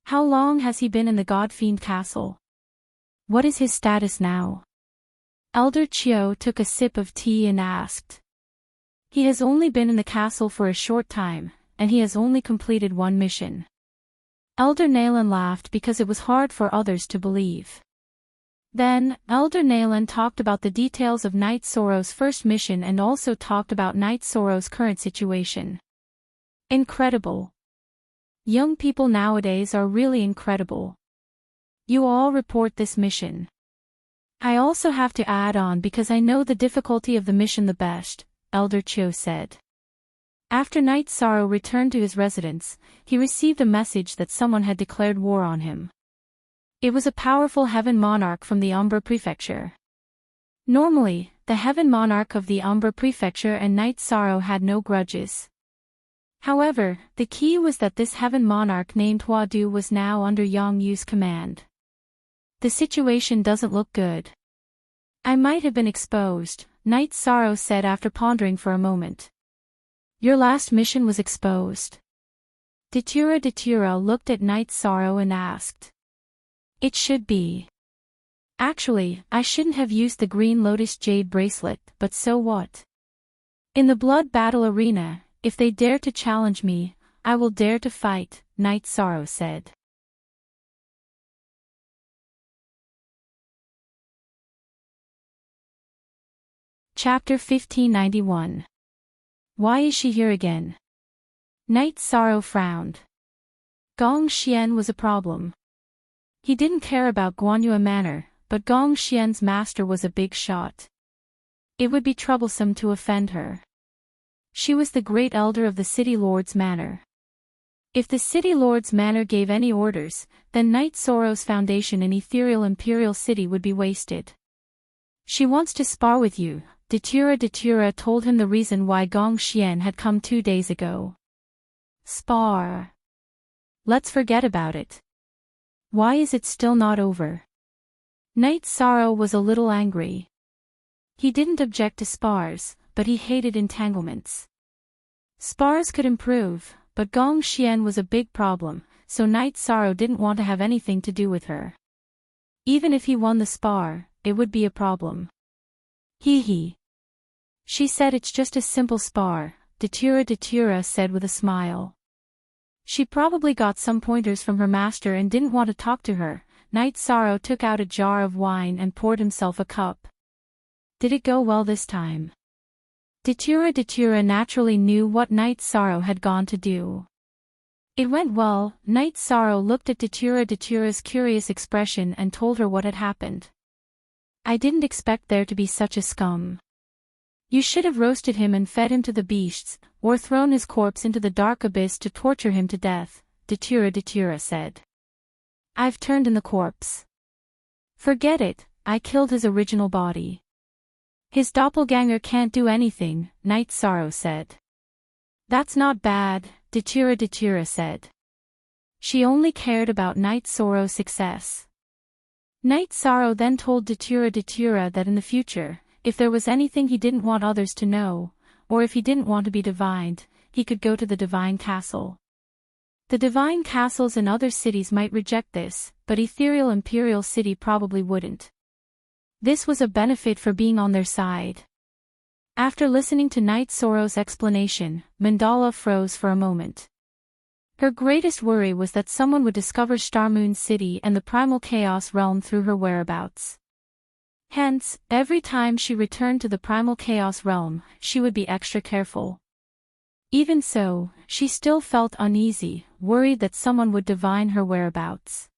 [SPEAKER 1] How long has he been in the God-Fiend Castle? What is his status now? Elder Chio took a sip of tea and asked. He has only been in the castle for a short time, and he has only completed 1 mission. Elder Nalan laughed because it was hard for others to believe. Then, Elder Nalan talked about the details of Night Sorrow's first mission and also talked about Night Sorrow's current situation. Incredible. Young people nowadays are really incredible. You all report this mission. I also have to add on because I know the difficulty of the mission the best, Elder Chio said. After Night Sorrow returned to his residence, he received a message that someone had declared war on him. It was a powerful Heaven Monarch from the Umbra Prefecture. Normally, the Heaven Monarch of the Umbra Prefecture and Night Sorrow had no grudges. However, the key was that this Heaven Monarch named Hua Du was now under Yang Yu's command. The situation doesn't look good. I might have been exposed, Night Sorrow said after pondering for a moment. Your last mission was exposed. Datura looked at Night Sorrow and asked. It should be. Actually, I shouldn't have used the Green Lotus Jade bracelet, but so what? In the blood battle arena, if they dare to challenge me, I will dare to fight, Night Sorrow said. Chapter 1591. Why is she here again? Night Sorrow frowned. Gong Xian was a problem. He didn't care about Guanyue Manor, but Gong Xian's master was a big shot. It would be troublesome to offend her. She was the great elder of the City Lord's Manor. If the City Lord's Manor gave any orders, then Night Sorrow's foundation in Ethereal Imperial City would be wasted. She wants to spar with you, Datura told him the reason why Gong Xian had come 2 days ago. Spar. Let's forget about it. Why is it still not over? Night Sorrow was a little angry. He didn't object to spars, but he hated entanglements. Spars could improve, but Gong Xian was a big problem, so Night Sorrow didn't want to have anything to do with her. Even if he won the spar, it would be a problem. Hee. She said it's just a simple spar, Datura said with a smile. She probably got some pointers from her master and didn't want to talk to her. Night Sorrow took out a jar of wine and poured himself a cup. Did it go well this time? Datura naturally knew what Night Sorrow had gone to do. It went well. Night Sorrow looked at Datura's curious expression and told her what had happened. I didn't expect there to be such a scum. You should have roasted him and fed him to the beasts, or thrown his corpse into the dark abyss to torture him to death, Datura said. I've turned in the corpse. Forget it, I killed his original body. His doppelganger can't do anything, Night Sorrow said. That's not bad, Datura said. She only cared about Night Sorrow's success. Night Sorrow then told Datura that in the future, if there was anything he didn't want others to know, or if he didn't want to be divined, he could go to the Divine Castle. The Divine Castles in other cities might reject this, but Ethereal Imperial City probably wouldn't. This was a benefit for being on their side. After listening to Night Sorrow's explanation, Mandala froze for a moment. Her greatest worry was that someone would discover Starmoon City and the Primal Chaos Realm through her whereabouts. Hence, every time she returned to the Primal Chaos Realm, she would be extra careful. Even so, she still felt uneasy, worried that someone would divine her whereabouts.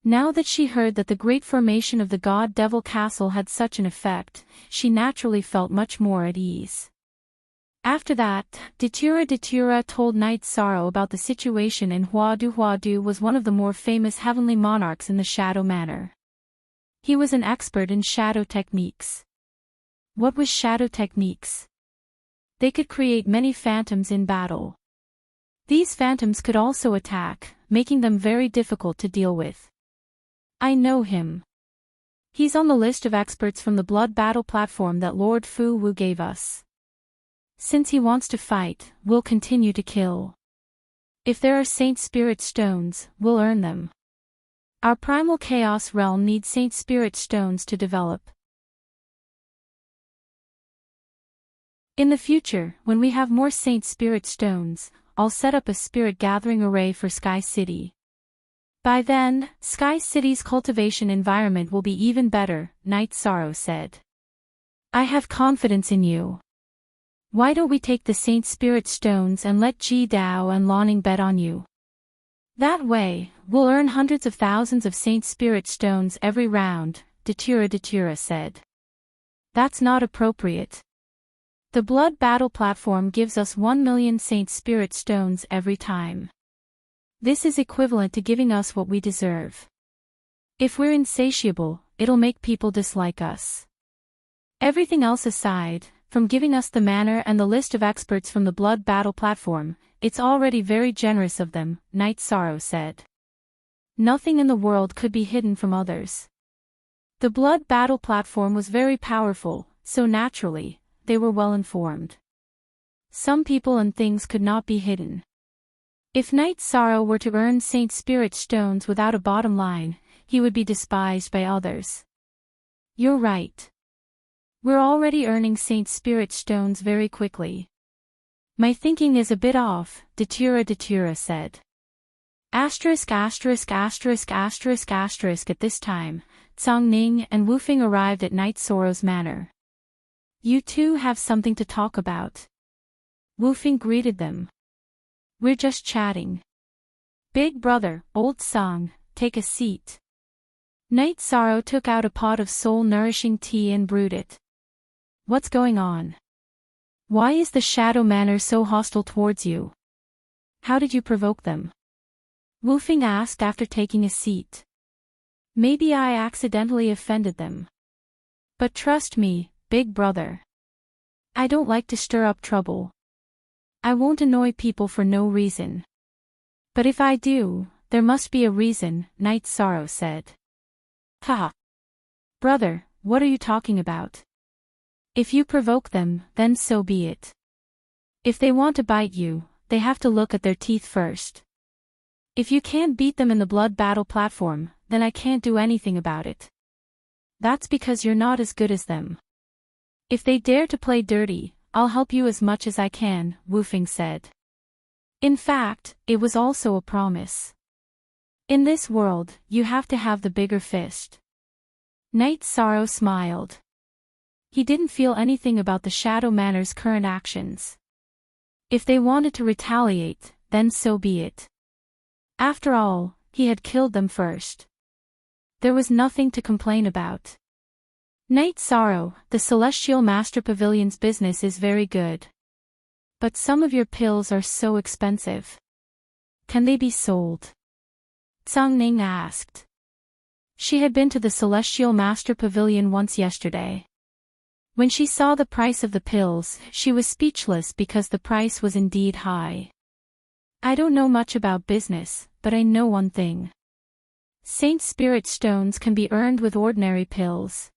[SPEAKER 1] Now that she heard that the great formation of the God-Devil Castle had such an effect, she naturally felt much more at ease. After that, Datura told Night Sorrow about the situation in Huadu. Huadu was one of the more famous heavenly monarchs in the Shadow Manor. He was an expert in shadow techniques. What was shadow techniques? They could create many phantoms in battle. These phantoms could also attack, making them very difficult to deal with. I know him. He's on the list of experts from the Blood Battle platform that Lord Fu Wu gave us. Since he wants to fight, we'll continue to kill. If there are Saint Spirit Stones, we'll earn them. Our Primal Chaos Realm needs Saint Spirit Stones to develop. In the future, when we have more Saint Spirit Stones, I'll set up a spirit gathering array for Sky City. By then, Sky City's cultivation environment will be even better, Night Sorrow said. I have confidence in you. Why don't we take the Saint Spirit Stones and let Ji Dao and Laning bet on you? That way, we'll earn hundreds of thousands of Saint Spirit Stones every round, Datura said. That's not appropriate. The Blood Battle platform gives us 1 million Saint Spirit Stones every time. This is equivalent to giving us what we deserve. If we're insatiable, it'll make people dislike us. Everything else aside, from giving us the manor and the list of experts from the Blood Battle platform, it's already very generous of them, Night Sorrow said. Nothing in the world could be hidden from others. The Blood Battle platform was very powerful, so naturally, they were well informed. Some people and things could not be hidden. If Night Sorrow were to earn Saint Spirit Stones without a bottom line, he would be despised by others. You're right. We're already earning Saint Spirit Stones very quickly. My thinking is a bit off, Datura said. Asterisk. At this time, Tsang Ning and Wu Fing arrived at Night Sorrow's manor. You two have something to talk about. Wu Fing greeted them. We're just chatting. Big brother, old Tsang, take a seat. Night Sorrow took out a pot of soul-nourishing tea and brewed it. What's going on? Why is the Shadow Manor so hostile towards you? How did you provoke them? Wu Fing asked after taking a seat. Maybe I accidentally offended them. But trust me, big brother. I don't like to stir up trouble. I won't annoy people for no reason. But if I do, there must be a reason, Night Sorrow said. Haha. Brother, what are you talking about? If you provoke them, then so be it. If they want to bite you, they have to look at their teeth first. If you can't beat them in the Blood Battle platform, then I can't do anything about it. That's because you're not as good as them. If they dare to play dirty, I'll help you as much as I can, Wu Fing said. In fact, it was also a promise. In this world, you have to have the bigger fist. Night Sorrow smiled. he didn't feel anything about the Shadow Manor's current actions. If they wanted to retaliate, then so be it. After all, he had killed them first. There was nothing to complain about. Night Sorrow, the Celestial Master Pavilion's business is very good. But some of your pills are so expensive. Can they be sold? Tsang Ning asked. She had been to the Celestial Master Pavilion once yesterday. When she saw the price of the pills, she was speechless because the price was indeed high. I don't know much about business, but I know one thing. Saint Spirit stones can be earned with ordinary pills.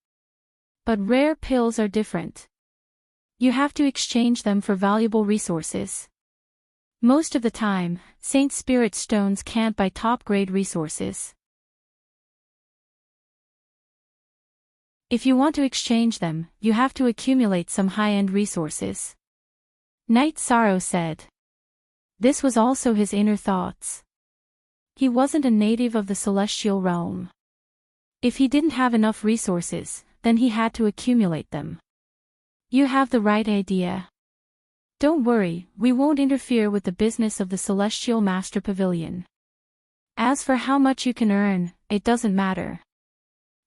[SPEAKER 1] But rare pills are different. You have to exchange them for valuable resources. Most of the time, Saint Spirit stones can't buy top-grade resources. If you want to exchange them, you have to accumulate some high-end resources. Night Sorrow said. This was also his inner thoughts. He wasn't a native of the celestial realm. If he didn't have enough resources, then he had to accumulate them. You have the right idea. Don't worry, we won't interfere with the business of the Celestial Master Pavilion. As for how much you can earn, it doesn't matter.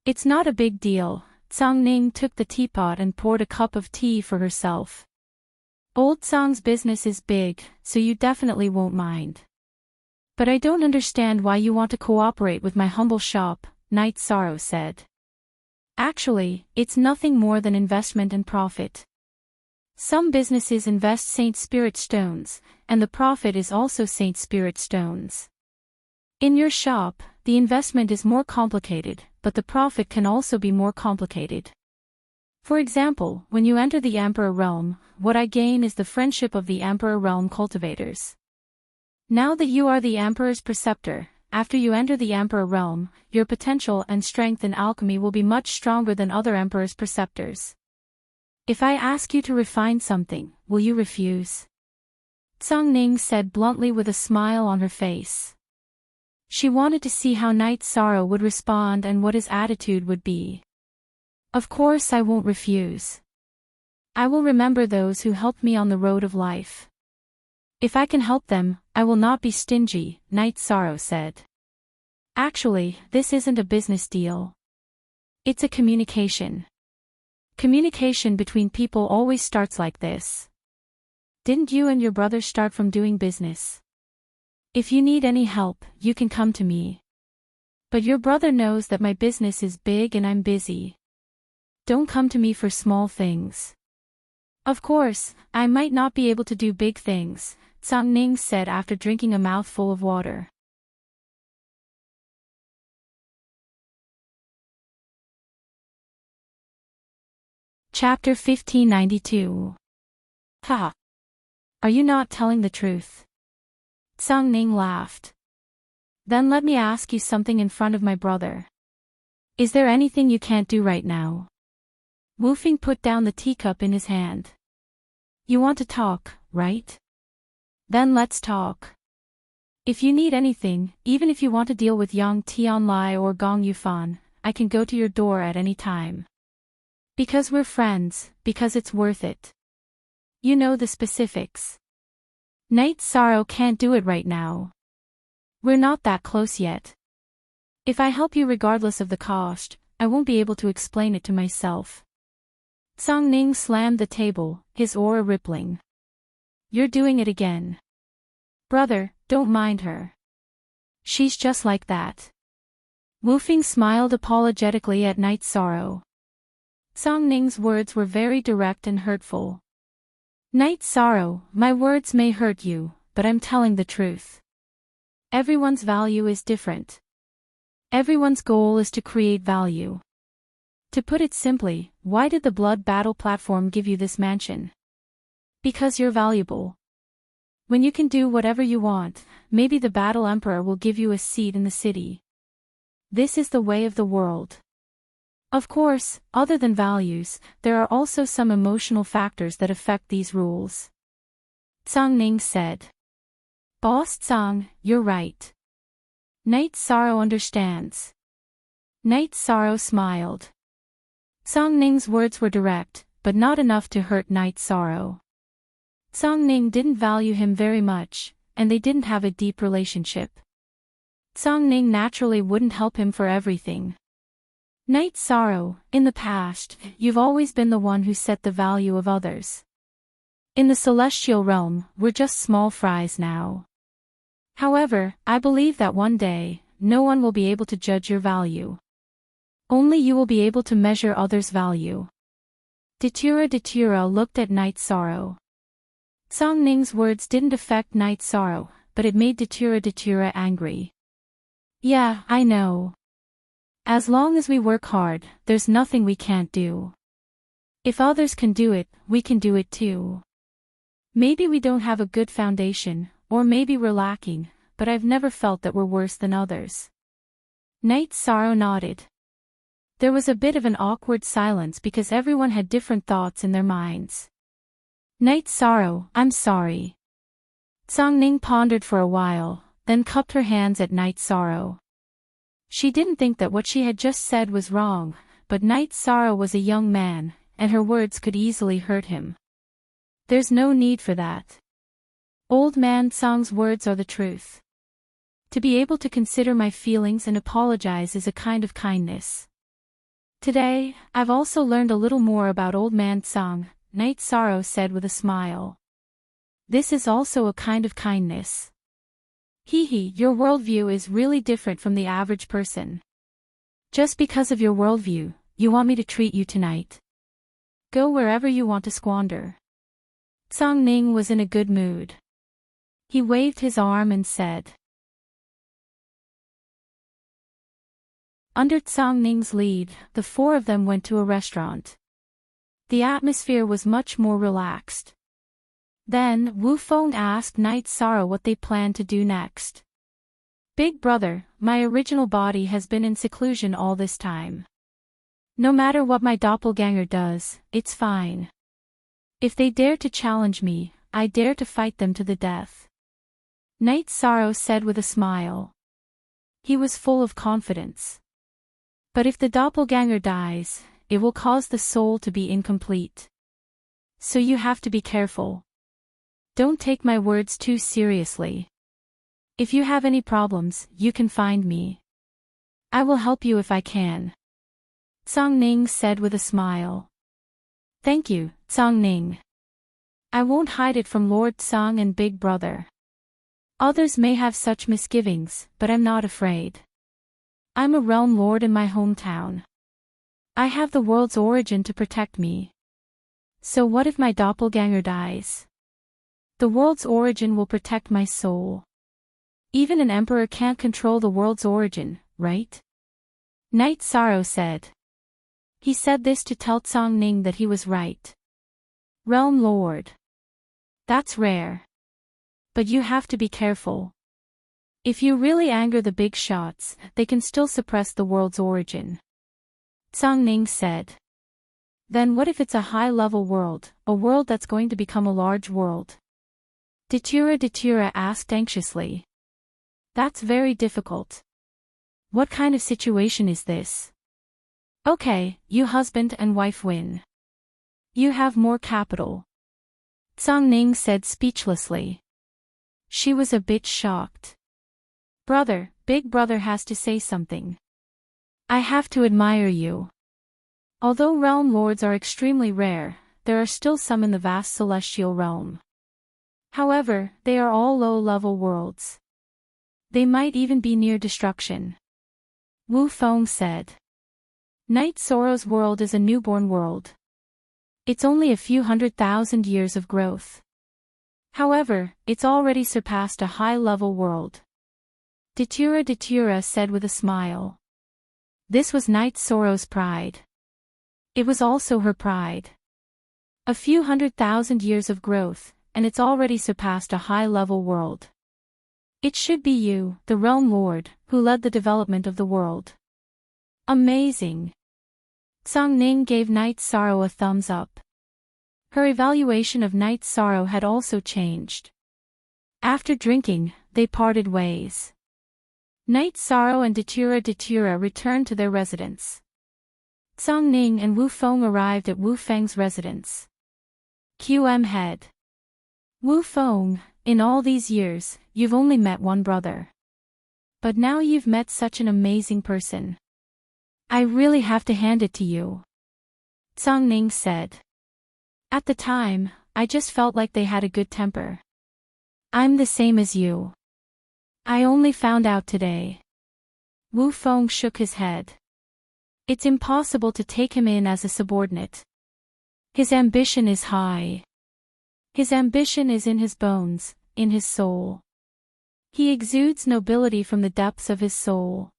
[SPEAKER 1] It's not a big deal. Tsang Ning took the teapot and poured a cup of tea for herself. Old Tsang's business is big, so you definitely won't mind. But I don't understand why you want to cooperate with my humble shop, Night Sorrow said. Actually, it's nothing more than investment and profit. Some businesses invest Saint Spirit stones, and the profit is also Saint Spirit stones. In your shop, the investment is more complicated, but the profit can also be more complicated. For example, when you enter the Emperor Realm, what I gain is the friendship of the Emperor Realm cultivators. Now that you are the Emperor's preceptor, after you enter the Emperor Realm, your potential and strength in alchemy will be much stronger than other Emperor's preceptors. If I ask you to refine something, will you refuse? Tsang Ning said bluntly with a smile on her face. She wanted to see how Night Sorrow would respond and what his attitude would be. Of course I won't refuse. I will remember those who helped me on the road of life. If I can help them, I will not be stingy, Night Sorrow said. Actually, this isn't a business deal. It's a communication. Communication between people always starts like this. Didn't you and your brother start from doing business? If you need any help, you can come to me. But your brother knows that my business is big and I'm busy. Don't come to me for small things. Of course, I might not be able to do big things, Tsang Ning said after drinking a mouthful of water. Chapter 1592. Ha! Are you not telling the truth? Tsang Ning laughed. Then let me ask you something in front of my brother. Is there anything you can't do right now? Wu Fing put down the teacup in his hand. You want to talk, right? Then let's talk. If you need anything, even if you want to deal with Yang Tianlai or Gong Yufan, I can go to your door at any time. Because we're friends, because it's worth it. You know the specifics. Night Sorrow can't do it right now. We're not that close yet. If I help you regardless of the cost, I won't be able to explain it to myself. Tsang Ning slammed the table, his aura rippling. You're doing it again. Brother, don't mind her. She's just like that. Wu Fing smiled apologetically at Night Sorrow. Tsang Ning's words were very direct and hurtful. Night Sorrow, my words may hurt you, but I'm telling the truth. Everyone's value is different. Everyone's goal is to create value. To put it simply, why did the Blood Battle platform give you this mansion? Because you're valuable. When you can do whatever you want, maybe the Battle Emperor will give you a seat in the city. This is the way of the world. Of course, other than values, there are also some emotional factors that affect these rules. Tsang Ning said. Boss Tsang, you're right. Night Sorrow understands. Night Sorrow smiled. Song Ning's words were direct, but not enough to hurt Night Sorrow. Song Ning didn't value him very much, and they didn't have a deep relationship. Song Ning naturally wouldn't help him for everything. Night Sorrow, in the past, you've always been the one who set the value of others. In the celestial realm, we're just small fries now. However, I believe that one day, no one will be able to judge your value. Only you will be able to measure others' value. Datura looked at Night Sorrow. Song Ning's words didn't affect Night Sorrow, but it made Datura angry. Yeah, I know. As long as we work hard, there's nothing we can't do. If others can do it, we can do it too. Maybe we don't have a good foundation, or maybe we're lacking, but I've never felt that we're worse than others. Night Sorrow nodded. There was a bit of an awkward silence because everyone had different thoughts in their minds. Night Sorrow, I'm sorry. Song Ning pondered for a while, then cupped her hands at Night Sorrow. She didn't think that what she had just said was wrong, but Night Sorrow was a young man, and her words could easily hurt him. There's no need for that. Old Man Song's words are the truth. To be able to consider my feelings and apologize is a kind of kindness. Today, I've also learned a little more about Old Man Song, Night Sorrow said with a smile. This is also a kind of kindness. Your worldview is really different from the average person. Just because of your worldview, you want me to treat you tonight. Go wherever you want to squander. Song Ning was in a good mood. He waved his arm and said. Under Song Ning's lead, the four of them went to a restaurant. The atmosphere was much more relaxed. Then, Wu Feng asked Night Sorrow what they planned to do next. Big brother, my original body has been in seclusion all this time. No matter what my doppelganger does, it's fine. If they dare to challenge me, I dare to fight them to the death. Night Sorrow said with a smile. He was full of confidence. But if the doppelganger dies, it will cause the soul to be incomplete. So you have to be careful. Don't take my words too seriously. If you have any problems, you can find me. I will help you if I can. Song Ning said with a smile. Thank you, Song Ning. I won't hide it from Lord Song and Big Brother. Others may have such misgivings, but I'm not afraid. I'm a realm lord in my hometown. I have the world's origin to protect me. So what if my doppelganger dies? The world's origin will protect my soul. Even an emperor can't control the world's origin, right? Night Sorrow said. He said this to tell Song Ning that he was right. Realm Lord. That's rare. But you have to be careful. If you really anger the big shots, they can still suppress the world's origin. Song Ning said. Then what if it's a high-level world, a world that's going to become a large world? Datura asked anxiously. That's very difficult. What kind of situation is this? Okay, you husband and wife win. You have more capital. Song Ning said speechlessly. She was a bit shocked. Brother, Big Brother has to say something. I have to admire you. Although realm lords are extremely rare, there are still some in the vast celestial realm. However, they are all low-level worlds. They might even be near destruction. Wu Feng said. Night Sorrow's world is a newborn world. It's only a few 100,000 years of growth. However, it's already surpassed a high-level world. Datura said with a smile. This was Night Sorrow's pride. It was also her pride. A few 100,000 years of growth, and it's already surpassed a high-level world. It should be you, the Realm Lord, who led the development of the world. Amazing. Song Ning gave Night Sorrow a thumbs up. Her evaluation of Night Sorrow had also changed. After drinking, they parted ways. Night Sorrow and Datura returned to their residence. Song Ning and Wu Feng arrived at Wu Feng's residence. QM head. Wu Feng, in all these years, you've only met one brother. But now you've met such an amazing person. I really have to hand it to you. Song Ning said. At the time, I just felt like they had a good temper. I'm the same as you. I only found out today. Wu Feng shook his head. It's impossible to take him in as a subordinate. His ambition is high. His ambition is in his bones, in his soul. He exudes nobility from the depths of his soul.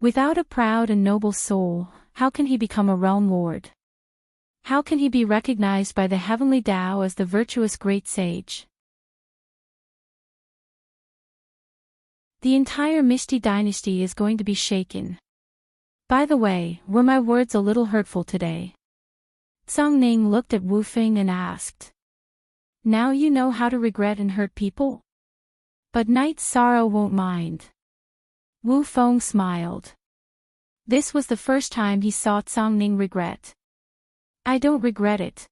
[SPEAKER 1] Without a proud and noble soul, how can he become a realm lord? How can he be recognized by the heavenly Tao as the virtuous great sage? The entire Mishti dynasty is going to be shaken. By the way, were my words a little hurtful today? Song Ning looked at Wu Feng and asked. Now you know how to regret and hurt people? But Knight's sorrow won't mind. Wu Feng smiled. This was the first time he saw Song Ning regret. I don't regret it.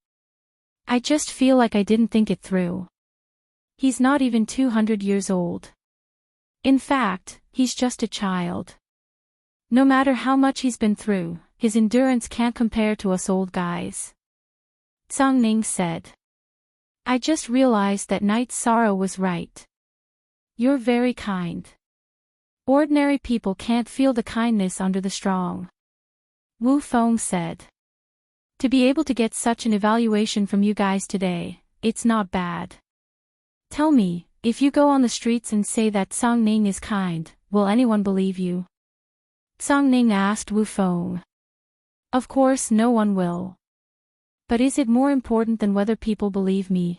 [SPEAKER 1] I just feel like I didn't think it through. He's not even 200 years old. In fact, he's just a child. No matter how much he's been through, his endurance can't compare to us old guys. Song Ning said. I just realized that Knight's sorrow was right. You're very kind. Ordinary people can't feel the kindness under the strong. Wu Feng said. To be able to get such an evaluation from you guys today, it's not bad. Tell me, if you go on the streets and say that Song Ning is kind, will anyone believe you? Song Ning asked Wu Feng. Of course no one will. But is it more important than whether people believe me?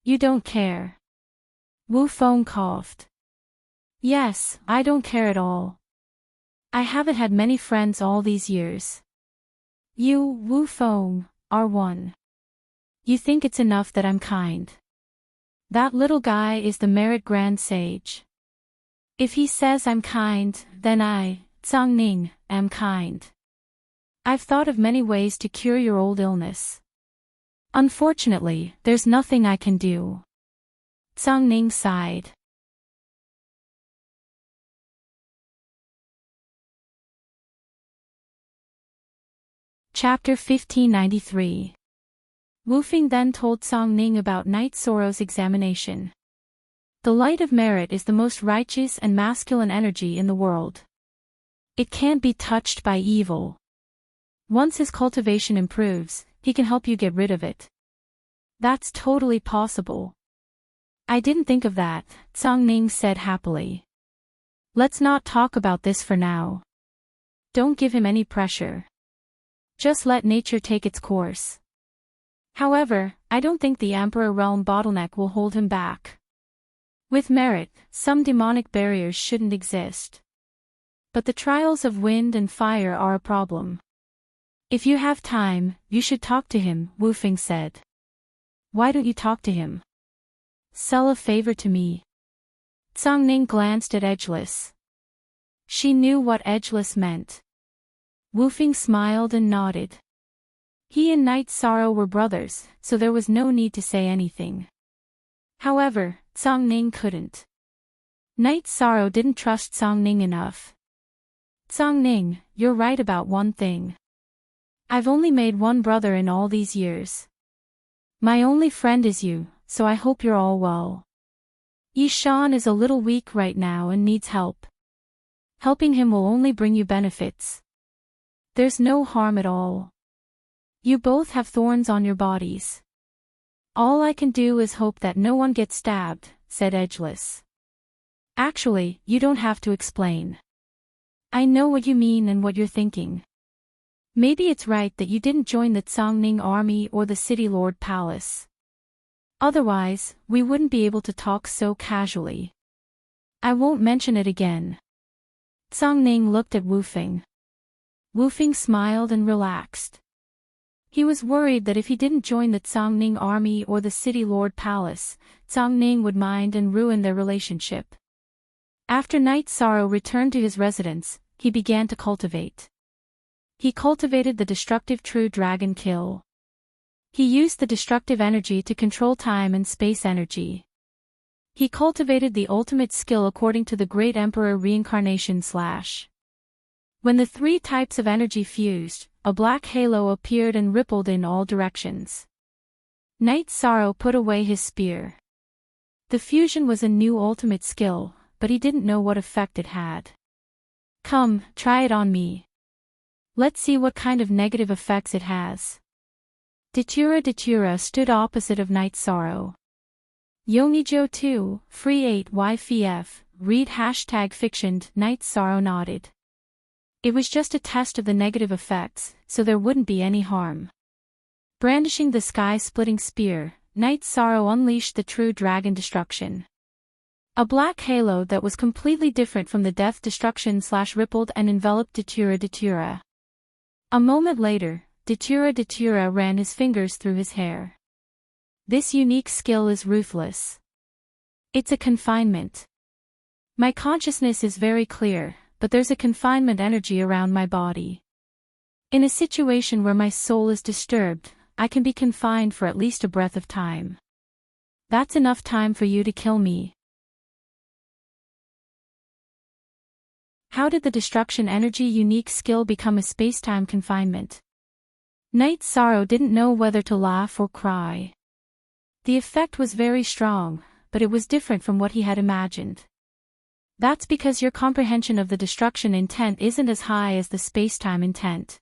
[SPEAKER 1] You don't care. Wu Feng coughed. Yes, I don't care at all. I haven't had many friends all these years. You, Wu Feng, are one. You think it's enough that I'm kind. That little guy is the merit grand sage. If he says I'm kind, then I, Song Ning, am kind. I've thought of many ways to cure your old illness. Unfortunately, there's nothing I can do. Song Ning sighed. Chapter 1593. Wu Feng then told Song Ning about Knight Sorrow's examination. The light of merit is the most righteous and masculine energy in the world. It can't be touched by evil. Once his cultivation improves, he can help you get rid of it. That's totally possible. I didn't think of that, Song Ning said happily. Let's not talk about this for now. Don't give him any pressure. Just let nature take its course. However, I don't think the Emperor Realm bottleneck will hold him back. With merit, some demonic barriers shouldn't exist. But the trials of wind and fire are a problem. If you have time, you should talk to him, Wu Feng said. Why don't you talk to him? Sell a favor to me. Song Ning glanced at Edgeless. She knew what Edgeless meant. Wu Feng smiled and nodded. He and Knight Sorrow were brothers, so there was no need to say anything. However, Song Ning couldn't. Knight Sorrow didn't trust Song Ning enough. Song Ning, you're right about one thing. I've only made one brother in all these years. My only friend is you, so I hope you're all well. Yishan is a little weak right now and needs help. Helping him will only bring you benefits. There's no harm at all. You both have thorns on your bodies. All I can do is hope that no one gets stabbed, said Edgeless. Actually, you don't have to explain. I know what you mean and what you're thinking. Maybe it's right that you didn't join the Tsangning army or the City Lord Palace. Otherwise, we wouldn't be able to talk so casually. I won't mention it again. Tsangning looked at Wu Feng. Wu Feng smiled and relaxed. He was worried that if he didn't join the Tsangning army or the City Lord Palace, Tsangning would mind and ruin their relationship. After Knight Sorrow returned to his residence, he began to cultivate. He cultivated the destructive true dragon kill. He used the destructive energy to control time and space energy. He cultivated the ultimate skill according to the great emperor reincarnation / When the three types of energy fused, a black halo appeared and rippled in all directions. Knight Sorrow put away his spear. The fusion was a new ultimate skill, but he didn't know what effect it had. Come, try it on me. Let's see what kind of negative effects it has. Datura stood opposite of Knight Sorrow. Yonijo 2, free 8 YFF, read #fictioned. Knight Sorrow nodded. It was just a test of the negative effects, so there wouldn't be any harm. Brandishing the sky-splitting spear, Knight Sorrow unleashed the true dragon destruction. A black halo that was completely different from the death destruction / rippled and enveloped Datura. A moment later, Datura ran his fingers through his hair. This unique skill is ruthless. It's a confinement. My consciousness is very clear, but there's a confinement energy around my body. In a situation where my soul is disturbed, I can be confined for at least a breath of time. That's enough time for you to kill me. How did the destruction energy unique skill become a spacetime confinement? Knight Sorrow didn't know whether to laugh or cry. The effect was very strong, but it was different from what he had imagined. That's because your comprehension of the destruction intent isn't as high as the spacetime intent.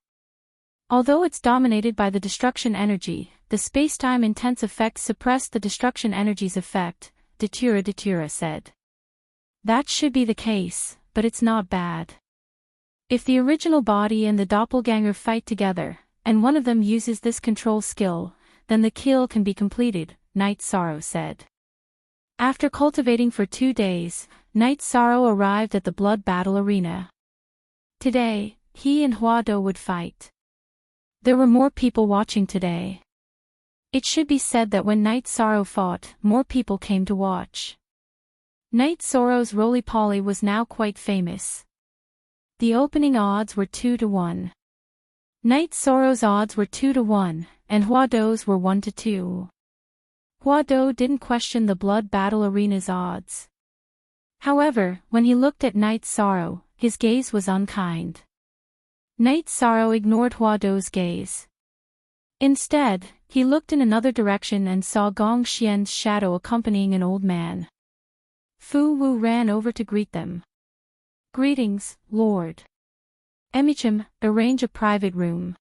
[SPEAKER 1] Although it's dominated by the destruction energy, the spacetime intent's effect suppressed the destruction energy's effect, Datura said. That should be the case, but it's not bad. If the original body and the doppelganger fight together, and one of them uses this control skill, then the kill can be completed, Knight Sorrow said. After cultivating for 2 days, Knight Sorrow arrived at the blood battle arena. Today, he and Huado would fight. There were more people watching today. It should be said that when Knight Sorrow fought, more people came to watch. Knight Sorrow's roly-poly was now quite famous. The opening odds were 2-1. Knight Sorrow's odds were 2-1, and Huado's were 1-2. Huado didn't question the blood battle arena's odds. However, when he looked at Knight Sorrow, his gaze was unkind. Knight Sorrow ignored Huado's gaze. Instead, he looked in another direction and saw Gong Xian's shadow accompanying an old man. Fu Wu ran over to greet them. Greetings, Lord. Emichim, arrange a private room.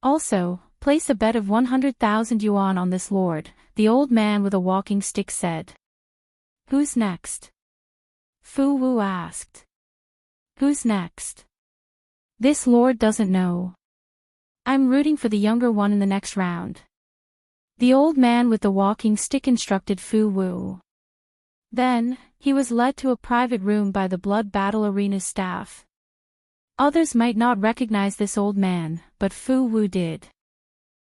[SPEAKER 1] Also, place a bet of 100,000 yuan on this lord, the old man with a walking stick said. Who's next? Fu Wu asked. Who's next? This lord doesn't know. I'm rooting for the younger one in the next round. The old man with the walking stick instructed Fu Wu. Then, he was led to a private room by the blood battle arena's staff. Others might not recognize this old man, but Fu Wu did.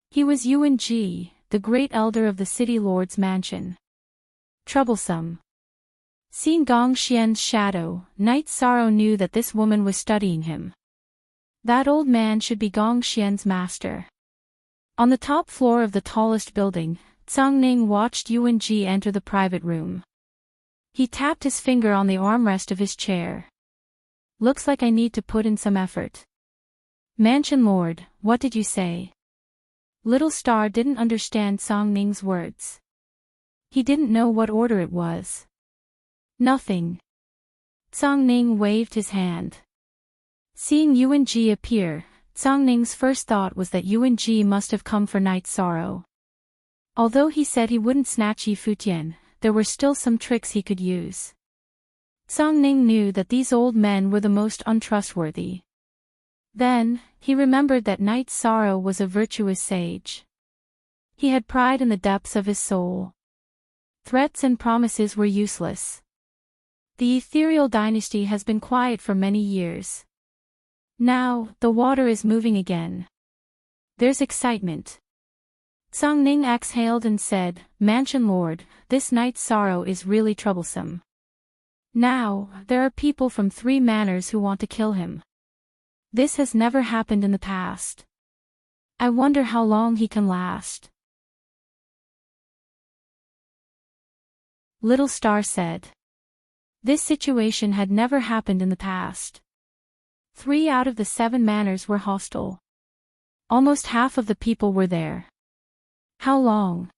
[SPEAKER 1] He was Yuan Ji, the great elder of the city lord's mansion. Troublesome. Seeing Gong Xian's shadow, Knight Sorrow knew that this woman was studying him. That old man should be Gong Xian's master. On the top floor of the tallest building, Tsang Ning watched Yuan Ji enter the private room. He tapped his finger on the armrest of his chair. Looks like I need to put in some effort. Mansion Lord, what did you say? Little Star didn't understand Tsang Ning's words. He didn't know what order it was. Nothing. Tsang Ning waved his hand. Seeing Yuan Ji appear, Tsang Ning's first thought was that Yuan Ji must have come for Knight Sorrow. Although he said he wouldn't snatch Yi Futian, there were still some tricks he could use. Tsang Ning knew that these old men were the most untrustworthy. Then, he remembered that Knight Sorrow was a virtuous sage. He had pride in the depths of his soul. Threats and promises were useless. The ethereal dynasty has been quiet for many years. Now, the water is moving again. There's excitement. Tsang Ning exhaled and said, Mansion Lord, this Knight Sorrow is really troublesome. Now, there are people from 3 manors who want to kill him. This has never happened in the past. I wonder how long he can last. Little Star said. This situation had never happened in the past. 3 out of the 7 manors were hostile. Almost half of the people were there. How long?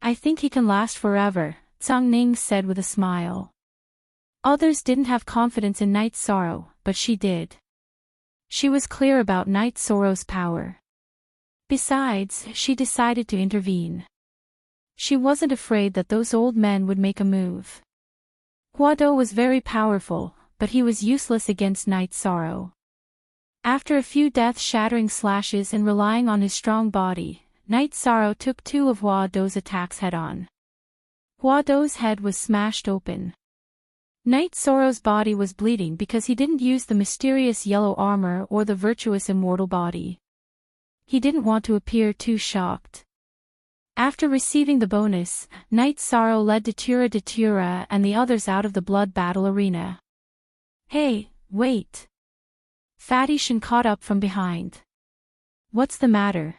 [SPEAKER 1] I think he can last forever, Tsang Ning said with a smile. Others didn't have confidence in Night Sorrow, but she did. She was clear about Night Sorrow's power. Besides, she decided to intervene. She wasn't afraid that those old men would make a move. Guado was very powerful, but he was useless against Night Sorrow. After a few death-shattering slashes and relying on his strong body, Night Sorrow took 2 of Guado's attacks head-on. Guado's head was smashed open. Night Sorrow's body was bleeding because he didn't use the mysterious yellow armor or the virtuous immortal body. He didn't want to appear too shocked. After receiving the bonus, Night Sorrow led Datura and the others out of the blood battle arena. Hey, wait! Fatty Shin caught up from behind. What's the matter?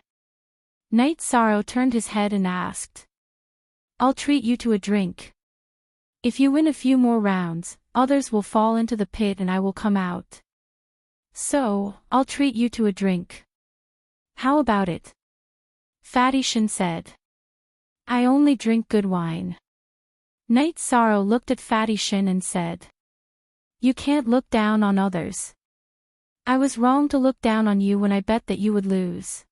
[SPEAKER 1] Night Sorrow turned his head and asked. I'll treat you to a drink. If you win a few more rounds, others will fall into the pit and I will come out. So, I'll treat you to a drink. How about it? Fatty Shin said. I only drink good wine. Night Sorrow looked at Fatty Shin and said. You can't look down on others. I was wrong to look down on you when I bet that you would lose.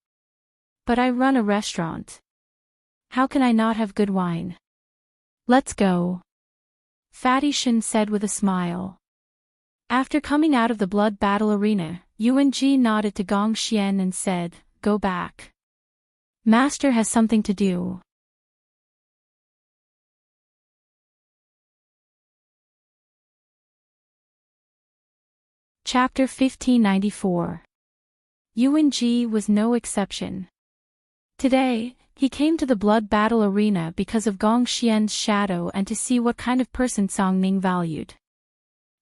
[SPEAKER 1] But I run a restaurant. How can I not have good wine? Let's go. Fatty Shin said with a smile. After coming out of the blood battle arena, Yuan Ji nodded to Gong Xian and said, Go back. Master has something to do. Chapter 1594. Yuan Ji was no exception. Today, he came to the blood battle arena because of Gong Xian's shadow and to see what kind of person Song Ning valued.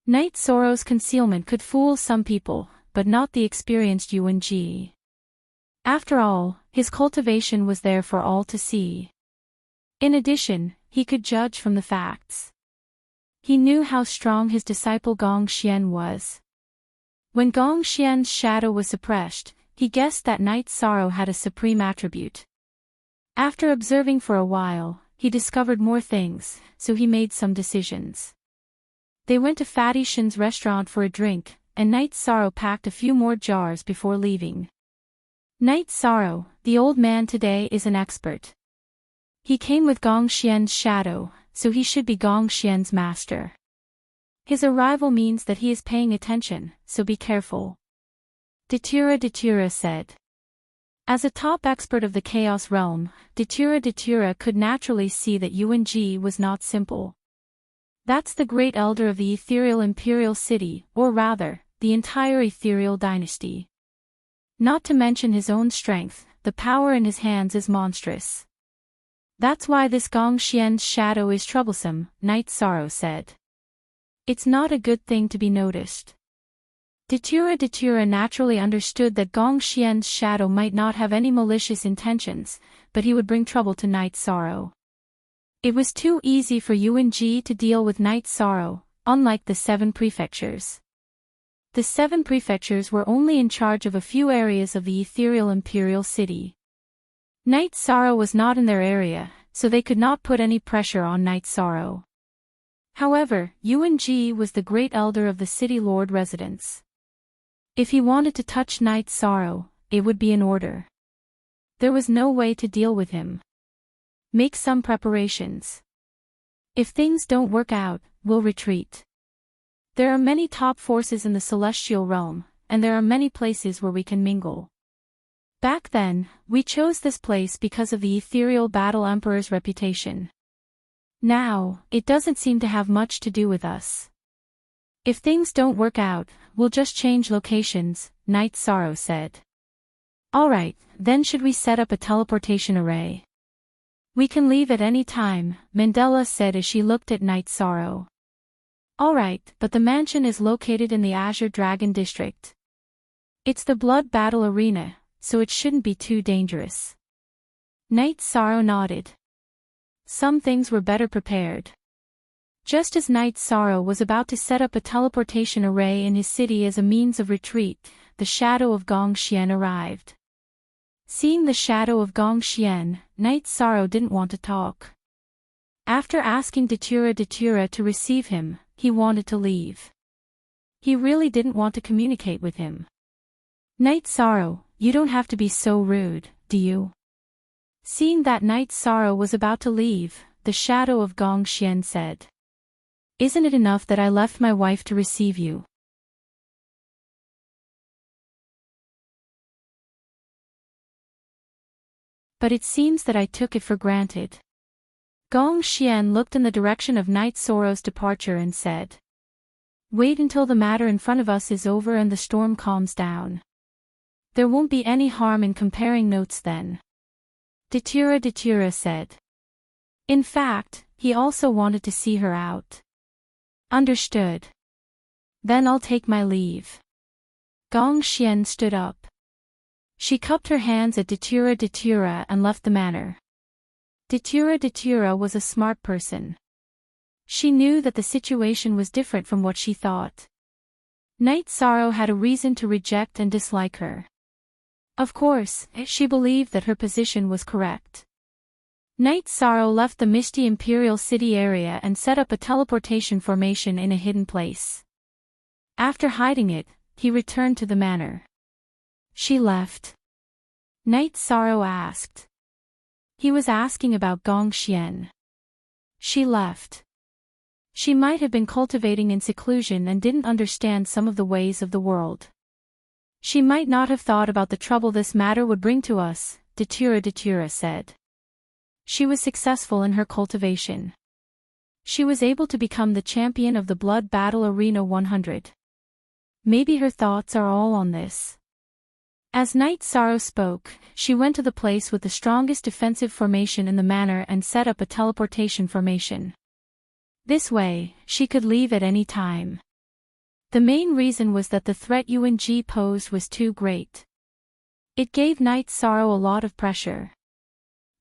[SPEAKER 1] Night Sorrow's concealment could fool some people, but not the experienced Yuan Ji. After all, his cultivation was there for all to see. In addition, he could judge from the facts. He knew how strong his disciple Gong Xian was. When Gong Xian's shadow was suppressed, he guessed that Night Sorrow had a supreme attribute. After observing for a while, he discovered more things, so he made some decisions. They went to Fatty Shin's restaurant for a drink, and Night Sorrow packed a few more jars before leaving. Night Sorrow, the old man today is an expert. He came with Gong Xian's shadow, so he should be Gong Xian's master. His arrival means that he is paying attention, so be careful. Datura said. As a top expert of the Chaos Realm, Datura could naturally see that Yuan Ji was not simple. That's the great elder of the ethereal imperial city, or rather, the entire ethereal dynasty. Not to mention his own strength, the power in his hands is monstrous. That's why this Gong Xian's shadow is troublesome, Night Sorrow said. It's not a good thing to be noticed. Datura naturally understood that Gong Xian's shadow might not have any malicious intentions, but he would bring trouble to Night Sorrow. It was too easy for Yuan Ji to deal with Night Sorrow, unlike the 7 prefectures. The 7 prefectures were only in charge of a few areas of the ethereal imperial city. Night Sorrow was not in their area, so they could not put any pressure on Night Sorrow. However, Yuan Ji was the great elder of the city lord residence. If he wanted to touch Night Sorrow, it would be in order. There was no way to deal with him. Make some preparations. If things don't work out, we'll retreat. There are many top forces in the celestial realm, and there are many places where we can mingle. Back then, we chose this place because of the ethereal battle emperor's reputation. Now, it doesn't seem to have much to do with us. If things don't work out, we'll just change locations, Night Sorrow said. Alright, then should we set up a teleportation array? We can leave at any time, Mandela said as she looked at Night Sorrow. Alright, but the mansion is located in the Azure Dragon district. It's the blood battle arena, so it shouldn't be too dangerous. Knight Sorrow nodded. Some things were better prepared. Just as Knight Sorrow was about to set up a teleportation array in his city as a means of retreat, the shadow of Gong Xian arrived. Seeing the shadow of Gong Xian, Knight Sorrow didn't want to talk. After asking Datura to receive him, he wanted to leave. He really didn't want to communicate with him. Knight Sorrow, you don't have to be so rude, do you? Seeing that Knight Sorrow was about to leave, the shadow of Gong Xian said. Isn't it enough that I left my wife to receive you? But it seems that I took it for granted. Gong Xian looked in the direction of Knight Sorrow's departure and said. Wait until the matter in front of us is over and the storm calms down. There won't be any harm in comparing notes then. Datura said. In fact, he also wanted to see her out. Understood. Then I'll take my leave. Gong Xian stood up. She cupped her hands at Datura and left the manor. Datura was a smart person. She knew that the situation was different from what she thought. Knight Sorrow had a reason to reject and dislike her. Of course, she believed that her position was correct. Knight Sorrow left the misty Imperial City area and set up a teleportation formation in a hidden place. After hiding it, he returned to the manor. She left. Knight Sorrow asked. He was asking about Gong Xian. She left. She might have been cultivating in seclusion and didn't understand some of the ways of the world. She might not have thought about the trouble this matter would bring to us, Datura said. She was successful in her cultivation. She was able to become the champion of the Blood Battle Arena 100. Maybe her thoughts are all on this. As Knight Sorrow spoke, she went to the place with the strongest defensive formation in the manor and set up a teleportation formation. This way, she could leave at any time. The main reason was that the threat Yuan posed was too great. It gave Knight Sorrow a lot of pressure.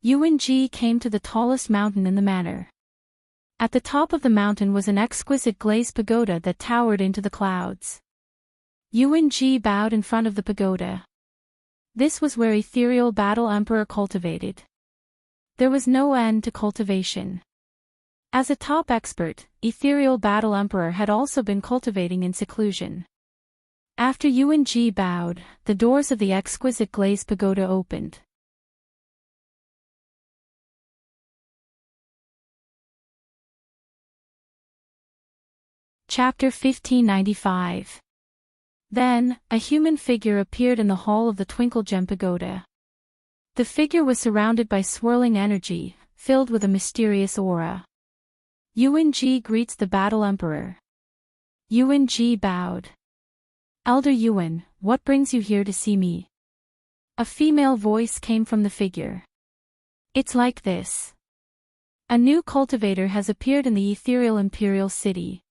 [SPEAKER 1] Yuan came to the tallest mountain in the manor. At the top of the mountain was an exquisite glazed pagoda that towered into the clouds. Yuan bowed in front of the pagoda. This was where Ethereal Battle Emperor cultivated. There was no end to cultivation. As a top expert, Ethereal Battle Emperor had also been cultivating in seclusion. After Yuan bowed, the doors of the exquisite glazed pagoda opened. Chapter 1595. Then, a human figure appeared in the hall of the Twinkle Gem Pagoda. The figure was surrounded by swirling energy, filled with a mysterious aura. Yuan greets the Battle Emperor. Yuan bowed. Elder Yuan, what brings you here to see me? A female voice came from the figure. It's like this. A new cultivator has appeared in the ethereal Imperial City.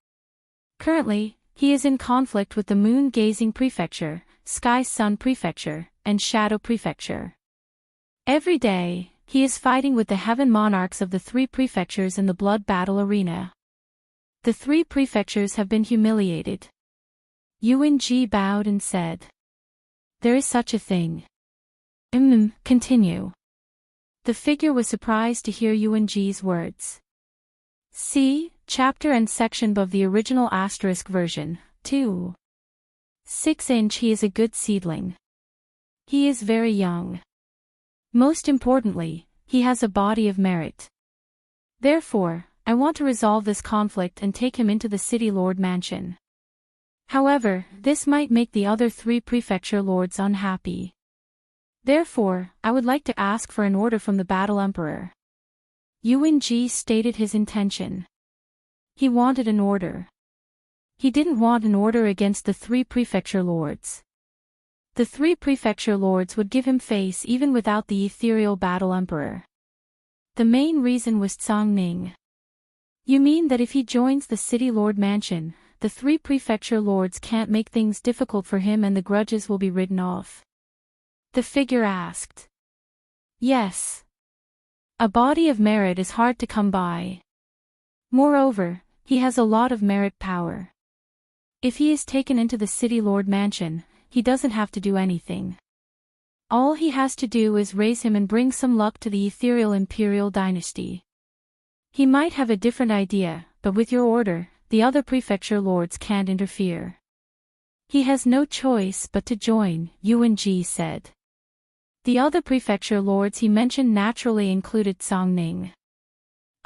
[SPEAKER 1] Currently, he is in conflict with the Moon-Gazing Prefecture, Sky-Sun Prefecture, and Shadow Prefecture. Every day, he is fighting with the Heaven Monarchs of the three prefectures in the blood battle arena. The three prefectures have been humiliated. Yuan bowed and said. There is such a thing. Continue. The figure was surprised to hear Yuan words. See, chapter and section above the original asterisk version, 2. 6-inch. He is a good seedling. He is very young. Most importantly, he has a body of merit. Therefore, I want to resolve this conflict and take him into the City Lord Mansion. However, this might make the other three prefecture lords unhappy. Therefore, I would like to ask for an order from the Battle Emperor. Yuan stated his intention. He wanted an order. He didn't want an order against the three prefecture lords. The three prefecture lords would give him face even without the ethereal Battle Emperor. The main reason was Tsang Ning. You mean that if he joins the City Lord Mansion, the 3 prefecture lords can't make things difficult for him and the grudges will be written off? The figure asked. Yes. A body of merit is hard to come by. Moreover, he has a lot of merit power. If he is taken into the city lord mansion, he doesn't have to do anything. All he has to do is raise him and bring some luck to the ethereal imperial dynasty. He might have a different idea, but with your order, the other prefecture lords can't interfere. He has no choice but to join, Yuan Ji said. The other prefecture lords he mentioned naturally included Song Ning.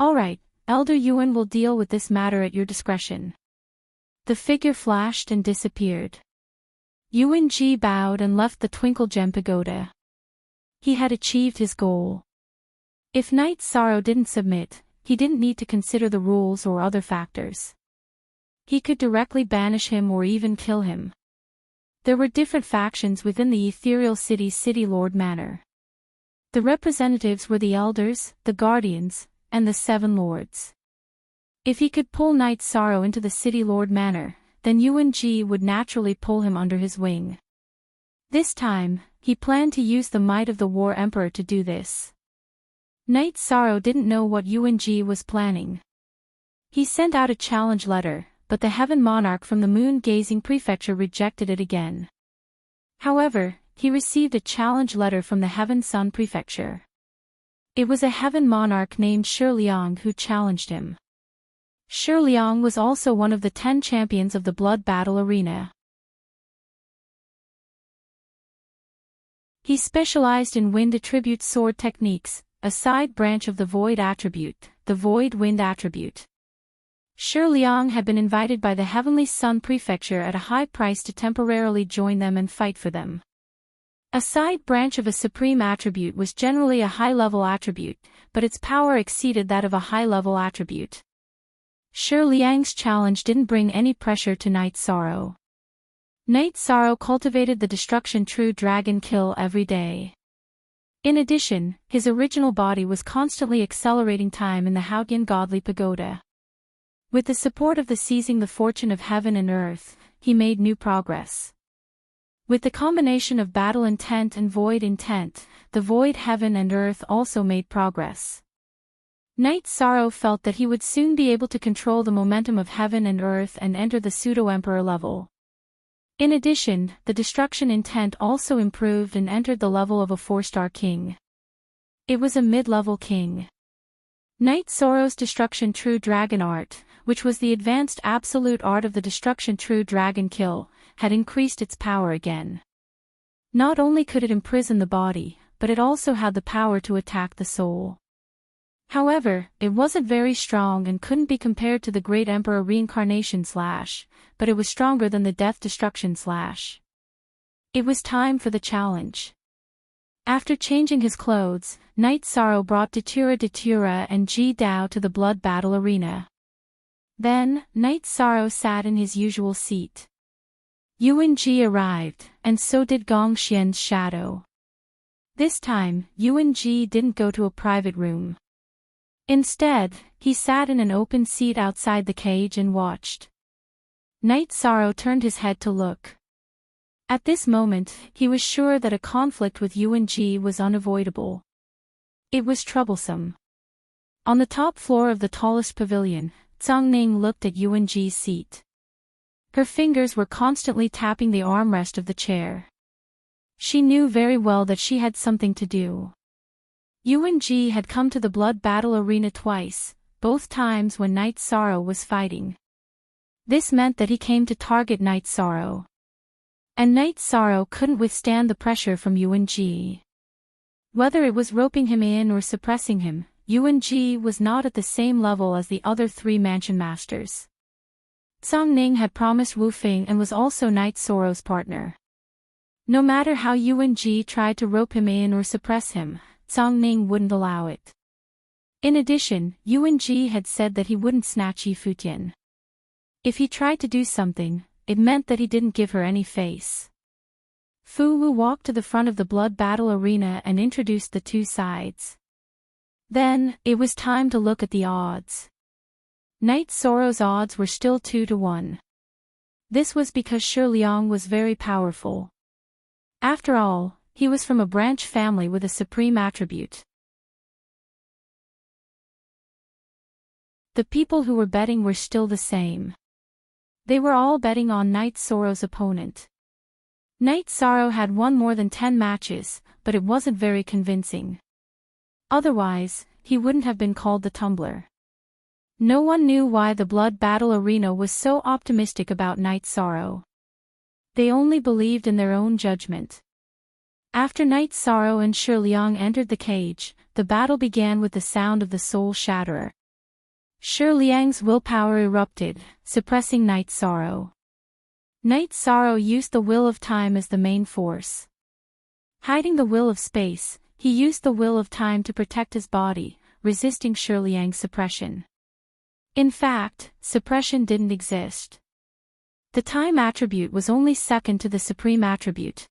[SPEAKER 1] Alright, Elder Yuan will deal with this matter at your discretion. The figure flashed and disappeared. Yuan Ji bowed and left the Twinkle Gem Pagoda. He had achieved his goal. If Knight Sorrow didn't submit, he didn't need to consider the rules or other factors. He could directly banish him or even kill him. There were different factions within the Ethereal City's City Lord Manor. The representatives were the Elders, the Guardians, and the 7 Lords. If he could pull Knight Sorrow into the City Lord Manor, then Yuan Ji would naturally pull him under his wing. This time, he planned to use the might of the War Emperor to do this. Knight Sorrow didn't know what Yuan Ji was planning. He sent out a challenge letter, but the Heaven Monarch from the Moon-Gazing Prefecture rejected it again. However, he received a challenge letter from the Heaven Sun Prefecture. It was a Heaven Monarch named Shi Liang who challenged him. Shi Liang was also one of the 10 champions of the Blood Battle Arena. He specialized in wind attribute sword techniques, a side branch of the Void attribute, the Void Wind attribute. Shi Liang had been invited by the Heavenly Sun Prefecture at a high price to temporarily join them and fight for them. A side branch of a supreme attribute was generally a high-level attribute, but its power exceeded that of a high-level attribute. Shi Liang's challenge didn't bring any pressure to Knight Sorrow. Knight Sorrow cultivated the Destruction True Dragon Kill every day. In addition, his original body was constantly accelerating time in the Haotian Godly Pagoda. With the support of the Seizing the Fortune of Heaven and Earth, he made new progress. With the combination of Battle Intent and Void Intent, the Void Heaven and Earth also made progress. Knight Sorrow felt that he would soon be able to control the momentum of Heaven and Earth and enter the Pseudo-Emperor level. In addition, the Destruction Intent also improved and entered the level of a 4-star king. It was a mid-level king. Knight Sorrow's Destruction True Dragon Art, which was the advanced absolute art of the Destruction True Dragon Kill, had increased its power again. Not only could it imprison the body, but it also had the power to attack the soul. However, it wasn't very strong and couldn't be compared to the Great Emperor Reincarnation Slash, but it was stronger than the Death Destruction Slash. It was time for the challenge. After changing his clothes, Knight Sorrow brought Datura and Ji Dao to the Blood Battle Arena. Then, Knight Sorrow sat in his usual seat. Yuan Ji arrived, and so did Gong Xian's shadow. This time, Yuan Ji didn't go to a private room. Instead, he sat in an open seat outside the cage and watched. Knight Sorrow turned his head to look. At this moment, he was sure that a conflict with Yuan Ji was unavoidable. It was troublesome. On the top floor of the tallest pavilion, Zhang Ning looked at Yuan Ji's seat. Her fingers were constantly tapping the armrest of the chair. She knew very well that she had something to do. Yuan Ji had come to the Blood Battle Arena twice, both times when Knight Sorrow was fighting. This meant that he came to target Knight Sorrow. And Knight Sorrow couldn't withstand the pressure from Yuan Ji. Whether it was roping him in or suppressing him, Yuan Ji was not at the same level as the other 3 mansion masters. Zhang Ning had promised Wu Fing and was also Knight Sorrow's partner. No matter how Yuan Ji tried to rope him in or suppress him, Zhang Ning wouldn't allow it. In addition, Yuan Ji had said that he wouldn't snatch Yi Futian. If he tried to do something, it meant that he didn't give her any face. Fu Wu walked to the front of the Blood Battle Arena and introduced the 2 sides. Then, it was time to look at the odds. Knight Sorrow's odds were still 2-1. This was because Shi Liang was very powerful. After all, he was from a branch family with a supreme attribute. The people who were betting were still the same. They were all betting on Knight Sorrow's opponent. Knight Sorrow had won more than 10 matches, but it wasn't very convincing. Otherwise, he wouldn't have been called the tumbler. No one knew why the Blood Battle Arena was so optimistic about Knight Sorrow. They only believed in their own judgment. After Knight Sorrow and Shi Liang entered the cage, the battle began with the sound of the Soul Shatterer. Shi Liang's willpower erupted, suppressing Knight Sorrow. Knight Sorrow used the Will of Time as the main force. Hiding the Will of Space, he used the Will of Time to protect his body, resisting Shi Liang's suppression. In fact, suppression didn't exist. The Time attribute was only second to the Supreme attribute.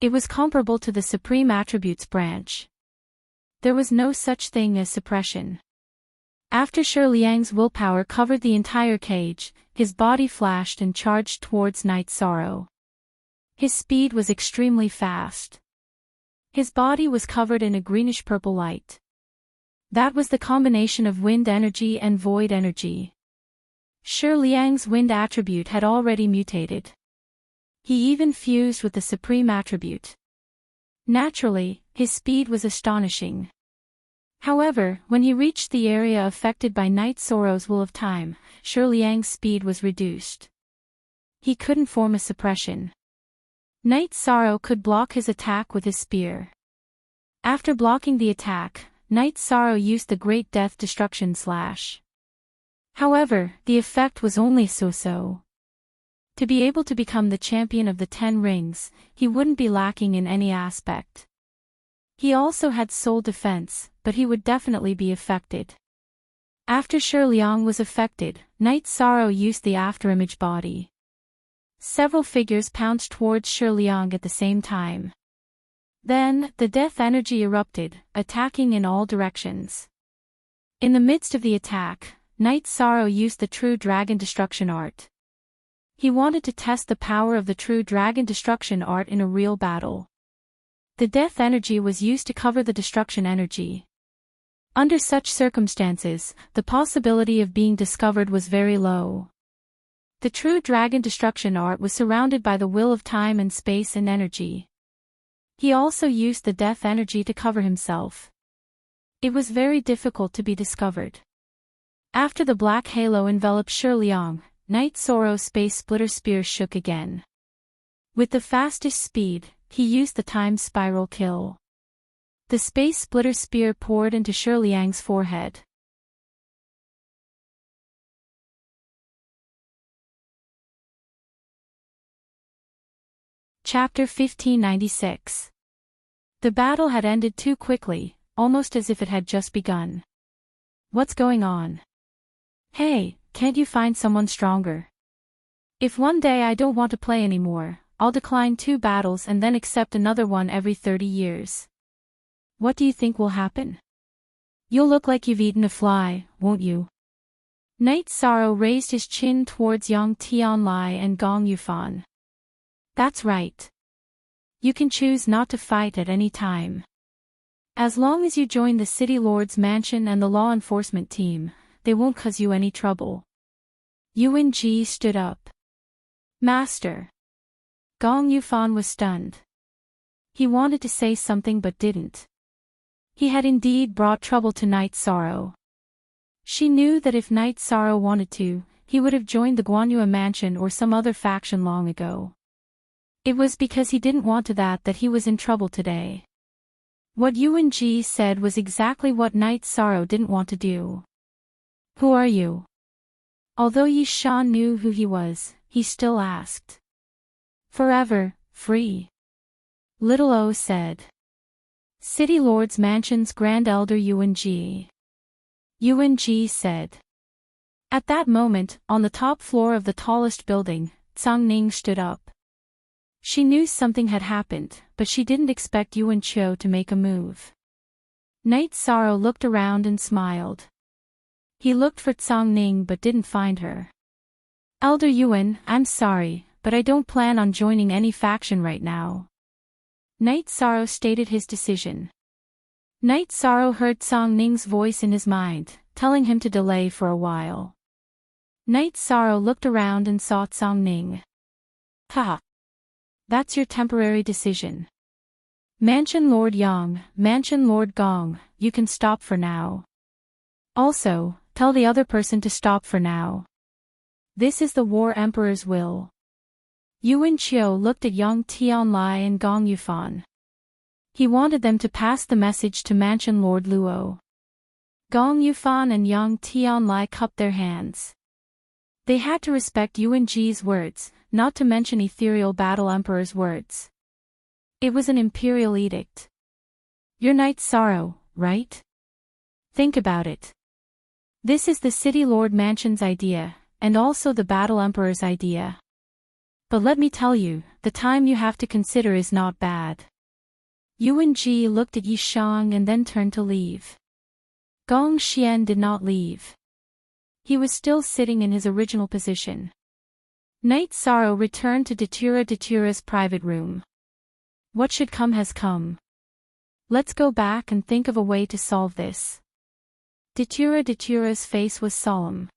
[SPEAKER 1] It was comparable to the Supreme attribute's branch. There was no such thing as suppression. After Shi Liang's willpower covered the entire cage, his body flashed and charged towards Knight Sorrow. His speed was extremely fast. His body was covered in a greenish-purple light. That was the combination of wind energy and void energy. Shi Liang's wind attribute had already mutated. He even fused with the supreme attribute. Naturally, his speed was astonishing. However, when he reached the area affected by Knight Sorrow's Will of Time, Shi Liang's speed was reduced. He couldn't form a suppression. Knight Sorrow could block his attack with his spear. After blocking the attack, Knight Sorrow used the Great Death Destruction Slash. However, the effect was only so-so. To be able to become the champion of the 10 rings, he wouldn't be lacking in any aspect. He also had soul defense, but he would definitely be affected. After Shi Liang was affected, Knight Sorrow used the afterimage body. Several figures pounced towards Shi Liang at the same time. Then, the death energy erupted, attacking in all directions. In the midst of the attack, Knight Sorrow used the True Dragon Destruction Art. He wanted to test the power of the True Dragon Destruction Art in a real battle. The death energy was used to cover the destruction energy. Under such circumstances, the possibility of being discovered was very low. The True Dragon Destruction Art was surrounded by the Will of Time and Space and energy. He also used the death energy to cover himself. It was very difficult to be discovered. After the black halo enveloped Shi Liang, Knight Sorrow's Space Splitter Spear shook again. With the fastest speed, he used the Time Spiral Kill. The Space Splitter Spear poured into Shi Liang's forehead. Chapter 1596. The battle had ended too quickly, almost as if it had just begun. What's going on? Hey, can't you find someone stronger? If one day I don't want to play anymore, I'll decline 2 battles and then accept another one every 30 years. What do you think will happen? You'll look like you've eaten a fly, won't you? Knight Sorrow raised his chin towards Yang Tianlai and Gong Yufan. That's right. You can choose not to fight at any time. As long as you join the City Lord's mansion and the law enforcement team, they won't cause you any trouble. Yuan Ji stood up. Master. Gong Yufan was stunned. He wanted to say something but didn't. He had indeed brought trouble to Knight Sorrow. She knew that if Knight Sorrow wanted to, he would have joined the Guanyue mansion or some other faction long ago. It was because he didn't want to that he was in trouble today. What Yuan Ji said was exactly what Knight Sorrow didn't want to do. Who are you? Although Yi Shan knew who he was, he still asked. Forever, free. Little O said. City Lord's Mansion's Grand Elder Yuan Ji. Yuan Ji said. At that moment, on the top floor of the tallest building, Tsang Ning stood up. She knew something had happened, but she didn't expect Yuan Qiu to make a move. Knight Sorrow looked around and smiled. He looked for Tsang Ning but didn't find her. Elder Yuan, I'm sorry, but I don't plan on joining any faction right now. Knight Sorrow stated his decision. Knight Sorrow heard Song Ning's voice in his mind, telling him to delay for a while. Knight Sorrow looked around and saw Song Ning. Haha. That's your temporary decision. Mansion Lord Yang, Mansion Lord Gong, you can stop for now. Also, tell the other person to stop for now. This is the War Emperor's will. Yuan Qiu looked at Yang Tianlai and Gong Yufan. He wanted them to pass the message to Mansion Lord Luo. Gong Yufan and Yang Tianlai cupped their hands. They had to respect Yuan Ji's words, not to mention Ethereal Battle Emperor's words. It was an imperial edict. You're Knight Sorrow, right? Think about it. This is the City Lord Mansion's idea, and also the Battle Emperor's idea. But let me tell you, the time you have to consider is not bad. Yuan Ji looked at Yi Shang and then turned to leave. Gong Xian did not leave. He was still sitting in his original position. Knight Sorrow returned to Datura's private room. What should come has come. Let's go back and think of a way to solve this. Datura's face was solemn.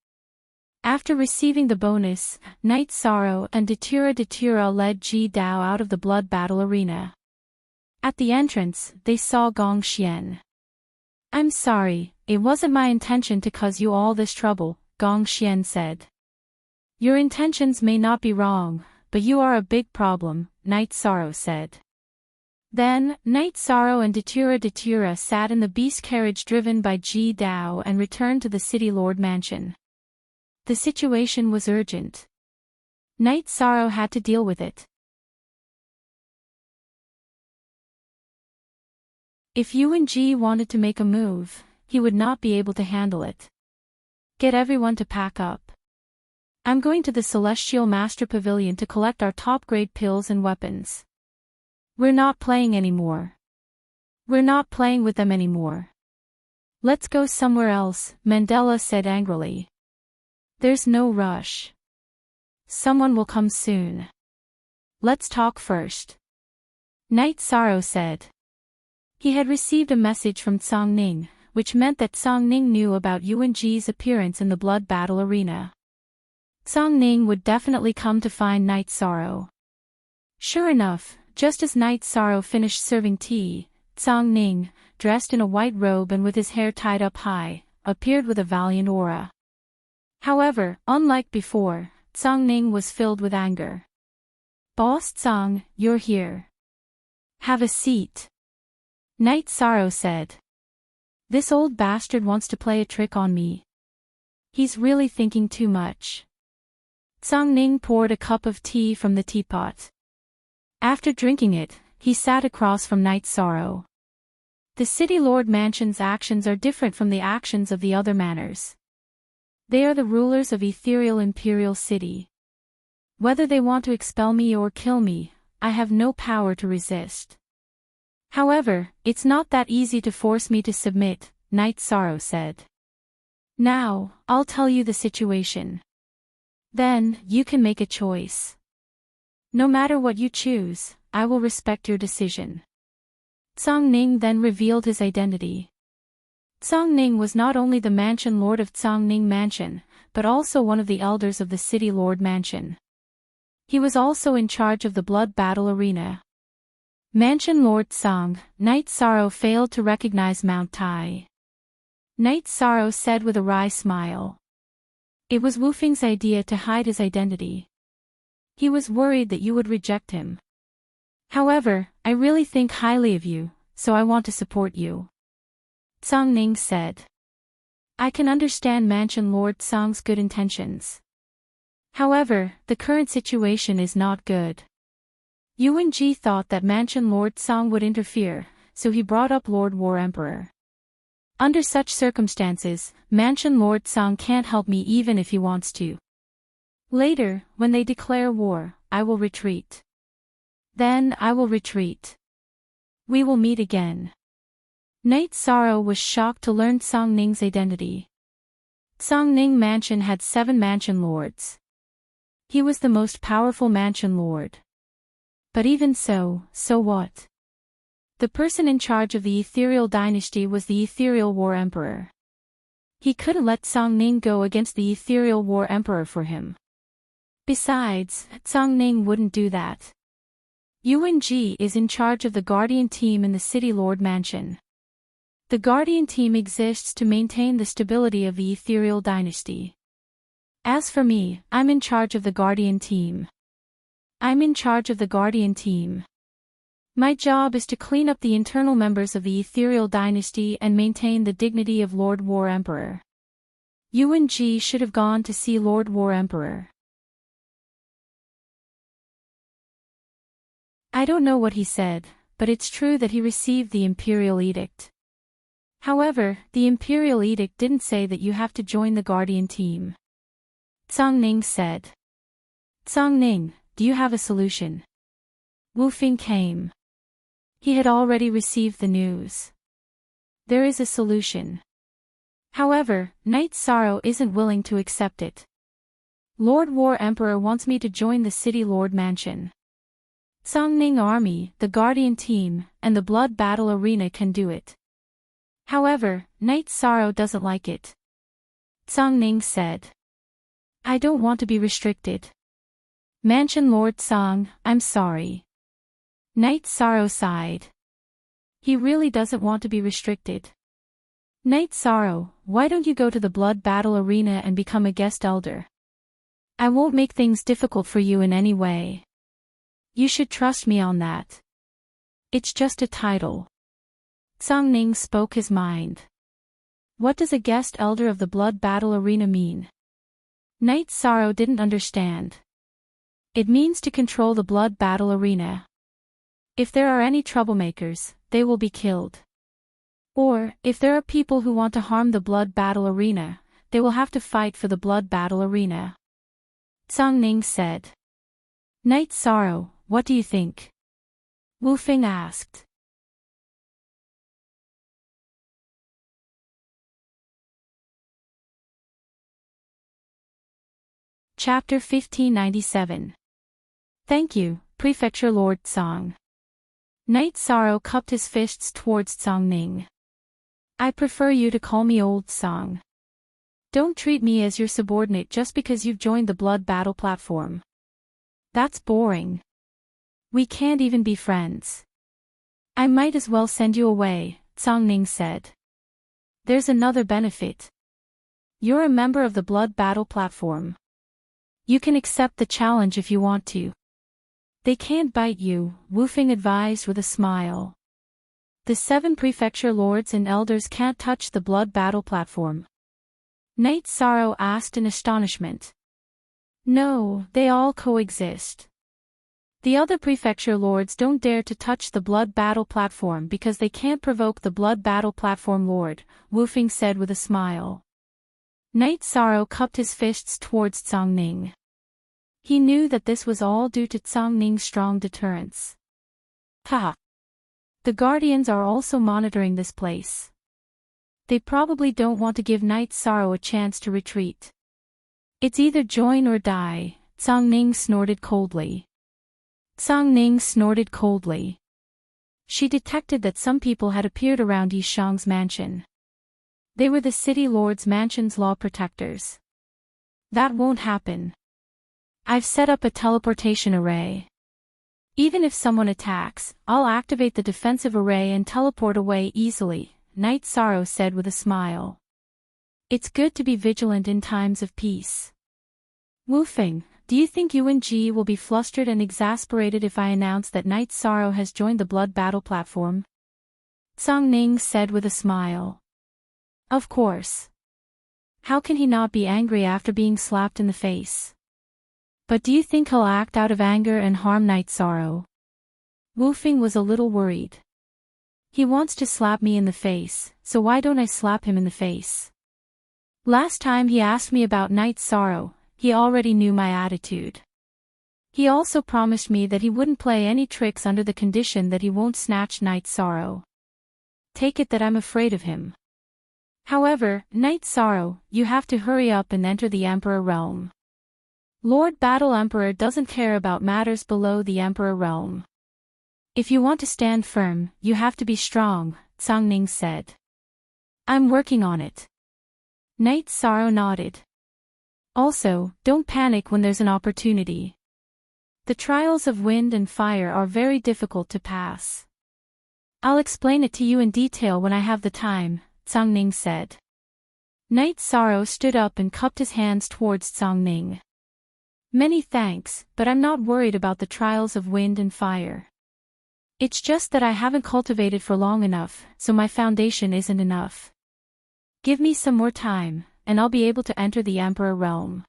[SPEAKER 1] After receiving the bonus, Knight Sorrow and Datura led Ji Dao out of the blood battle arena. At the entrance, they saw Gong Xian. I'm sorry, it wasn't my intention to cause you all this trouble, Gong Xian said. Your intentions may not be wrong, but you are a big problem, Knight Sorrow said. Then, Knight Sorrow and Datura sat in the beast carriage driven by Ji Dao and returned to the City Lord Mansion. The situation was urgent. Knight Sorrow had to deal with it. If Yuan Ji wanted to make a move, he would not be able to handle it. Get everyone to pack up. I'm going to the Celestial Master Pavilion to collect our top-grade pills and weapons. We're not playing anymore. We're not playing with them anymore. Let's go somewhere else, Mandela said angrily. There's no rush. Someone will come soon. Let's talk first. Knight Sorrow said. He had received a message from Song Ning, which meant that Song Ning knew about Yuan Ji's appearance in the blood battle arena. Song Ning would definitely come to find Knight Sorrow. Sure enough, just as Knight Sorrow finished serving tea, Song Ning, dressed in a white robe and with his hair tied up high, appeared with a valiant aura. However, unlike before, Song Ning was filled with anger. Boss Song, you're here. Have a seat. Knight Sorrow said. This old bastard wants to play a trick on me. He's really thinking too much. Song Ning poured a cup of tea from the teapot. After drinking it, he sat across from Knight Sorrow. The City Lord Mansion's actions are different from the actions of the other manors. They are the rulers of Ethereal Imperial City. Whether they want to expel me or kill me, I have no power to resist. However, it's not that easy to force me to submit, Knight Sorrow said. Now, I'll tell you the situation. Then, you can make a choice. No matter what you choose, I will respect your decision. Song Ning then revealed his identity. Song Ning was not only the Mansion Lord of Song Ning Mansion, but also one of the elders of the City Lord Mansion. He was also in charge of the blood battle arena. Mansion Lord Song, Knight Sorrow failed to recognize Mount Tai. Knight Sorrow said with a wry smile. It was Wu Feng's idea to hide his identity. He was worried that you would reject him. However, I really think highly of you, so I want to support you. Song Ning said. I can understand Mansion Lord Song's good intentions. However, the current situation is not good. Yuan Ji thought that Mansion Lord Song would interfere, so he brought up Lord War Emperor. Under such circumstances, Mansion Lord Song can't help me even if he wants to. Later, when they declare war, I will retreat. Then I will retreat. We will meet again. Knight Sorrow was shocked to learn Song Ning's identity. Song Ning Mansion had 7 mansion lords. He was the most powerful mansion lord. But even so what? The person in charge of the ethereal dynasty was the ethereal war emperor. He couldn't let Song Ning go against the ethereal war emperor for him. Besides, Song Ning wouldn't do that. Yuan Ji is in charge of the Guardian team in the City Lord Mansion. The Guardian team exists to maintain the stability of the ethereal dynasty. As for me, I'm in charge of the Guardian team. My job is to clean up the internal members of the ethereal dynasty and maintain the dignity of Lord War Emperor. Yuan Ji should have gone to see Lord War Emperor. I don't know what he said, but it's true that he received the Imperial Edict. However, the Imperial Edict didn't say that you have to join the Guardian team. Song Ning said. Song Ning, do you have a solution? Wu Fing came. He had already received the news. There is a solution. However, Knight Sorrow isn't willing to accept it. Lord War Emperor wants me to join the City Lord Mansion. Song Ning Army, the Guardian team, and the Blood Battle Arena can do it. However, Knight Sorrow doesn't like it. Song Ning said. I don't want to be restricted. Mansion Lord Song, I'm sorry. Knight Sorrow sighed. He really doesn't want to be restricted. Knight Sorrow, why don't you go to the Blood Battle Arena and become a guest elder? I won't make things difficult for you in any way. You should trust me on that. It's just a title. Song Ning spoke his mind. What does a guest elder of the Blood Battle Arena mean? Knight Sorrow didn't understand. It means to control the Blood Battle Arena. If there are any troublemakers, they will be killed. Or, if there are people who want to harm the Blood Battle Arena, they will have to fight for the Blood Battle Arena. Song Ning said. Knight Sorrow, what do you think? Wu Fing asked. Chapter 1597. Thank you, Prefecture Lord Song. Knight Sorrow cupped his fists towards Song Ning. I prefer you to call me Old Song. Don't treat me as your subordinate just because you've joined the Blood Battle platform. That's boring. We can't even be friends. I might as well send you away, Song Ning said. There's another benefit. You're a member of the Blood Battle platform. You can accept the challenge if you want to. They can't bite you, Wu Fing advised with a smile. The 7 prefecture lords and elders can't touch the Blood Battle platform. Knight Sorrow asked in astonishment. No, they all coexist. The other prefecture lords don't dare to touch the Blood Battle platform because they can't provoke the Blood Battle platform lord, Wu Fing said with a smile. Knight Sorrow cupped his fists towards Song Ning. He knew that this was all due to Song Ning's strong deterrence. Ha! The Guardians are also monitoring this place. They probably don't want to give Knight Sorrow a chance to retreat. It's either join or die, Song Ning snorted coldly. Song Ning snorted coldly. She detected that some people had appeared around Yi Shang's mansion. They were the City Lord's mansion's law protectors. That won't happen. I've set up a teleportation array. Even if someone attacks, I'll activate the defensive array and teleport away easily, Knight Sorrow said with a smile. It's good to be vigilant in times of peace. Wu Fing, do you think Yuan Ji will be flustered and exasperated if I announce that Knight Sorrow has joined the Blood Battle platform? Song Ning said with a smile. Of course. How can he not be angry after being slapped in the face? But do you think he'll act out of anger and harm Knight Sorrow? Wu Fing was a little worried. He wants to slap me in the face, so why don't I slap him in the face? Last time he asked me about Knight Sorrow, he already knew my attitude. He also promised me that he wouldn't play any tricks under the condition that he won't snatch Knight Sorrow. Take it that I'm afraid of him. However, Knight Sorrow, you have to hurry up and enter the Emperor realm. Lord Battle Emperor doesn't care about matters below the Emperor realm. If you want to stand firm, you have to be strong, Tsang said. I'm working on it. Knight Sorrow nodded. Also, don't panic when there's an opportunity. The trials of wind and fire are very difficult to pass. I'll explain it to you in detail when I have the time, Tsang said. Knight Sorrow stood up and cupped his hands towards Tsang. Many thanks, but I'm not worried about the trials of wind and fire. It's just that I haven't cultivated for long enough, so my foundation isn't enough. Give me some more time, and I'll be able to enter the Emperor realm.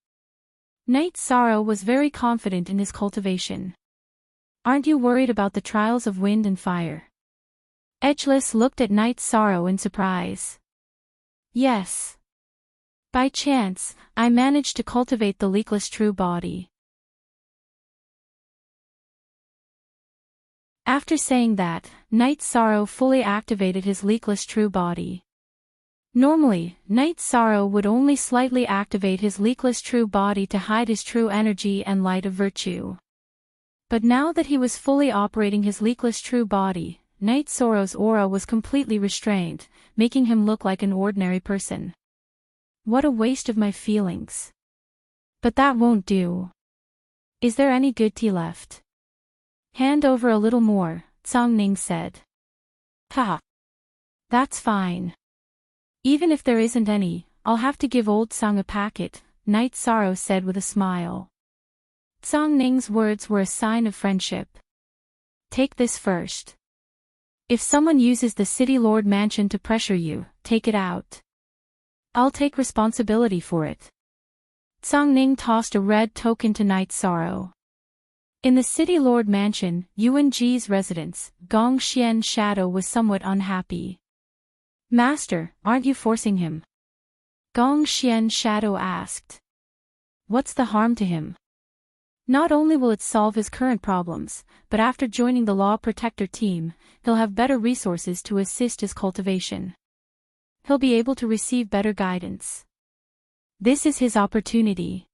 [SPEAKER 1] Knight Sorrow was very confident in his cultivation. Aren't you worried about the trials of wind and fire? Edgeless looked at Knight Sorrow in surprise. Yes. By chance, I managed to cultivate the leakless true body. After saying that, Knight Sorrow fully activated his leakless true body. Normally, Knight Sorrow would only slightly activate his leakless true body to hide his true energy and light of virtue. But now that he was fully operating his leakless true body, Knight Sorrow's aura was completely restrained, making him look like an ordinary person. What a waste of my feelings. But that won't do. Is there any good tea left? Hand over a little more, Tsang said. Haha. That's fine. Even if there isn't any, I'll have to give old Tsang a packet, Knight Sorrow said with a smile. Tsang words were a sign of friendship. Take this first. If someone uses the City Lord Mansion to pressure you, take it out. I'll take responsibility for it. Tsang tossed a red token to Knight Sorrow. In the City Lord Mansion, Yuan-Ji's residence, Gong Xian Shadow was somewhat unhappy. Master, aren't you forcing him? Gong Xian Shadow asked. What's the harm to him? Not only will it solve his current problems, but after joining the Law Protector team, he'll have better resources to assist his cultivation. He'll be able to receive better guidance. This is his opportunity.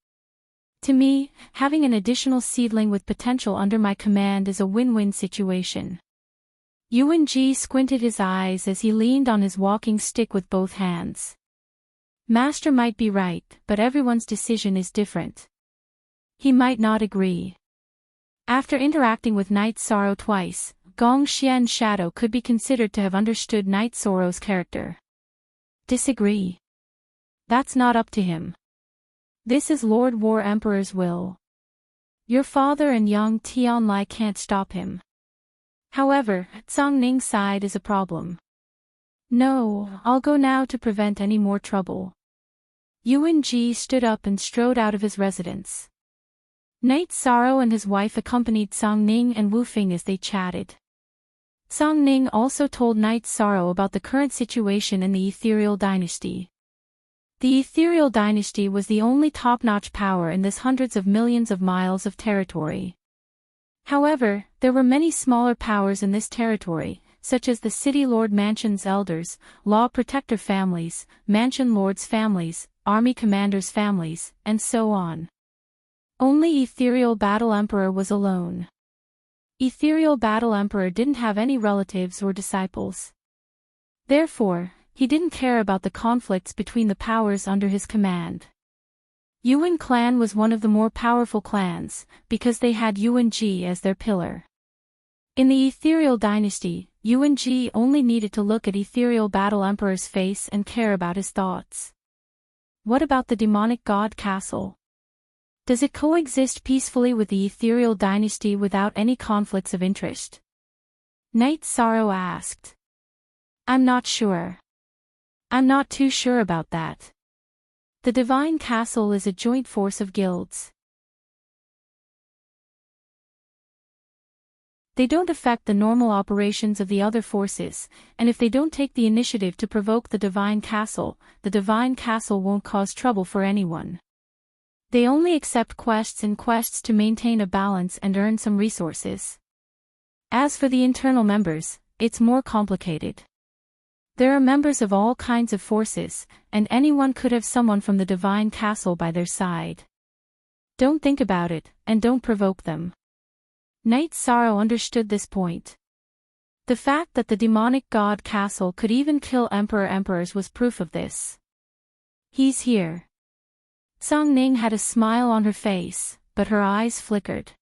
[SPEAKER 1] To me, having an additional seedling with potential under my command is a win-win situation. Yuan-Ji squinted his eyes as he leaned on his walking stick with both hands. Master might be right, but everyone's decision is different. He might not agree. After interacting with Knight Sorrow twice, Gong Xian Shadow could be considered to have understood Knight Sorrow's character. Disagree. That's not up to him. This is Lord War Emperor's will. Your father and young Tianlai can't stop him. However, Tsang side is a problem. No, I'll go now to prevent any more trouble. Yuan-Ji stood up and strode out of his residence. Knight Sorrow and his wife accompanied Tsang and Wu Fing as they chatted. Tsang also told Knight Sorrow about the current situation in the Ethereal Dynasty. The Ethereal Dynasty was the only top-notch power in this hundreds of millions of miles of territory. However, there were many smaller powers in this territory, such as the City Lord Mansion's elders, Law Protector families, Mansion Lords' families, Army Commanders' families, and so on. Only Ethereal Battle Emperor was alone. Ethereal Battle Emperor didn't have any relatives or disciples. Therefore, he didn't care about the conflicts between the powers under his command. Yuan clan was one of the more powerful clans, because they had Yuan-Ji as their pillar. In the Ethereal Dynasty, Yuan-Ji only needed to look at Ethereal Battle Emperor's face and care about his thoughts. What about the demonic god castle? Does it coexist peacefully with the Ethereal Dynasty without any conflicts of interest? Knight Sorrow asked. I'm not sure. I'm not too sure about that. The Divine Castle is a joint force of guilds. They don't affect the normal operations of the other forces, and if they don't take the initiative to provoke the Divine Castle won't cause trouble for anyone. They only accept quests and quests to maintain a balance and earn some resources. As for the internal members, it's more complicated. There are members of all kinds of forces, and anyone could have someone from the Divine Castle by their side. Don't think about it, and don't provoke them. Knight Sorrow understood this point. The fact that the demonic god castle could even kill emperors was proof of this. He's here. Song Ning had a smile on her face, but her eyes flickered.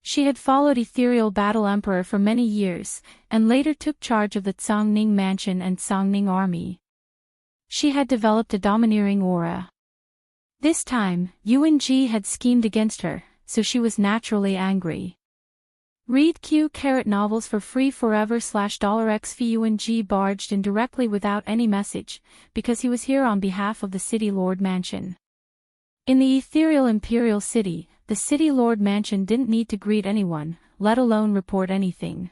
[SPEAKER 1] She had followed Ethereal Battle Emperor for many years, and later took charge of the Tsangning Mansion and Tsangning Army. She had developed a domineering aura. This time, Yuan Ji had schemed against her, so she was naturally angry. Read Q novels for free forever $XV. Yuan Ji barged in directly without any message, because he was here on behalf of the City Lord Mansion. In the ethereal Imperial City, the City Lord Mansion didn't need to greet anyone, let alone report anything.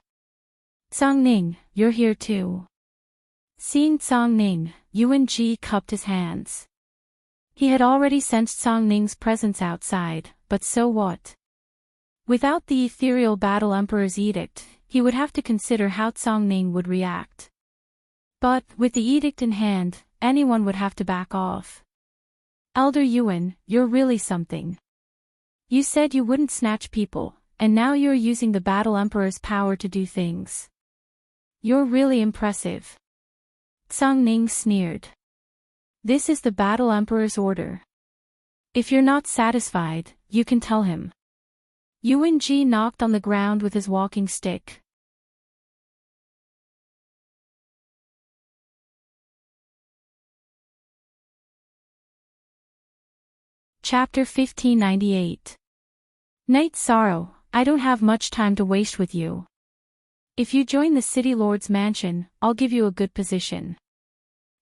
[SPEAKER 1] Tsang Ning, you're here too. Seeing Tsang Ning, Yuan Ji cupped his hands. He had already sensed Tsang Ning's presence outside, but so what? Without the Ethereal Battle Emperor's edict, he would have to consider how Tsang Ning would react. But, with the edict in hand, anyone would have to back off. Elder Yuan, you're really something. You said you wouldn't snatch people, and now you're using the Battle Emperor's power to do things. You're really impressive. Tsang Ning sneered. This is the Battle Emperor's order. If you're not satisfied, you can tell him. Yuan Ji knocked on the ground with his walking stick. Chapter 1598. Knight Sorrow, I don't have much time to waste with you. If you join the City Lord's mansion, I'll give you a good position.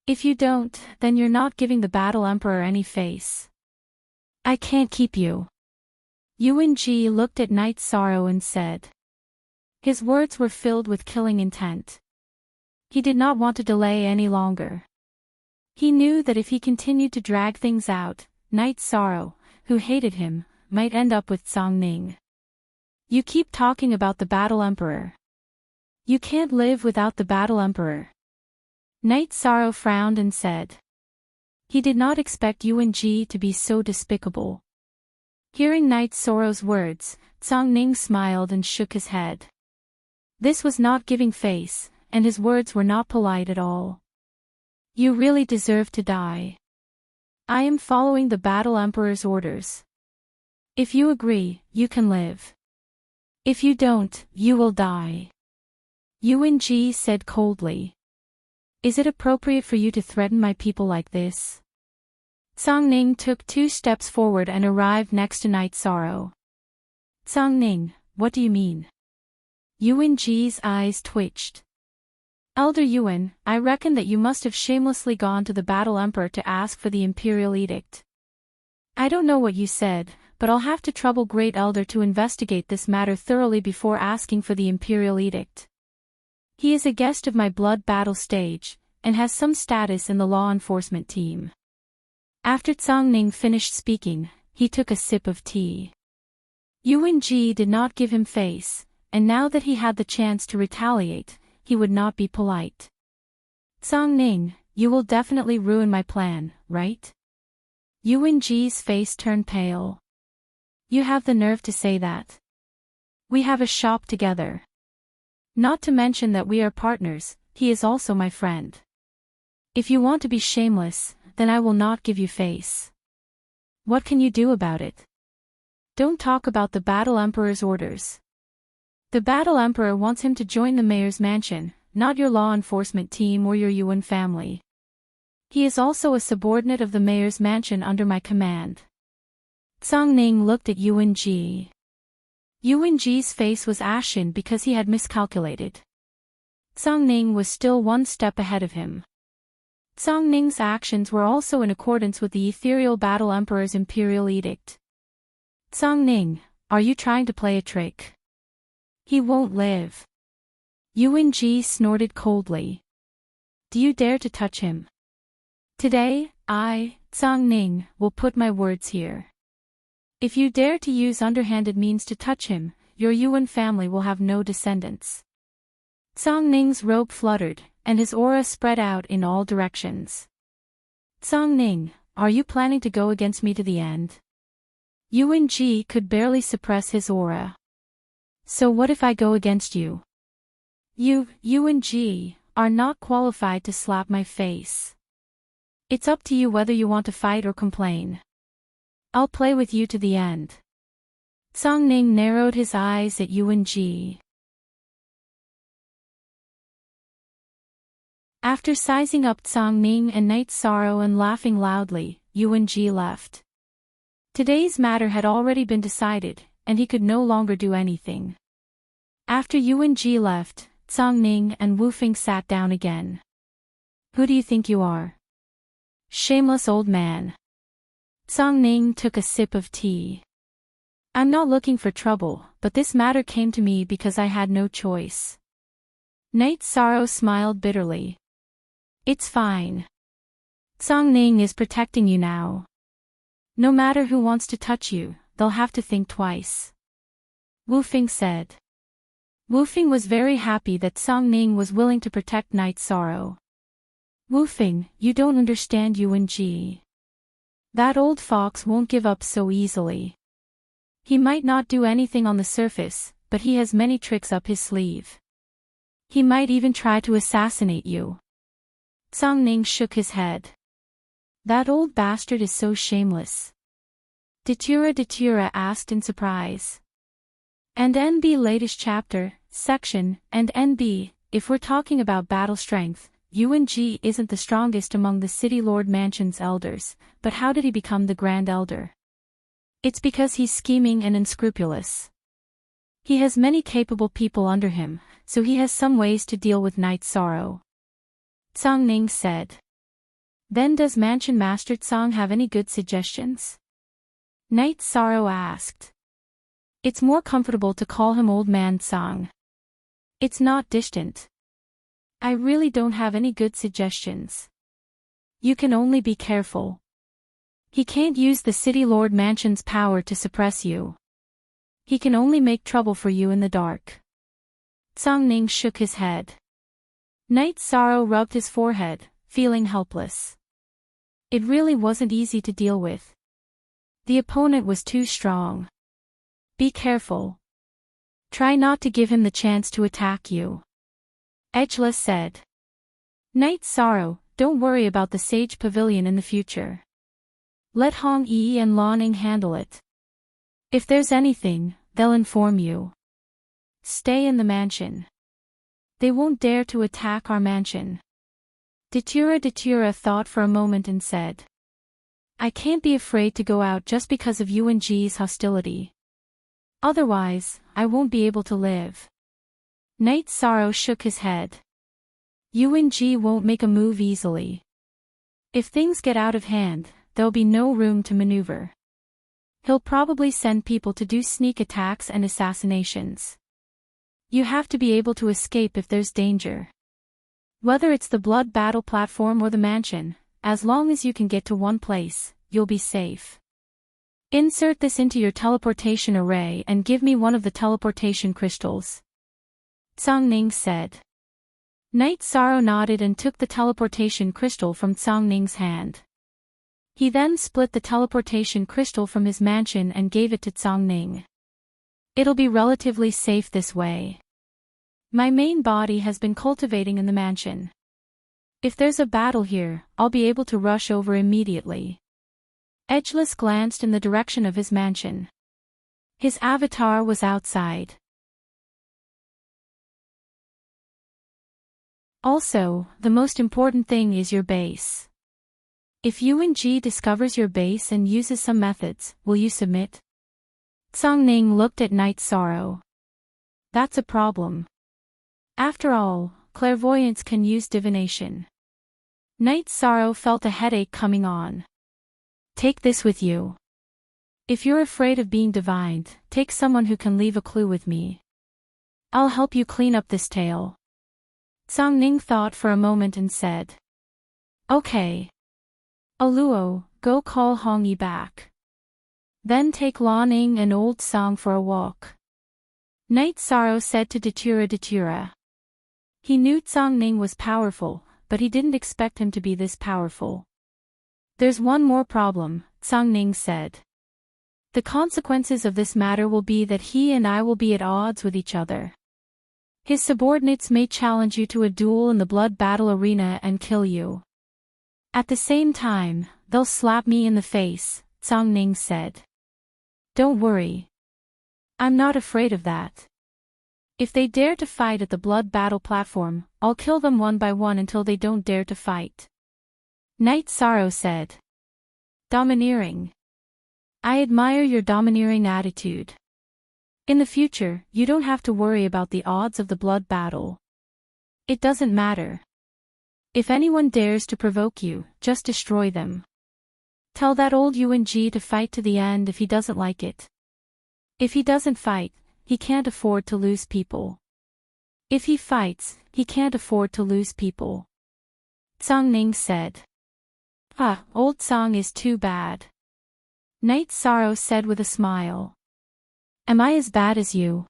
[SPEAKER 1] If you don't, then you're not giving the Battle Emperor any face. I can't keep you. Yuan Ji looked at Knight Sorrow and said. His words were filled with killing intent. He did not want to delay any longer. He knew that if he continued to drag things out, Knight Sorrow, who hated him, might end up with Tsang Ning. You keep talking about the Battle Emperor. You can't live without the Battle Emperor. Knight Sorrow frowned and said. He did not expect Yuan Ji to be so despicable. Hearing Knight Sorrow's words, Tsang Ning smiled and shook his head. This was not giving face, and his words were not polite at all. You really deserve to die. I am following the Battle Emperor's orders. If you agree, you can live. If you don't, you will die. Yuan Ji said coldly. Is it appropriate for you to threaten my people like this? Tsang Ning took 2 steps forward and arrived next to Knight Sorrow. Tsang Ning, what do you mean? Yuan Ji's eyes twitched. Elder Yuan, I reckon that you must have shamelessly gone to the Battle Emperor to ask for the Imperial Edict. I don't know what you said, but I'll have to trouble Great Elder to investigate this matter thoroughly before asking for the Imperial Edict. He is a guest of my blood battle stage, and has some status in the law enforcement team. After Tsang Ning finished speaking, he took a sip of tea. Yuan Ji did not give him face, and now that he had the chance to retaliate, he would not be polite. Tsang Ning, you will definitely ruin my plan, right? Yuan Ji's face turned pale. You have the nerve to say that. We have a shop together. Not to mention that we are partners, he is also my friend. If you want to be shameless, then I will not give you face. What can you do about it? Don't talk about the Battle Emperor's orders. The Battle Emperor wants him to join the mayor's mansion, not your law enforcement team or your Yuan family. He is also a subordinate of the mayor's mansion under my command. Tsang Ning looked at Yuan Ji. Yuan Ji's face was ashen because he had miscalculated. Tsang Ning was still 1 step ahead of him. Tsang Ning's actions were also in accordance with the Ethereal Battle Emperor's Imperial Edict. Tsang Ning, are you trying to play a trick? He won't live. Yuan Ji snorted coldly. Do you dare to touch him? Today, I, Tsang Ning, will put my words here. If you dare to use underhanded means to touch him, your Yuan family will have no descendants. Tsang Ning's robe fluttered, and his aura spread out in all directions. Tsang Ning, are you planning to go against me to the end? Yuan Ji could barely suppress his aura. So what if I go against you? Yuan Ji, are not qualified to slap my face. It's up to you whether you want to fight or complain. I'll play with you to the end. Song Ning narrowed his eyes at Yuan Ji. After sizing up Song Ning and Night's Sorrow and laughing loudly, Yuan Ji left. Today's matter had already been decided, and he could no longer do anything. After Yuan Ji left, Song Ning and Wu Fing sat down again. Who do you think you are? Shameless old man. Song Ning took a sip of tea. I'm not looking for trouble, but this matter came to me because I had no choice. Night's Sorrow smiled bitterly. It's fine. Song Ning is protecting you now. No matter who wants to touch you, they'll have to think twice. Wu Fing said. Wu Fing was very happy that Song Ning was willing to protect Night's Sorrow. Wu Fing, you don't understand Yuan Ji. That old fox won't give up so easily. He might not do anything on the surface, but he has many tricks up his sleeve. He might even try to assassinate you. Song Ning shook his head. That old bastard is so shameless. Datura asked in surprise. And NB latest chapter, section, and NB, if we're talking about battle strength, Yuan Ji isn't the strongest among the City Lord Mansion's elders, but how did he become the Grand Elder? It's because he's scheming and unscrupulous. He has many capable people under him, so he has some ways to deal with Night's Sorrow. Song Ning said. Then does Mansion Master Tsang have any good suggestions? Night's Sorrow asked. It's more comfortable to call him Old Man Tsang. It's not distant. I really don't have any good suggestions. You can only be careful. He can't use the City Lord Mansion's power to suppress you. He can only make trouble for you in the dark. Song Ning shook his head. Night's Sorrow rubbed his forehead, feeling helpless. It really wasn't easy to deal with. The opponent was too strong. Be careful. Try not to give him the chance to attack you. Edgeless said. Night's Sorrow, don't worry about the Sage Pavilion in the future. Let Hong Yi and Lan Ning handle it. If there's anything, they'll inform you. Stay in the mansion. They won't dare to attack our mansion. Datura thought for a moment and said. I can't be afraid to go out just because of Yuan Ji's hostility. Otherwise, I won't be able to live. Night's Sorrow shook his head. Yuan Ji won't make a move easily. If things get out of hand, there'll be no room to maneuver. He'll probably send people to do sneak attacks and assassinations. You have to be able to escape if there's danger. Whether it's the blood battle platform or the mansion, as long as you can get to one place, you'll be safe. Insert this into your teleportation array and give me one of the teleportation crystals. Song Ning said. Night's Sorrow nodded and took the teleportation crystal from Song Ning's hand. He then split the teleportation crystal from his mansion and gave it to Song Ning. It'll be relatively safe this way. My main body has been cultivating in the mansion. If there's a battle here, I'll be able to rush over immediately. Edgeless glanced in the direction of his mansion. His avatar was outside. Also, the most important thing is your base. If Yuan Ji discovers your base and uses some methods, will you submit? Song Ning looked at Night's Sorrow. That's a problem. After all, clairvoyance can use divination. Night's Sorrow felt a headache coming on. Take this with you. If you're afraid of being divined, take someone who can leave a clue with me. I'll help you clean up this tale. Song Ning thought for a moment and said. Okay. Aluo, go call Hong Yi back. Then take Lan Ning and Old Song for a walk. Night's Sorrow said to Datura. He knew Song Ning was powerful, but he didn't expect him to be this powerful. There's one more problem, Song Ning said. The consequences of this matter will be that he and I will be at odds with each other. His subordinates may challenge you to a duel in the blood battle arena and kill you. At the same time, they'll slap me in the face, Song Ning said. Don't worry. I'm not afraid of that. If they dare to fight at the blood battle platform, I'll kill them one by one until they don't dare to fight. Knight Sorrow said. Domineering. I admire your domineering attitude. In the future, you don't have to worry about the odds of the blood battle. It doesn't matter. If anyone dares to provoke you, just destroy them. Tell that old Yuan to fight to the end if he doesn't like it. If he doesn't fight, he can't afford to lose people. If he fights, he can't afford to lose people. Song Ning said. Old Song is too bad. Knight Sorrow said with a smile. Am I as bad as you?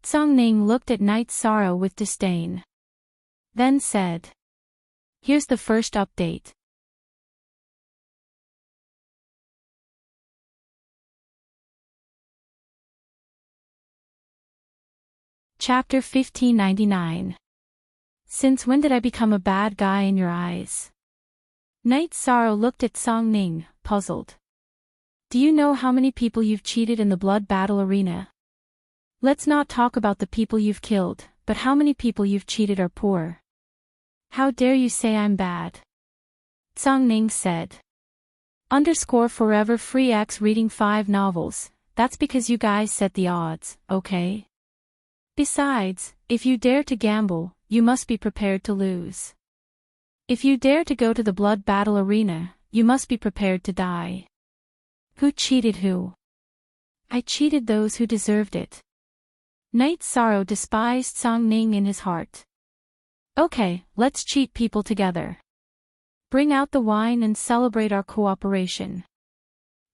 [SPEAKER 1] Song Ning looked at Knight Sorrow with disdain. Then said. Here's the first update. Chapter 1599. Since when did I become a bad guy in your eyes? Knight Sorrow looked at Song Ning, puzzled. Do you know how many people you've cheated in the blood battle arena? Let's not talk about the people you've killed, but how many people you've cheated are poor. How dare you say I'm bad? Song Ning said. _forever free X reading 5 novels, that's because you guys set the odds, okay? Besides, if you dare to gamble, you must be prepared to lose. If you dare to go to the blood battle arena, you must be prepared to die. Who cheated who? I cheated those who deserved it. Knight Sorrow despised Song Ning in his heart. Okay, let's cheat people together. Bring out the wine and celebrate our cooperation.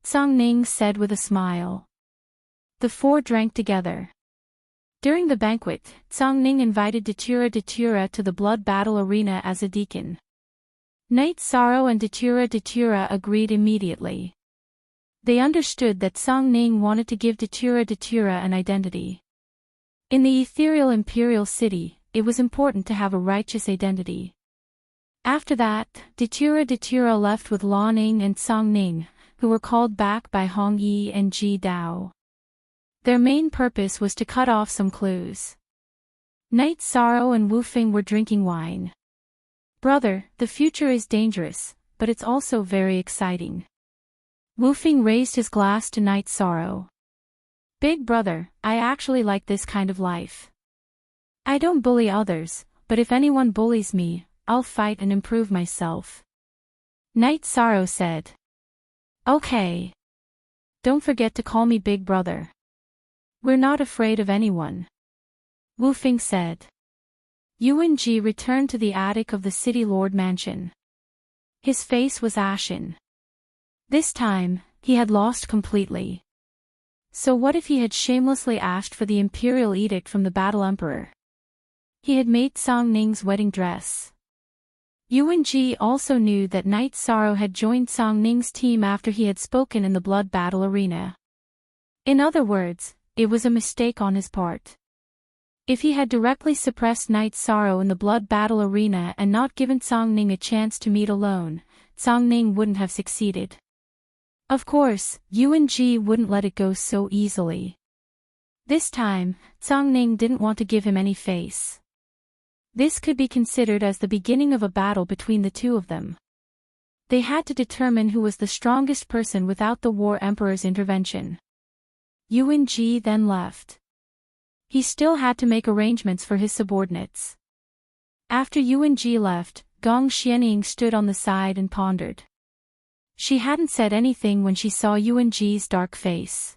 [SPEAKER 1] Song Ning said with a smile. The four drank together. During the banquet, Song Ning invited Datura to the blood battle arena as a deacon. Knight Sorrow and Datura agreed immediately. They understood that Song Ning wanted to give Datura an identity. In the ethereal imperial city, it was important to have a righteous identity. After that, Datura left with Lan Ning and Song Ning, who were called back by Hong Yi and Ji Dao. Their main purpose was to cut off some clues. Knight Sorrow and Wu Fing were drinking wine. Brother, the future is dangerous, but it's also very exciting. Wu Fing raised his glass to Knight Sorrow. Big brother, I actually like this kind of life. I don't bully others, but if anyone bullies me, I'll fight and improve myself. Knight Sorrow said. Okay. Don't forget to call me big brother. We're not afraid of anyone. Wu Fing said. Yuan Ji returned to the attic of the City Lord Mansion. His face was ashen. This time, he had lost completely. So what if he had shamelessly asked for the imperial edict from the Battle Emperor? He had made Song Ning's wedding dress. Yuan Ji also knew that Knight Sorrow had joined Song Ning's team after he had spoken in the blood battle arena. In other words, it was a mistake on his part. If he had directly suppressed Knight Sorrow in the blood battle arena and not given Song Ning a chance to meet alone, Song Ning wouldn't have succeeded. Of course, Yuan Ji wouldn't let it go so easily. This time, Song Ning didn't want to give him any face. This could be considered as the beginning of a battle between the two of them. They had to determine who was the strongest person without the War Emperor's intervention. Yuan Ji then left. He still had to make arrangements for his subordinates. After Yuan Ji left, Gong Xianying stood on the side and pondered. She hadn't said anything when she saw Yuan Ji's dark face.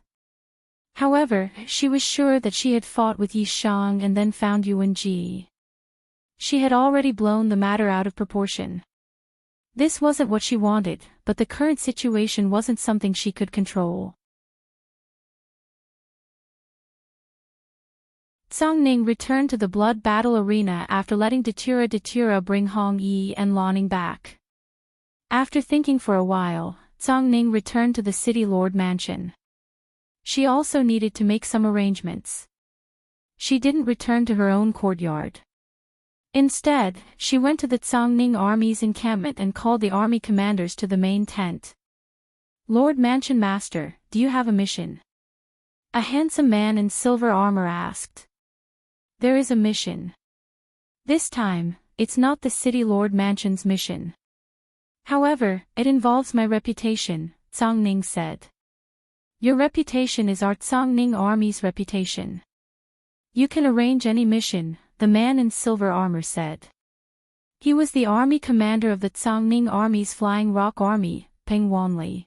[SPEAKER 1] However, she was sure that she had fought with Yi Shang and then found Yuan Ji. She had already blown the matter out of proportion. This wasn't what she wanted, but the current situation wasn't something she could control. Song Ning returned to the blood battle arena after letting Datura bring Hong Yi and Lan Ning back. After thinking for a while, Song Ning returned to the City Lord Mansion. She also needed to make some arrangements. She didn't return to her own courtyard. Instead, she went to the Tsangning army's encampment and called the army commanders to the main tent. "Lord Mansion Master, do you have a mission?" A handsome man in silver armor asked. "There is a mission. This time, it's not the city lord mansion's mission. However, it involves my reputation," Tsangning said. "Your reputation is our Tsangning army's reputation. You can arrange any mission," the man in silver armor said. He was the army commander of the Tsangning army's Flying Rock Army, Peng Wanli.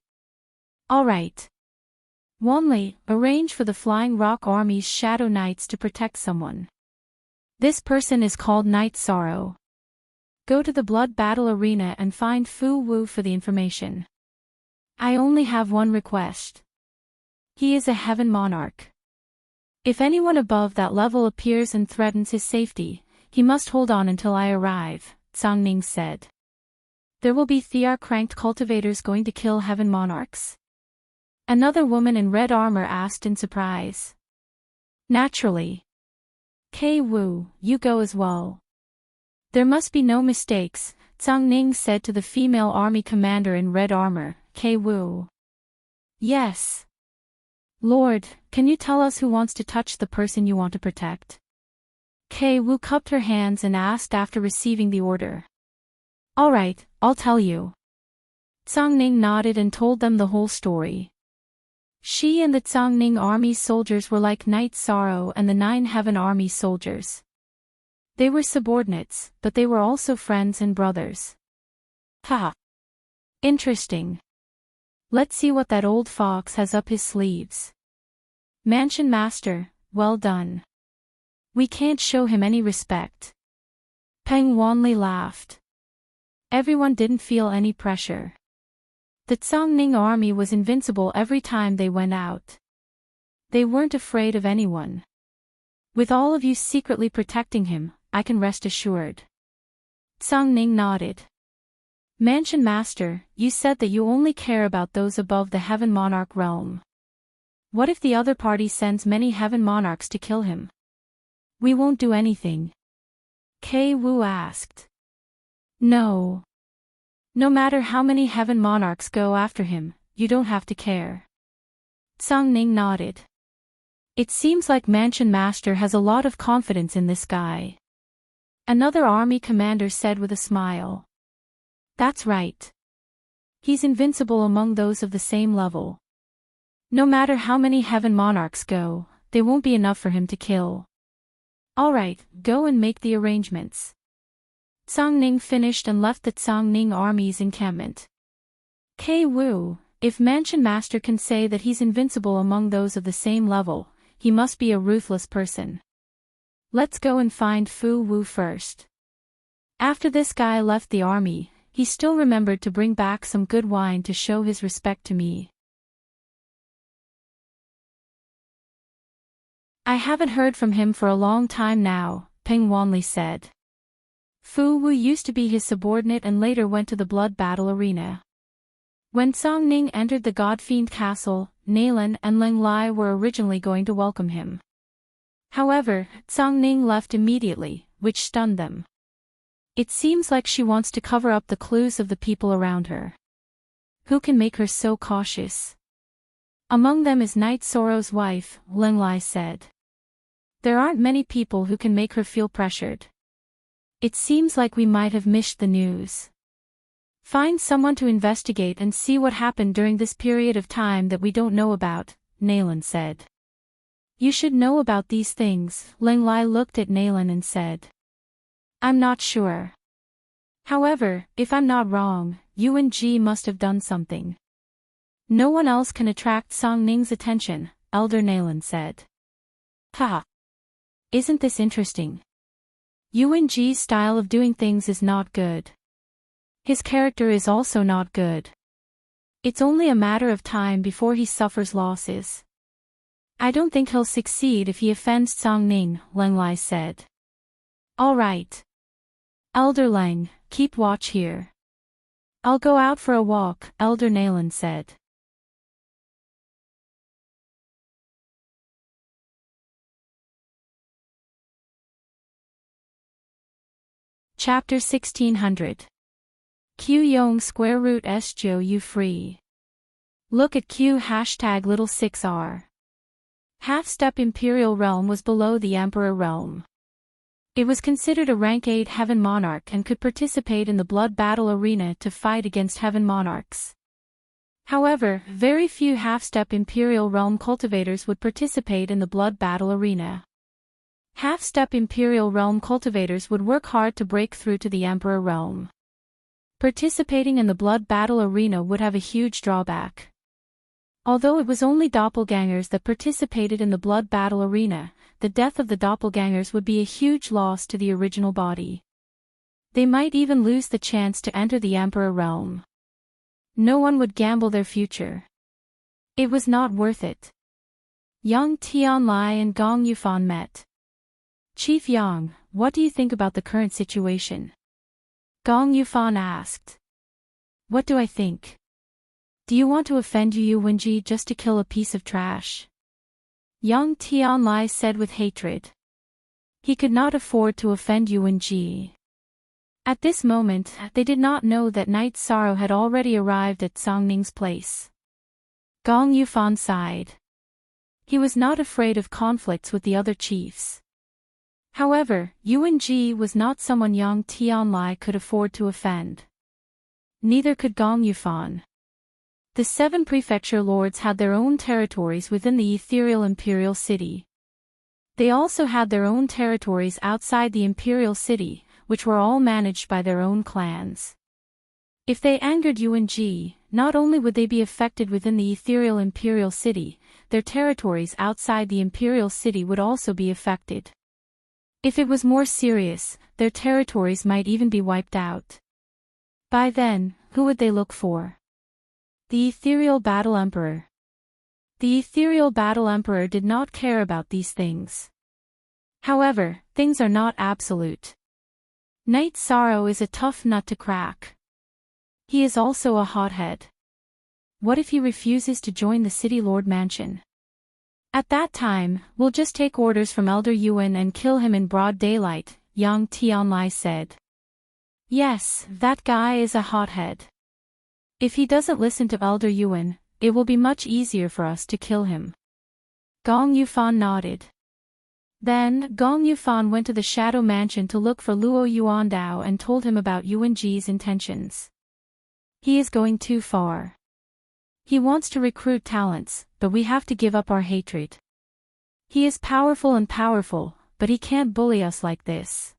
[SPEAKER 1] "All right. Wanli, arrange for the Flying Rock Army's Shadow Knights to protect someone. This person is called Night Sorrow. Go to the Blood Battle Arena and find Fu Wu for the information. I only have one request. He is a Heaven Monarch. If anyone above that level appears and threatens his safety, he must hold on until I arrive," Tsangning said. "There will be Thear-cranked cultivators going to kill Heaven Monarchs?" Another woman in red armor asked in surprise. "Naturally. Kei Wu, you go as well." "There must be no mistakes," Tsangning said to the female army commander in red armor, Kei Wu. "Yes. Lord, can you tell us who wants to touch the person you want to protect?" Kei Wu cupped her hands and asked after receiving the order. "All right, I'll tell you." Tsangning nodded and told them the whole story. She and the Tsangning army's soldiers were like Night Sorrow and the 9 Heaven Army soldiers. They were subordinates, but they were also friends and brothers. Haha. Interesting. Let's see what that old fox has up his sleeves. Mansion Master, well done. We can't show him any respect. Peng Wanli laughed. Everyone didn't feel any pressure. The Tsangning army was invincible every time they went out. They weren't afraid of anyone. With all of you secretly protecting him, I can rest assured. Tsangning nodded. Mansion Master, you said that you only care about those above the Heaven Monarch realm. What if the other party sends many Heaven Monarchs to kill him? We won't do anything. Kei Wu asked. No. No matter how many Heaven Monarchs go after him, you don't have to care. Tsangning nodded. It seems like Mansion Master has a lot of confidence in this guy. Another army commander said with a smile. That's right. He's invincible among those of the same level. No matter how many Heaven Monarchs go, they won't be enough for him to kill. All right, go and make the arrangements. Tsangning finished and left the Tsangning army's encampment. Kei Wu, if Mansion Master can say that he's invincible among those of the same level, he must be a ruthless person. Let's go and find Fu Wu first. After this guy left the army, he still remembered to bring back some good wine to show his respect to me. I haven't heard from him for a long time now, Peng Wanli said. Fu Wu used to be his subordinate and later went to the blood battle arena. When Tsangning entered the God-Fiend castle, Nalan and Leng Lai were originally going to welcome him. However, Tsangning left immediately, which stunned them. It seems like she wants to cover up the clues of the people around her. Who can make her so cautious? Among them is Night Sorrow's wife, Leng Lai said. There aren't many people who can make her feel pressured. It seems like we might have missed the news. Find someone to investigate and see what happened during this period of time that we don't know about, Nalan said. You should know about these things, Leng Lai looked at Nalan and said. I'm not sure. However, if I'm not wrong, Yuan Ji must have done something. No one else can attract Tsongning's attention, Elder Nalan said. Haha. Isn't this interesting? Yuan Ji's style of doing things is not good. His character is also not good. It's only a matter of time before he suffers losses. I don't think he'll succeed if he offends Tsongning, Leng Lai said. All right. Elder Leng, keep watch here. I'll go out for a walk, Elder Nalan said. Chapter 1600. Q Yong square root S Jo U free. Look at Q hashtag little 6R. Half-step Imperial Realm was below the Emperor Realm. It was considered a rank 8 Heaven Monarch and could participate in the Blood Battle Arena to fight against Heaven Monarchs. However, very few half-step Imperial Realm cultivators would participate in the Blood Battle Arena. Half-step Imperial Realm cultivators would work hard to break through to the Emperor Realm. Participating in the Blood Battle Arena would have a huge drawback. Although it was only doppelgangers that participated in the Blood Battle Arena, the death of the doppelgangers would be a huge loss to the original body. They might even lose the chance to enter the Emperor Realm. No one would gamble their future. It was not worth it. Yang Tianlai and Gong Yufan met. Chief Yang, what do you think about the current situation? Gong Yufan asked. What do I think? Do you want to offend Yu Wenji just to kill a piece of trash? Yang Tianlai said with hatred. He could not afford to offend Yu Wenji. At this moment, they did not know that Night Sorrow had already arrived at Song Ning's place. Gong Yufan sighed. He was not afraid of conflicts with the other chiefs. However, Yu Wenji was not someone Yang Tianlai could afford to offend. Neither could Gong Yufan. The 7 prefecture lords had their own territories within the ethereal imperial city. They also had their own territories outside the imperial city, which were all managed by their own clans. If they angered Yu Wenji, not only would they be affected within the ethereal imperial city, their territories outside the imperial city would also be affected. If it was more serious, their territories might even be wiped out. By then, who would they look for? The Ethereal Battle Emperor. The Ethereal Battle Emperor did not care about these things. However, things are not absolute. Night Sorrow is a tough nut to crack. He is also a hothead. What if he refuses to join the City Lord Mansion? At that time, we'll just take orders from Elder Yuan and kill him in broad daylight, Yang Tianlai said. Yes, that guy is a hothead. If he doesn't listen to Elder Yuan, it will be much easier for us to kill him. Gong Yufan nodded. Then, Gong Yufan went to the Shadow Mansion to look for Luo Yuandao and told him about Yuanji's intentions. He is going too far. He wants to recruit talents, but we have to give up our hatred. He is powerful, but he can't bully us like this.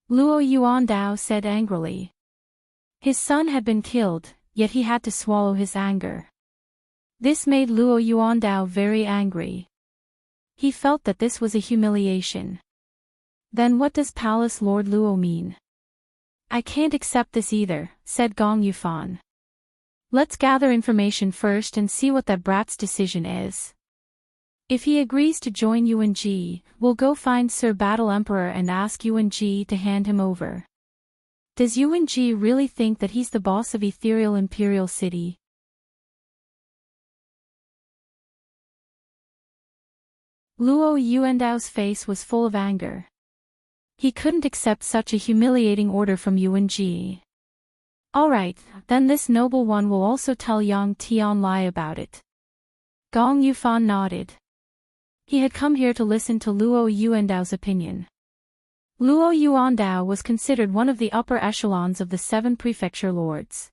[SPEAKER 1] Luo Yuandao said angrily. His son had been killed, yet he had to swallow his anger. This made Luo Yuandao very angry. He felt that this was a humiliation. Then what does Palace Lord Luo mean? I can't accept this either, said Gong Yufan. Let's gather information first and see what that brat's decision is. If he agrees to join Yuanji, we'll go find Sir Battle Emperor and ask Yuanji to hand him over. Does Yuanji really think that he's the boss of Ethereal Imperial City? Luo Yuandao's face was full of anger. He couldn't accept such a humiliating order from Yuanji. Alright, then this noble one will also tell Yang Tianlai about it. Gong Yufan nodded. He had come here to listen to Luo Yuandao's opinion. Luo Yuandao was considered one of the upper echelons of the 7 prefecture lords.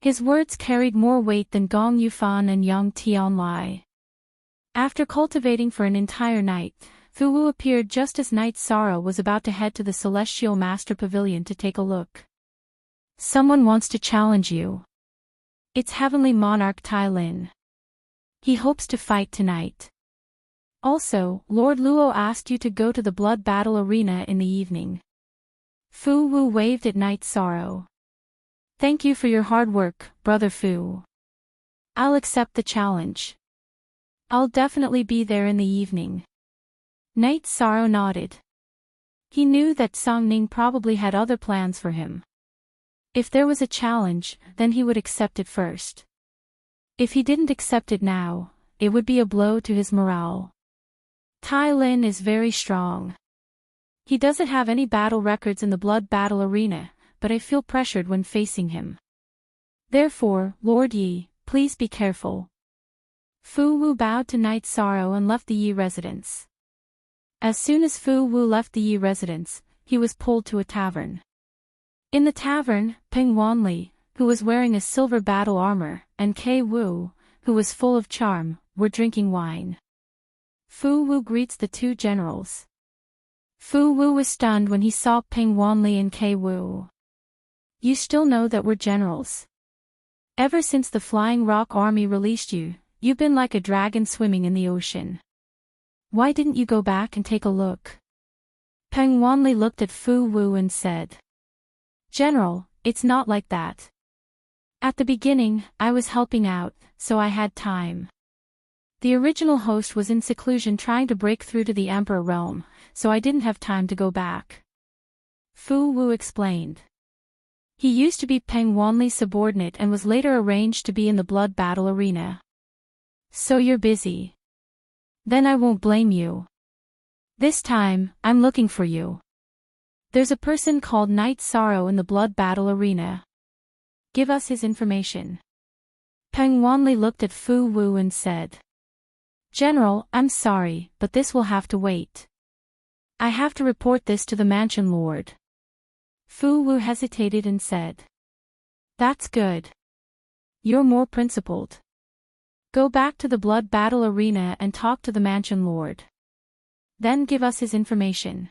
[SPEAKER 1] His words carried more weight than Gong Yufan and Yang Tianlai. After cultivating for an entire night, Fu Wu appeared just as Night Sorrow was about to head to the Celestial Master Pavilion to take a look. Someone wants to challenge you. It's Heavenly Monarch Tai Lin. He hopes to fight tonight. Also, Lord Luo asked you to go to the Blood Battle Arena in the evening. Fu Wu waved at Night Sorrow. Thank you for your hard work, Brother Fu. I'll accept the challenge. I'll definitely be there in the evening. Night Sorrow nodded. He knew that Song Ning probably had other plans for him. If there was a challenge, then he would accept it first. If he didn't accept it now, it would be a blow to his morale. Tai Lin is very strong. He doesn't have any battle records in the blood battle arena, but I feel pressured when facing him. Therefore, Lord Yi, please be careful. Fu Wu bowed to Knight Sorrow and left the Yi residence. As soon as Fu Wu left the Yi residence, he was pulled to a tavern. In the tavern, Peng Wanli, who was wearing a silver battle armor, and Kei Wu, who was full of charm, were drinking wine. Fu Wu greets the two generals. Fu Wu was stunned when he saw Peng Wanli and Kei Wu. You still know that we're generals. Ever since the Flying Rock Army released you, you've been like a dragon swimming in the ocean. Why didn't you go back and take a look? Peng Wanli looked at Fu Wu and said. General, it's not like that. At the beginning, I was helping out, so I had time. The original host was in seclusion trying to break through to the Emperor realm, so I didn't have time to go back. Fu Wu explained. He used to be Peng Wanli's subordinate and was later arranged to be in the blood battle arena. So you're busy. Then I won't blame you. This time, I'm looking for you. There's a person called Knight Sorrow in the blood battle arena. Give us his information. Peng Wanli looked at Fu Wu and said. General, I'm sorry, but this will have to wait. I have to report this to the mansion lord. Fu Wu hesitated and said. That's good. You're more principled. Go back to the blood battle arena and talk to the mansion lord. Then give us his information.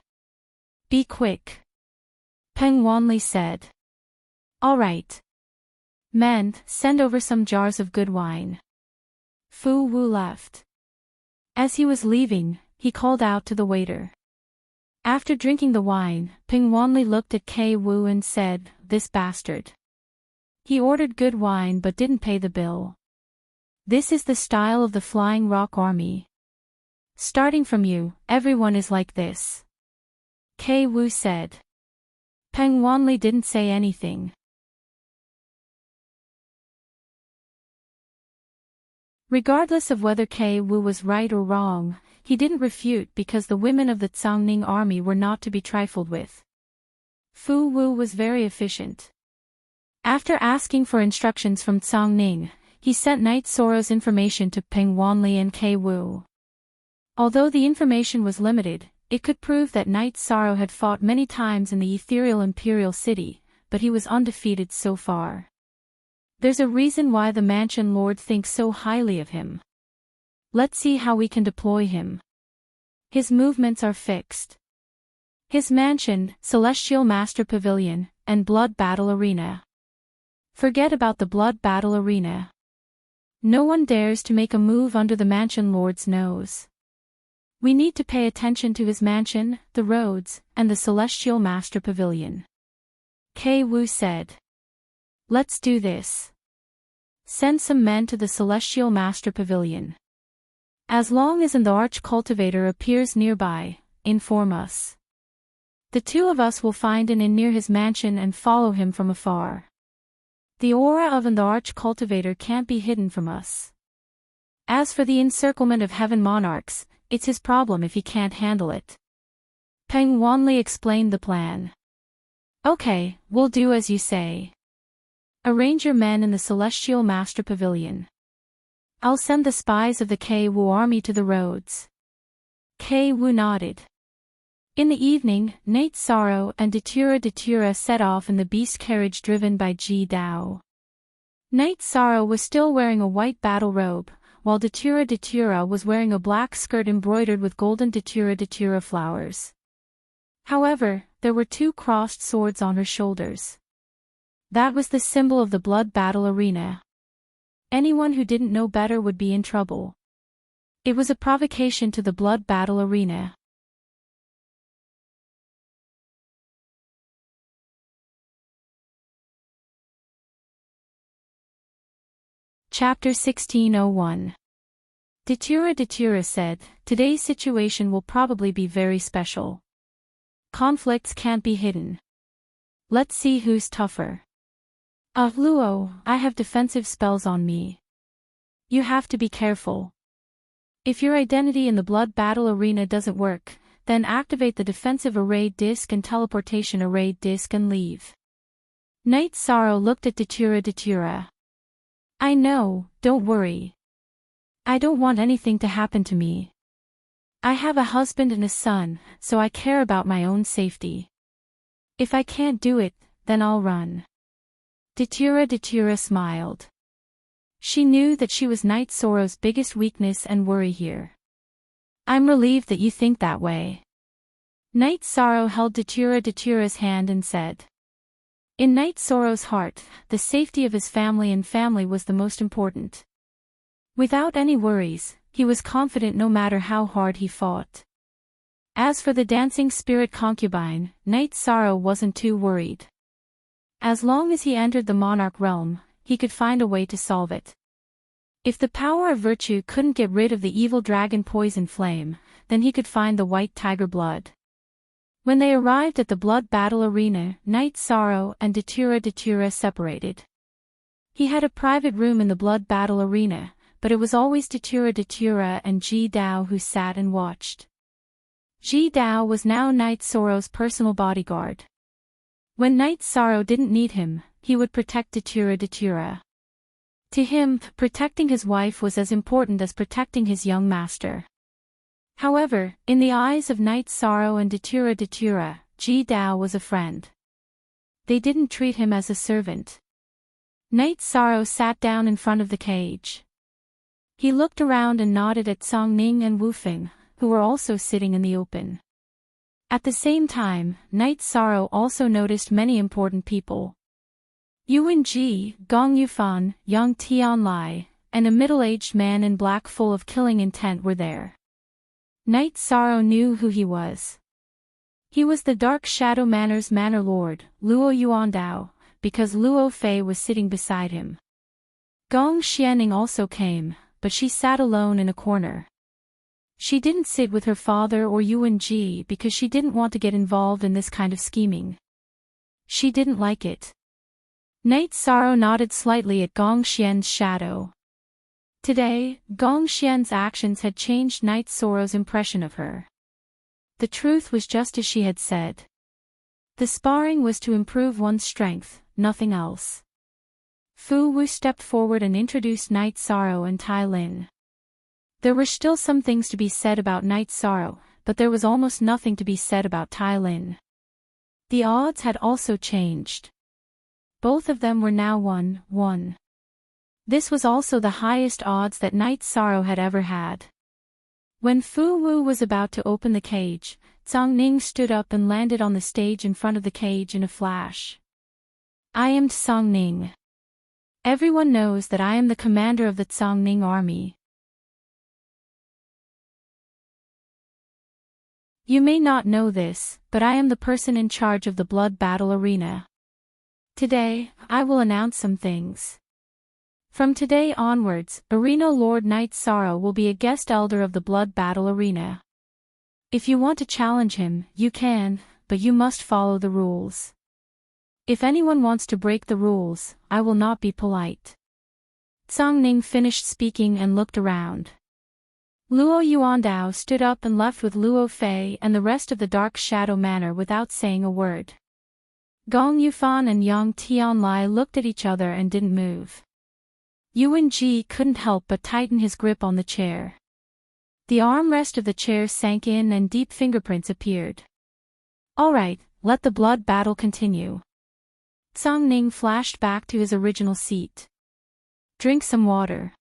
[SPEAKER 1] Be quick. Peng Wanli said. All right. Men, send over some jars of good wine. Fu Wu left. As he was leaving, he called out to the waiter. After drinking the wine, Peng Wanli looked at Kei Wu and said, this bastard. He ordered good wine but didn't pay the bill. This is the style of the Flying Rock Army. Starting from you, everyone is like this. Kei Wu said. Peng Wanli didn't say anything. Regardless of whether Kei Wu was right or wrong, he didn't refute because the women of the Cangning army were not to be trifled with. Fu Wu was very efficient. After asking for instructions from Cangning, he sent Knight Sorrow's information to Peng Wanli and Kei Wu. Although the information was limited, it could prove that Knight Sorrow had fought many times in the ethereal imperial city, but he was undefeated so far. There's a reason why the mansion lord thinks so highly of him. Let's see how we can deploy him. His movements are fixed. His mansion, Celestial Master Pavilion, and Blood Battle Arena. Forget about the Blood Battle Arena. No one dares to make a move under the mansion lord's nose. We need to pay attention to his mansion, the roads, and the Celestial Master Pavilion. Kei Wu said. Let's do this. Send some men to the Celestial Master Pavilion. As long as the Arch Cultivator appears nearby, inform us. The two of us will find an inn near his mansion and follow him from afar. The aura of the Arch Cultivator can't be hidden from us. As for the encirclement of Heaven Monarchs, it's his problem if he can't handle it. Peng Wanli explained the plan. Okay, we'll do as you say. Arrange your men in the Celestial Master Pavilion. I'll send the spies of the Kei Wu army to the roads. Kei Wu nodded. In the evening, Knight Sorrow and Datura set off in the beast carriage driven by Ji Dao. Knight Sorrow was still wearing a white battle robe, while Datura was wearing a black skirt embroidered with golden Datura flowers. However, there were two crossed swords on her shoulders. That was the symbol of the blood battle arena. Anyone who didn't know better would be in trouble. It was a provocation to the blood battle arena. Chapter 1601. Datura said, today's situation will probably be very special. Conflicts can't be hidden. Let's see who's tougher. Luo, I have defensive spells on me. You have to be careful. If your identity in the blood battle arena doesn't work, then activate the defensive array disk and teleportation array disk and leave. Night Sorrow looked at Datura. I know, don't worry. I don't want anything to happen to me. I have a husband and a son, so I care about my own safety. If I can't do it, then I'll run. Datura smiled. She knew that she was Night Sorrow's biggest weakness and worry here. I'm relieved that you think that way. Night Sorrow held Datura's hand and said. In Night Sorrow's heart, the safety of his family was the most important. Without any worries, he was confident no matter how hard he fought. As for the dancing spirit concubine, Night Sorrow wasn't too worried. As long as he entered the monarch realm, he could find a way to solve it. If the power of virtue couldn't get rid of the evil dragon poison flame, then he could find the white tiger blood. When they arrived at the blood battle arena, Night Sorrow and Datura separated. He had a private room in the blood battle arena, but it was always Datura and Ji Dao who sat and watched. Ji Dao was now Night Sorrow's personal bodyguard. When Night Sorrow didn't need him, he would protect Datura. To him, protecting his wife was as important as protecting his young master. However, in the eyes of Night Sorrow and Datura, Ji Dao was a friend. They didn't treat him as a servant. Night Sorrow sat down in front of the cage. He looked around and nodded at Song Ning and Wu Feng, who were also sitting in the open. At the same time, Night Sorrow also noticed many important people. Yuan Ji, Gong Yufan, Yang Tianlai, and a middle-aged man in black full of killing intent were there. Night Sorrow knew who he was. He was the Dark Shadow Manor's Manor Lord, Luo Yuandao, because Luo Fei was sitting beside him. Gong Xianing also came, but she sat alone in a corner. She didn't sit with her father or Yuan Ji because she didn't want to get involved in this kind of scheming. She didn't like it. Night Sorrow nodded slightly at Gong Xian's shadow. Today, Gong Xian's actions had changed Night Sorrow's impression of her. The truth was just as she had said. The sparring was to improve one's strength, nothing else. Fu Wu stepped forward and introduced Night Sorrow and Tai Lin. There were still some things to be said about Night Sorrow, but there was almost nothing to be said about Tai Lin. The odds had also changed. Both of them were now 1-1. This was also the highest odds that Night Sorrow had ever had. When Fu Wu was about to open the cage, Song Ning stood up and landed on the stage in front of the cage in a flash. I am Song Ning. Everyone knows that I am the commander of the Song Ning army. You may not know this, but I am the person in charge of the blood battle arena. Today, I will announce some things. From today onwards, Arena Lord Night Sorrow will be a guest elder of the blood battle arena. If you want to challenge him, you can, but you must follow the rules. If anyone wants to break the rules, I will not be polite. Song Ning finished speaking and looked around. Luo Yuandao stood up and left with Luo Fei and the rest of the Dark Shadow Manor without saying a word. Gong Yufan and Yang Tianlai looked at each other and didn't move. Yuan Ji couldn't help but tighten his grip on the chair. The armrest of the chair sank in and deep fingerprints appeared. All right, let the blood battle continue. Song Ning flashed back to his original seat. Drink some water.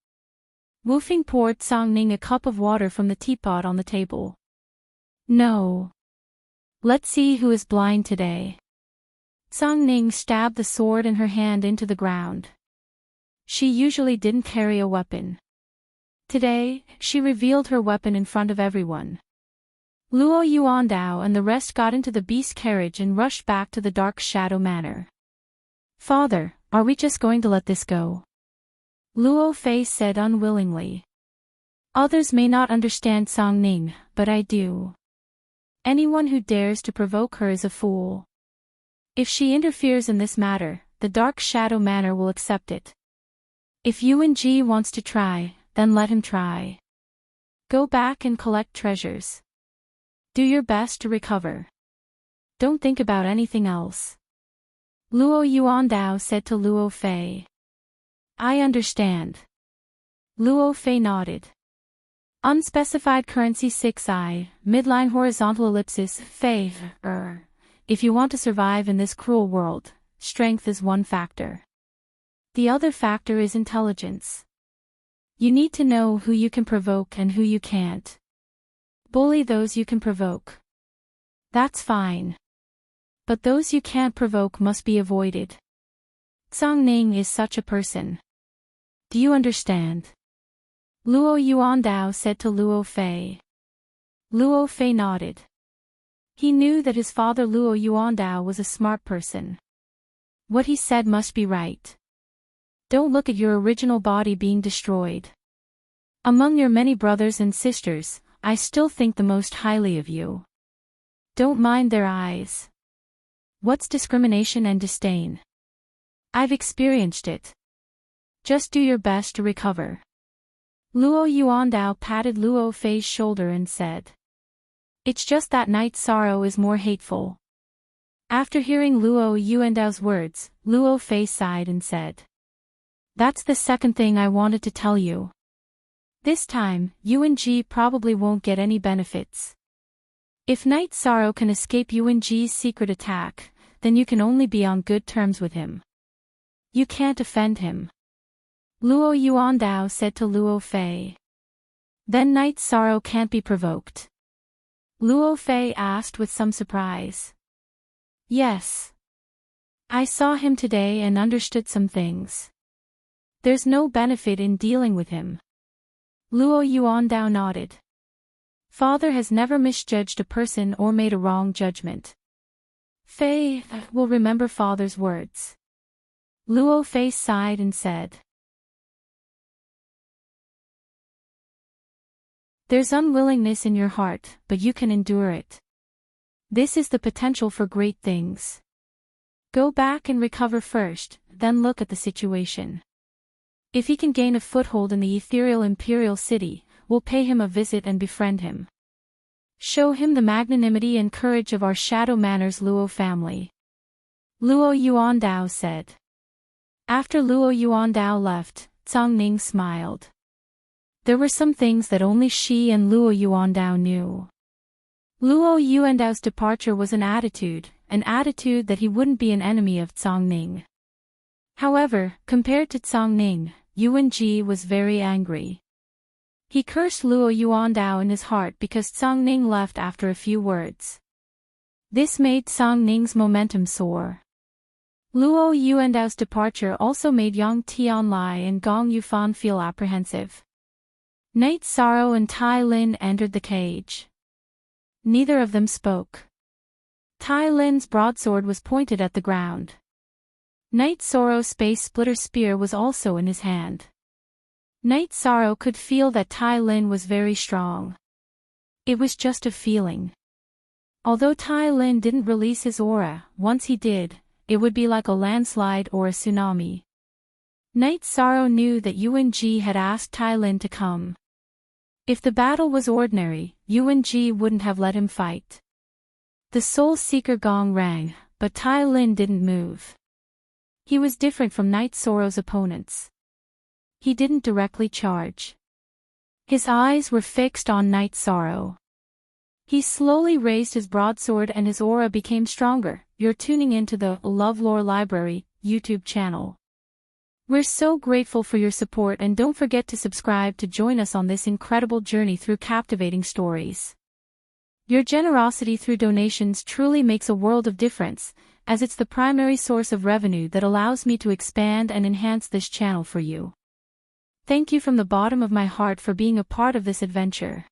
[SPEAKER 1] Wu Feng poured Song Ning a cup of water from the teapot on the table. No. Let's see who is blind today. Song Ning stabbed the sword in her hand into the ground. She usually didn't carry a weapon. Today, she revealed her weapon in front of everyone. Luo Yuandao and the rest got into the beast carriage and rushed back to the Dark Shadow Manor. Father, are we just going to let this go? Luo Fei said unwillingly. Others may not understand Song Ning, but I do. Anyone who dares to provoke her is a fool. If she interferes in this matter, the Dark Shadow Manor will accept it. If Yuan Ji wants to try, then let him try. Go back and collect treasures. Do your best to recover. Don't think about anything else. Luo Yuandao said to Luo Fei. I understand. Luo Fei nodded. Unspecified currency 6i, midline horizontal ellipsis, Fei, If you want to survive in this cruel world, strength is one factor. The other factor is intelligence. You need to know who you can provoke and who you can't. Bully those you can provoke. That's fine. But those you can't provoke must be avoided. Zhang Ning is such a person. Do you understand? Luo Yuandao said to Luo Fei. Luo Fei nodded. He knew that his father Luo Yuandao was a smart person. What he said must be right. Don't look at your original body being destroyed. Among your many brothers and sisters, I still think the most highly of you. Don't mind their eyes. What's discrimination and disdain? I've experienced it. Just do your best to recover. Luo Yuandao patted Luo Fei's shoulder and said. It's just that night sorrow is more hateful. After hearing Luo Yuandao's words, Luo Fei sighed and said. That's the second thing I wanted to tell you. This time, Yuanji probably won't get any benefits. If Night Sorrow can escape Yuanji's secret attack, then you can only be on good terms with him. You can't offend him. Luo Yuandao said to Luo Fei. Then Night Sorrow can't be provoked? Luo Fei asked with some surprise. Yes. I saw him today and understood some things. There's no benefit in dealing with him. Luo Yuandao nodded. Father has never misjudged a person or made a wrong judgment. Fei will remember father's words. Luo Fei sighed and said. There's unwillingness in your heart, but you can endure it. This is the potential for great things. Go back and recover first, then look at the situation. If he can gain a foothold in the ethereal imperial city, we'll pay him a visit and befriend him. Show him the magnanimity and courage of our Shadow Manor's Luo family. Luo Yuandao said. After Luo Yuandao left, Zhang Ning smiled. There were some things that only she and Luo Yuandao knew. Luo Yuandao's departure was an attitude that he wouldn't be an enemy of Zhang Ning. However, compared to Zhang Ning, Yuanji was very angry. He cursed Luo Yuandao in his heart because Zhang Ning left after a few words. This made Zhang Ning's momentum soar. Luo Yuandao's departure also made Yang Tianlai and Gong Yufan feel apprehensive. Night Sorrow and Tai Lin entered the cage. Neither of them spoke. Tai Lin's broadsword was pointed at the ground. Night Sorrow's space splitter spear was also in his hand. Night Sorrow could feel that Tai Lin was very strong. It was just a feeling. Although Tai Lin didn't release his aura, once he did, it would be like a landslide or a tsunami. Night Sorrow knew that Yuanji had asked Tai Lin to come. If the battle was ordinary, Yuanji wouldn't have let him fight. The Soul Seeker gong rang, but Tai Lin didn't move. He was different from Night Sorrow's opponents. He didn't directly charge. His eyes were fixed on Night Sorrow. He slowly raised his broadsword and his aura became stronger. You're tuning into the LoveLore Library YouTube channel. We're so grateful for your support and don't forget to subscribe to join us on this incredible journey through captivating stories. Your generosity through donations truly makes a world of difference, as it's the primary source of revenue that allows me to expand and enhance this channel for you. Thank you from the bottom of my heart for being a part of this adventure.